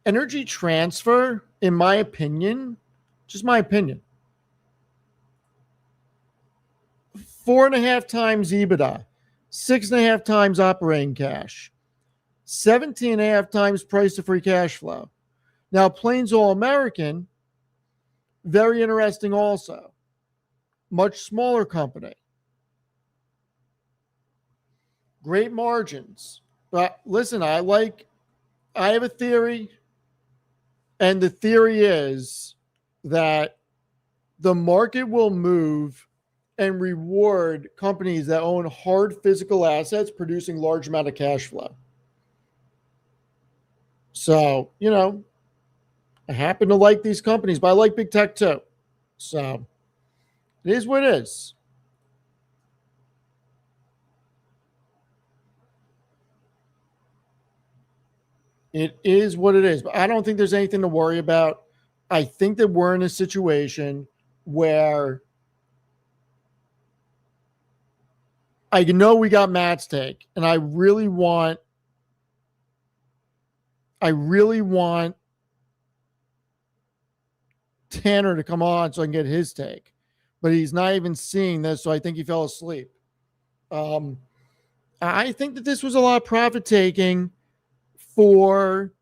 Energy Transfer, in my opinion, just my opinion, 4.5 times EBITDA, 6.5 times operating cash, 17.5 times price to free cash flow. Now, Plains All American, very interesting also. Much smaller company. Great margins. But listen, I have a theory, and the theory is that the market will move and reward companies that own hard physical assets producing large amount of cash flow. So, I happen to like these companies, but I like big tech too. So it is what it is. It is what it is. But I don't think there's anything to worry about. I think that we're in a situation where I know we got Matt's take, and I really want Tanner to come on so I can get his take. But he's not even seeing this, so I think he fell asleep. I think that this was a lot of profit taking for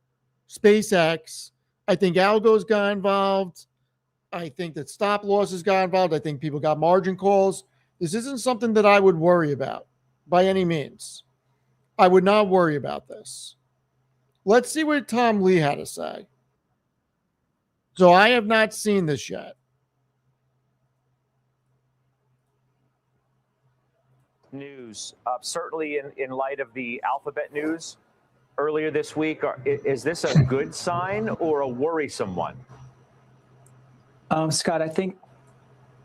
SpaceX. I think algos got involved. I think that stop losses got involved. I think people got margin calls. This isn't something that I would worry about by any means. I would not worry about this. Let's see what Tom Lee had to say. So I have not seen this yet. News, certainly in light of the Alphabet news earlier this week. Is this a good sign or a worrisome one? Scott, I think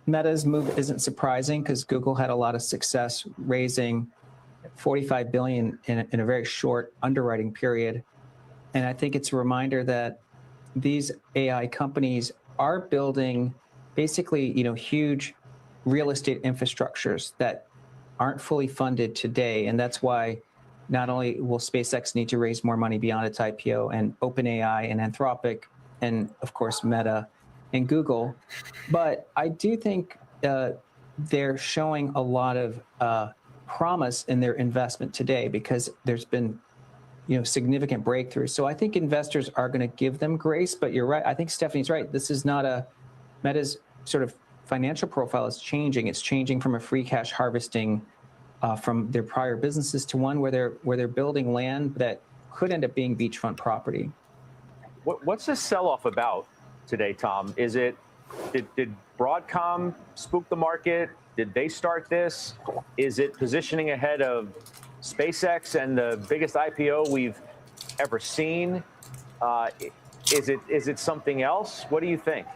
Meta's move isn't surprising because Google had a lot of success raising $45 billion in a very short underwriting period. And I think it's a reminder that these AI companies are building basically, huge real estate infrastructures that aren't fully funded today. And that's why not only will SpaceX need to raise more money beyond its IPO, and OpenAI and Anthropic, and of course Meta and Google, but I do think they're showing a lot of promise in their investment today because there's been significant breakthroughs. So I think investors are going to give them grace, but you're right. I think Stephanie's right. This is not Meta's sort of financial profile is changing. It's changing from a free cash harvesting from their prior businesses to one where they're building land that could end up being beachfront property. What's this sell-off about today, Tom? Is it did Broadcom spook the market? Did they start this? Is it positioning ahead of SpaceX and the biggest IPO we've ever seen? Is it something else? What do you think?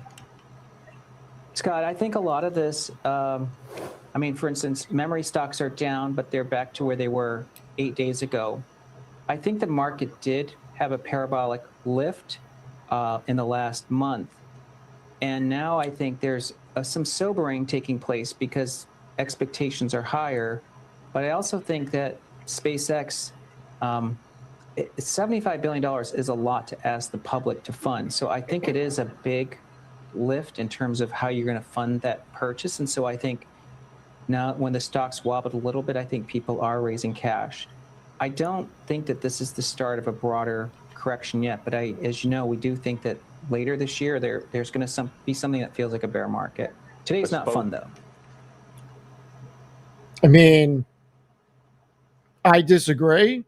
Scott, I think a lot of this I mean, for instance, memory stocks are down, but they're back to where they were 8 days ago. I think the market did have a parabolic lift in the last month. And now I think there's some sobering taking place because expectations are higher. But I also think that SpaceX, $75 billion is a lot to ask the public to fund. So I think it is a big lift in terms of how you're going to fund that purchase. And so I think now when the stocks wobbled a little bit, I think people are raising cash. I don't think that this is the start of a broader correction yet, but as you know, we do think that later this year there's going to be something that feels like a bear market. Today's not fun though. I mean, I disagree.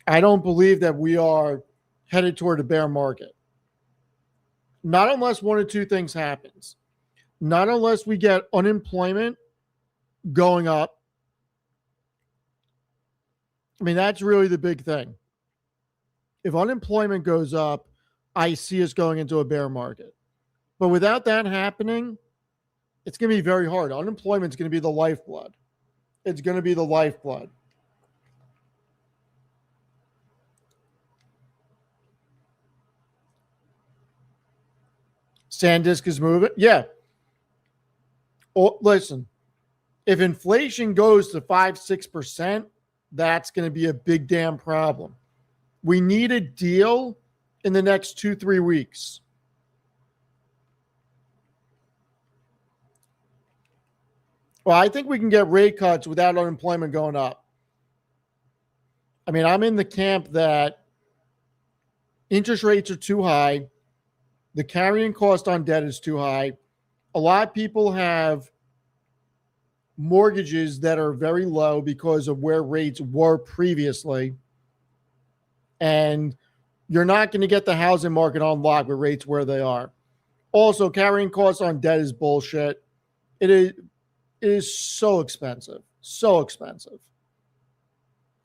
I don't believe that we are headed toward a bear market. Not unless one of two things happens. Not unless we get unemployment going up. I mean, that's really the big thing. If unemployment goes up, I see us going into a bear market. But without that happening, it's going to be very hard. Unemployment is going to be the lifeblood. It's going to be the lifeblood. SanDisk is moving. Yeah. Oh, listen, if inflation goes to 5-6%, that's going to be a big damn problem. We need a deal in the next 2-3 weeks. Well, I think we can get rate cuts without unemployment going up. I mean, I'm in the camp that interest rates are too high. The carrying cost on debt is too high. A lot of people have mortgages that are very low because of where rates were previously. And you're not going to get the housing market on lock with rates where they are. Also, carrying costs on debt is bullshit. It is so expensive. So expensive.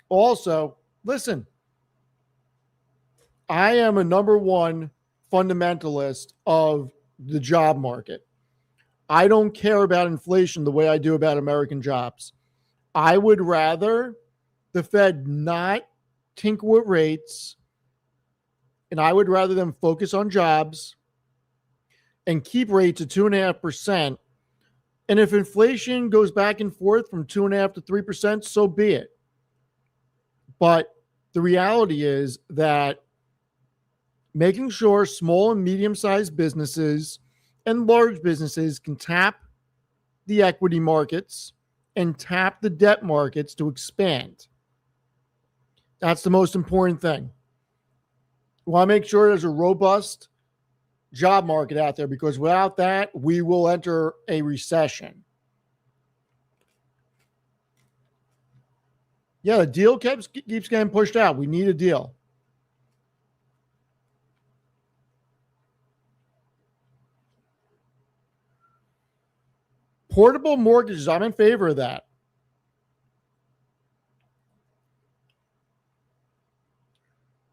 Also, listen, I am a number one fundamentalist of the job market. I don't care about inflation the way I do about American jobs. I would rather the Fed not tinker with rates, and I would rather them focus on jobs and keep rates at 2.5%. And if inflation goes back and forth from 2.5% to 3%, so be it. But the reality is that making sure small and medium-sized businesses and large businesses can tap the equity markets and tap the debt markets to expand. That's the most important thing. We want to make sure there's a robust job market out there, because without that, we will enter a recession. Yeah, the deal keeps getting pushed out. We need a deal. Portable mortgages, I'm in favor of that.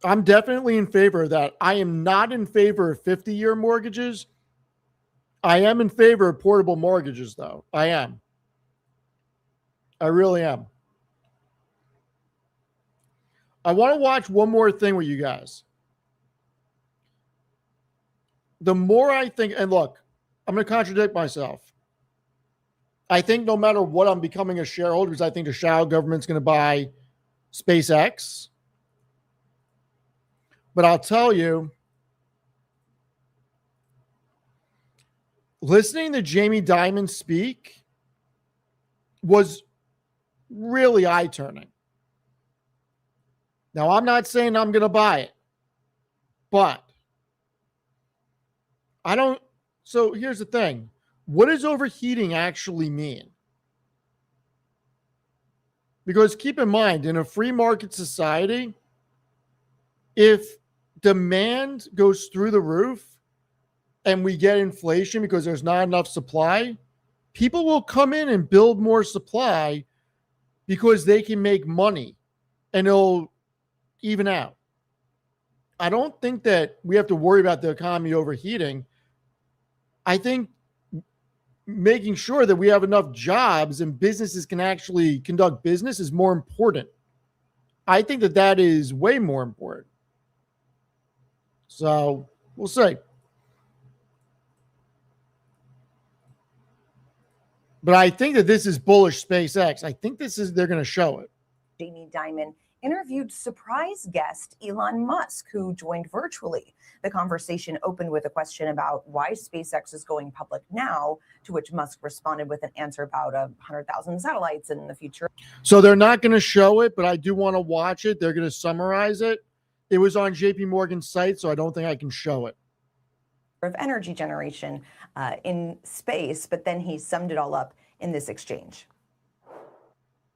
I'm definitely in favor of that. I am not in favor of 50-year mortgages. I am in favor of portable mortgages, though. I am. I really am. I want to watch one more thing with you guys. The more I think, and look, I'm going to contradict myself. I think no matter what, I'm becoming a shareholder because I think the shadow government's going to buy SpaceX. But I'll tell you, listening to Jamie Dimon speak was really eye-turning. Now, I'm not saying I'm going to buy it, but I don't. So here's the thing. What does overheating actually mean? Because keep in mind, in a free market society, if demand goes through the roof and we get inflation because there's not enough supply, people will come in and build more supply because they can make money and it'll even out. I don't think that we have to worry about the economy overheating. I think making sure that we have enough jobs and businesses can actually conduct business is more important. I think that that is way more important. So we'll see. But I think that this is bullish SpaceX. I think they're going to show it. Jamie Dimon interviewed surprise guest Elon Musk, who joined virtually. The conversation opened with a question about why SpaceX is going public now, to which Musk responded with an answer about 100,000 satellites in the future. So they're not going to show it, but I do want to watch it. They're going to summarize it. It was on JP Morgan's site, so I don't think I can show it. Of energy generation in space, but then he summed it all up in this exchange.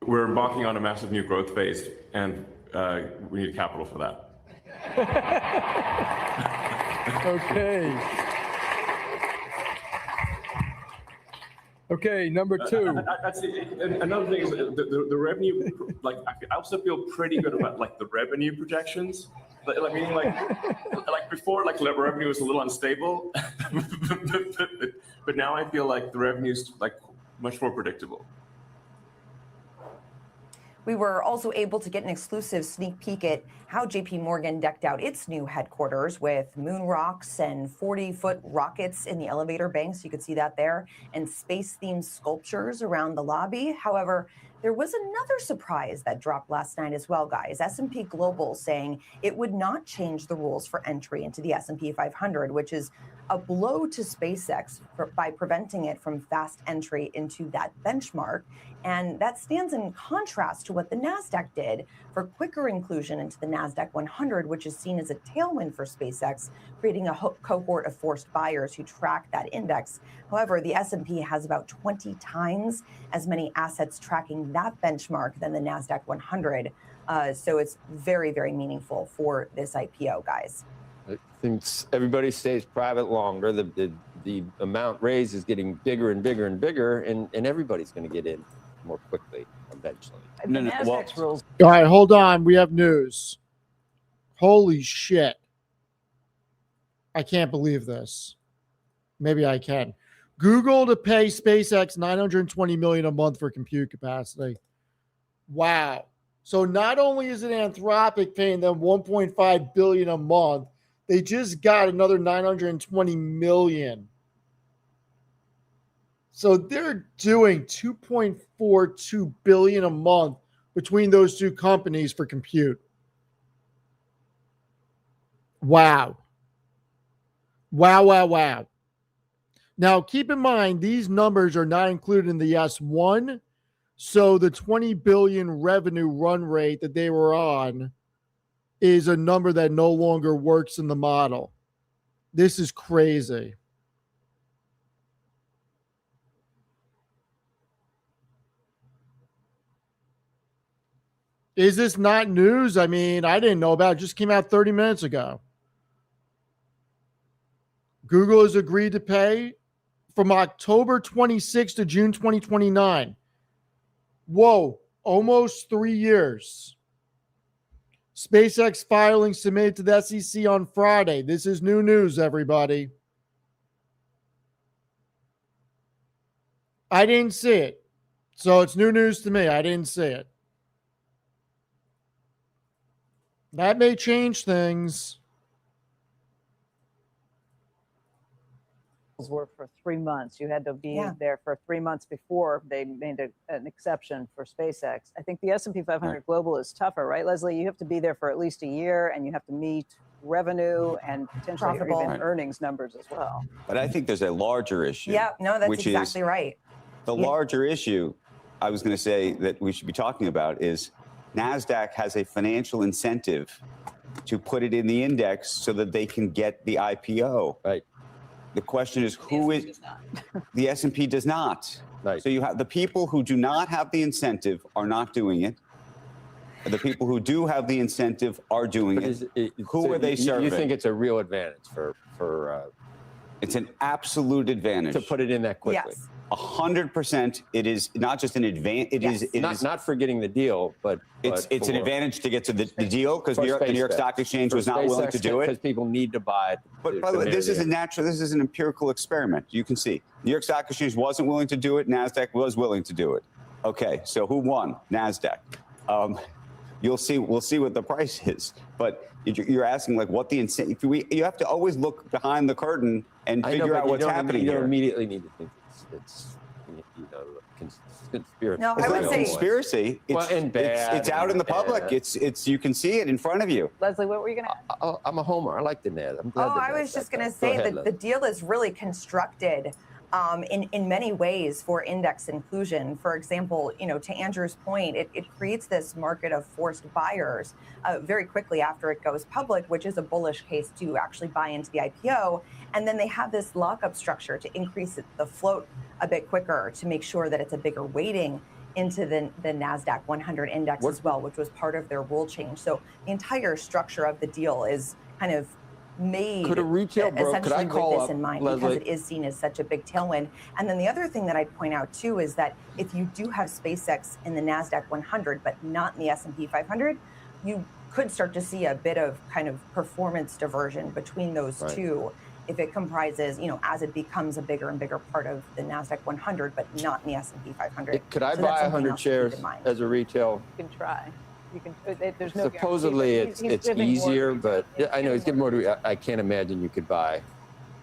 We're embarking on a massive new growth phase, and we need capital for that. Okay, number two. Another thing is the revenue. Like, I also feel pretty good about like the revenue projections. Like meaning like before, like revenue was a little unstable, but now I feel like the revenue is like much more predictable. We were also able to get an exclusive sneak peek at how JP Morgan decked out its new headquarters with moon rocks and 40-foot rockets in the elevator banks. You could see that there, and space-themed sculptures around the lobby. However, there was another surprise that dropped last night as well, guys. S&P Global saying it would not change the rules for entry into the S&P 500, which is a blow to SpaceX by preventing it from fast entry into that benchmark. And that stands in contrast to what the NASDAQ did for quicker inclusion into the NASDAQ 100, which is seen as a tailwind for SpaceX, creating a cohort of forced buyers who track that index. However, the S&P has about 20 times as many assets tracking that benchmark than the NASDAQ 100. So it's very, very meaningful for this IPO, guys. I think everybody stays private longer. The amount raised is getting bigger and bigger and bigger, and everybody's going to get in more quickly eventually. Rules. All right, hold on. We have news. Holy shit. I can't believe this. Maybe I can. Google to pay SpaceX $920 million a month for compute capacity. Wow. So not only is it Anthropic paying them $1.5 billion a month, they just got another $920 million. So they're doing $2.42 billion a month between those two companies for compute. Wow. Wow, wow, wow. Now, keep in mind, these numbers are not included in the S1. So the 20 billion revenue run rate that they were on is a number that no longer works in the model. This is crazy. Is this not news? I mean, I didn't know about it. It just came out 30 minutes ago. Google has agreed to pay from October 26 to June 2029. Whoa, almost 3 years. SpaceX filing submitted to the SEC on Friday. This is new news, everybody. I didn't see it. So it's new news to me. I didn't see it. That may change things. Were for 3 months. You had to be there for 3 months before they made an exception for SpaceX. I think the S&P 500 Global is tougher, right, Leslie? You have to be there for at least a year, and you have to meet revenue and potentially even earnings numbers as well. But I think there's a larger issue. Yeah, no, that's exactly right. The larger issue I was going to say that we should be talking about is NASDAQ has a financial incentive to put it in the index so that they can get the IPO. Right. The question is who is the S&P does not. Right. So you have the people who do not have the incentive are not doing it. The people who do have the incentive are doing it. Who are they serving? You think it's a real advantage for it's an absolute advantage to put it in that quickly. Yes. 100%. It is not just an advantage. It is not forgetting the deal, but it's an advantage to get to the deal because the New York Stock Exchange was not willing to do it because people need to buy it. But by the way, this is this is an empirical experiment. You can see New York Stock Exchange wasn't willing to do it. NASDAQ was willing to do it. Okay, so who won? NASDAQ. We'll see what the price is. But you're asking like what the incentive. You have to always look behind the curtain and figure out what's happening You here. don't immediately need to think it's conspiracy. No, I would say conspiracy. It's out in the public. It's you can see it in front of you. Leslie, what were you going to add? I'm a homer. I like the NAD. I'm glad. I was just going to say that the deal is really constructed in many ways for index inclusion. For example, to Andrew's point, it creates this market of forced buyers very quickly after it goes public, which is a bullish case to actually buy into the IPO. And then they have this lockup structure to increase the float a bit quicker to make sure that it's a bigger weighting into the NASDAQ 100 index as well, which was part of their rule change. So the entire structure of the deal is kind of made could a retail broker, could I call with this up, in mind Leslie? because it is seen as such a big tailwind. And then the other thing that I'd point out too is that if you do have SpaceX in the NASDAQ 100 but not in the S&P 500, you could start to see a bit of kind of performance diversion between those two if it comprises, as it becomes a bigger and bigger part of the NASDAQ 100 but not in the S&P 500. Could I buy 100 shares as a retail? You can try. You can. There's no. Supposedly it's easier, but I know he's giving more to. I can't imagine you could buy,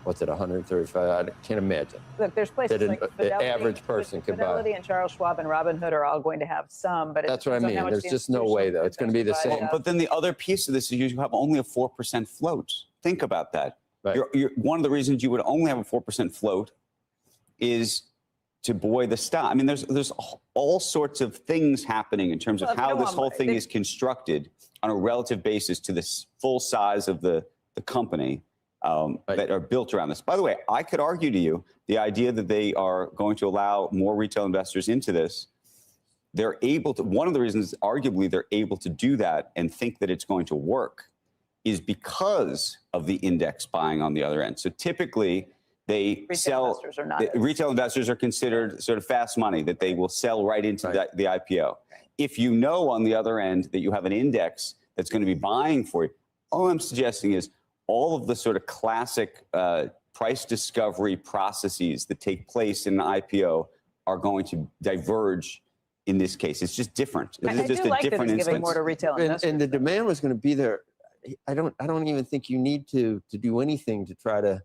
what's it, 135? I can't imagine. Look, there's places that like the Fidelity, average person could buy. Fidelity and Charles Schwab and Robinhood are all going to have some, but that's what I mean. There's just no way though. It's going to be the same. But then the other piece of this is you have only a 4% float. Think about that. Right. One of the reasons you would only have a 4% float is to buoy the stock. I mean, there's all sorts of things happening in terms of how this whole thing is constructed on a relative basis to the full size of the company that are built around this. By the way, I could argue to you the idea that they are going to allow more retail investors into this. They're able to. One of the reasons, arguably, they're able to do that and think that it's going to work is because of the index buying on the other end. So typically, retail investors are considered sort of fast money, that they will sell right into the IPO. If you know on the other end that you have an index that's going to be buying for you, all I'm suggesting is all of the sort of classic price discovery processes that take place in an IPO are going to diverge in this case. It's just different. It's just a different instance. Giving more to retail investors. And the demand was going to be there. I don't even think you need to do anything to try to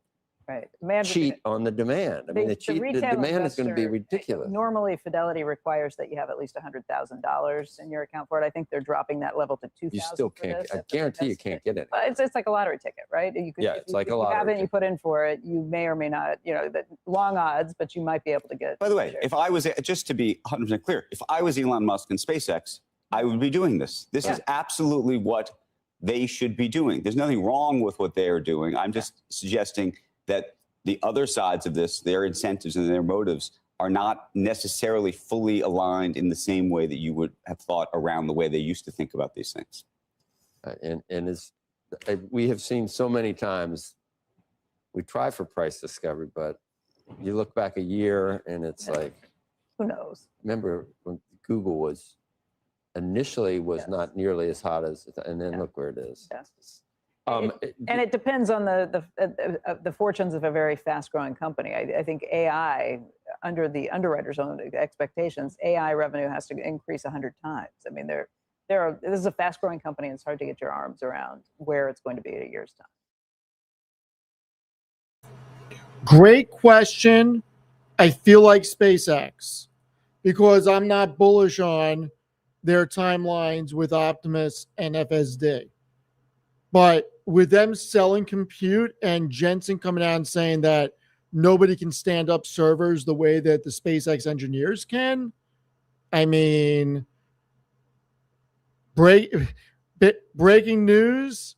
cheat on the demand. I mean, the demand is going to be ridiculous. Normally, Fidelity requires that you have at least $100,000 in your account for it. I think they're dropping that level to $2,000. You still can't. I guarantee you can't get it. It's like a lottery ticket, right? It's like a lottery. If you haven't, you put in for it. You may or may not. The long odds, but you might be able to get. By the way, if I was just to be 100% clear, if I was Elon Musk and SpaceX, I would be doing this. This is absolutely what they should be doing. There's nothing wrong with what they are doing. I'm just suggesting that the other sides of this, their incentives and their motives, are not necessarily fully aligned in the same way that you would have thought around the way they used to think about these things. And as we have seen so many times, we try for price discovery, but you look back a year and it's like, who knows? Remember when Google was initially not nearly as hot as, and then look where it is. And it depends on the fortunes of a very fast-growing company. I think AI, under the underwriter's own expectations, AI revenue has to increase 100 times. I mean, this is a fast-growing company, and it's hard to get your arms around where it's going to be in a year's time. Great question. I feel like SpaceX because I'm not bullish on their timelines with Optimus and FSD. But with them selling compute and Jensen coming out and saying that nobody can stand up servers the way that the SpaceX engineers can, I mean, breaking news,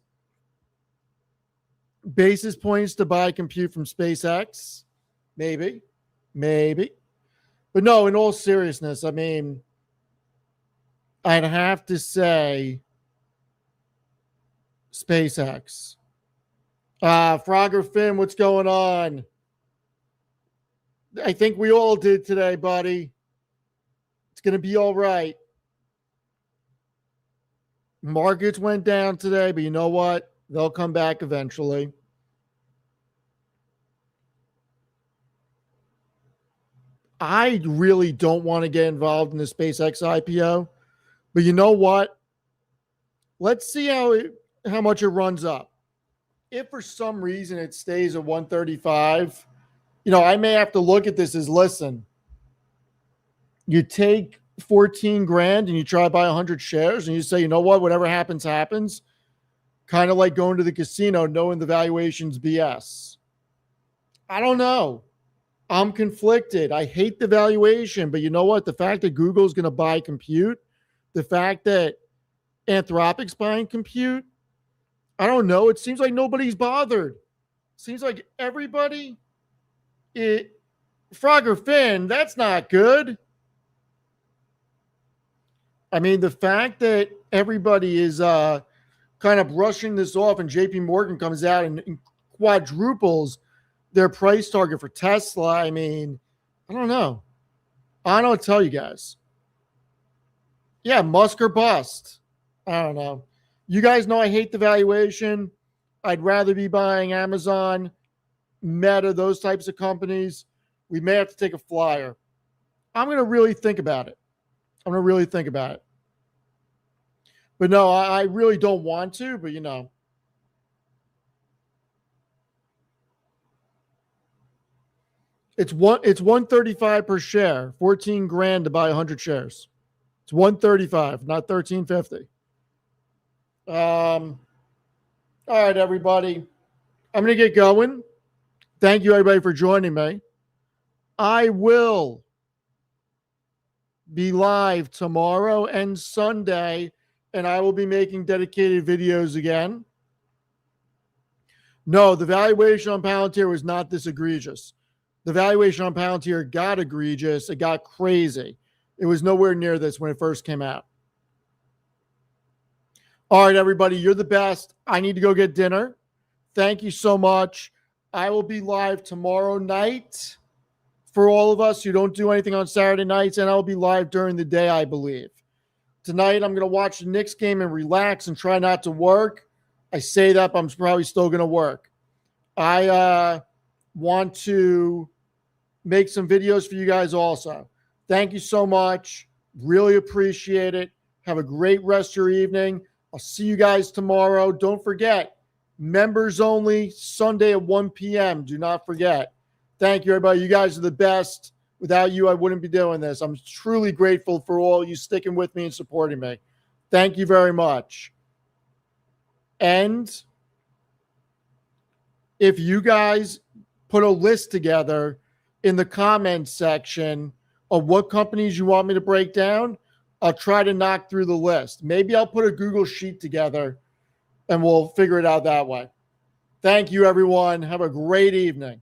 basis points to buy compute from SpaceX, maybe. But no, in all seriousness, I mean, I'd have to say SpaceX. Frogger Finn, what's going on? I think we all did today, buddy. It's going to be all right. Markets went down today, but you know what? They'll come back eventually. I really don't want to get involved in the SpaceX IPO, but you know what? Let's see how much it runs up. If for some reason it stays at 135, I may have to look at this as, listen, you take 14 grand and you try to buy 100 shares and you say, you know what, whatever happens, happens. Kind of like going to the casino, knowing the valuation's BS. I don't know. I'm conflicted. I hate the valuation, but you know what? The fact that Google's going to buy compute, the fact that Anthropic's buying compute, I don't know. It seems like nobody's bothered. Seems like everybody, Frogger Finn, that's not good. I mean, the fact that everybody is kind of brushing this off and JP Morgan comes out and quadruples their price target for Tesla. I mean, I don't know. I don't tell you guys. Yeah, Musk or bust. I don't know. You guys know I hate the valuation. I'd rather be buying Amazon, Meta, those types of companies. We may have to take a flyer. I'm going to really think about it. But no, I really don't want to, but It's 135 per share, 14 grand to buy 100 shares. It's 135, not 1350. All right, everybody. I'm going to get going. Thank you, everybody, for joining me. I will be live tomorrow and Sunday, and I will be making dedicated videos again. No, the valuation on Palantir was not this egregious. The valuation on Palantir got egregious. It got crazy. It was nowhere near this when it first came out. All right, everybody, you're the best. I need to go get dinner. Thank you so much. I will be live tomorrow night for all of us who don't do anything on Saturday nights, and I'll be live during the day, I believe. Tonight, I'm going to watch the Knicks game and relax and try not to work. I say that, but I'm probably still going to work. I want to make some videos for you guys also. Thank you so much. Really appreciate it. Have a great rest of your evening. I'll see you guys tomorrow. Don't forget, members only, Sunday at 1 p.m. Do not forget. Thank you, everybody. You guys are the best. Without you, I wouldn't be doing this. I'm truly grateful for all you sticking with me and supporting me. Thank you very much. And if you guys put a list together in the comments section of what companies you want me to break down, I'll try to knock through the list. Maybe I'll put a Google sheet together and we'll figure it out that way. Thank you, everyone. Have a great evening.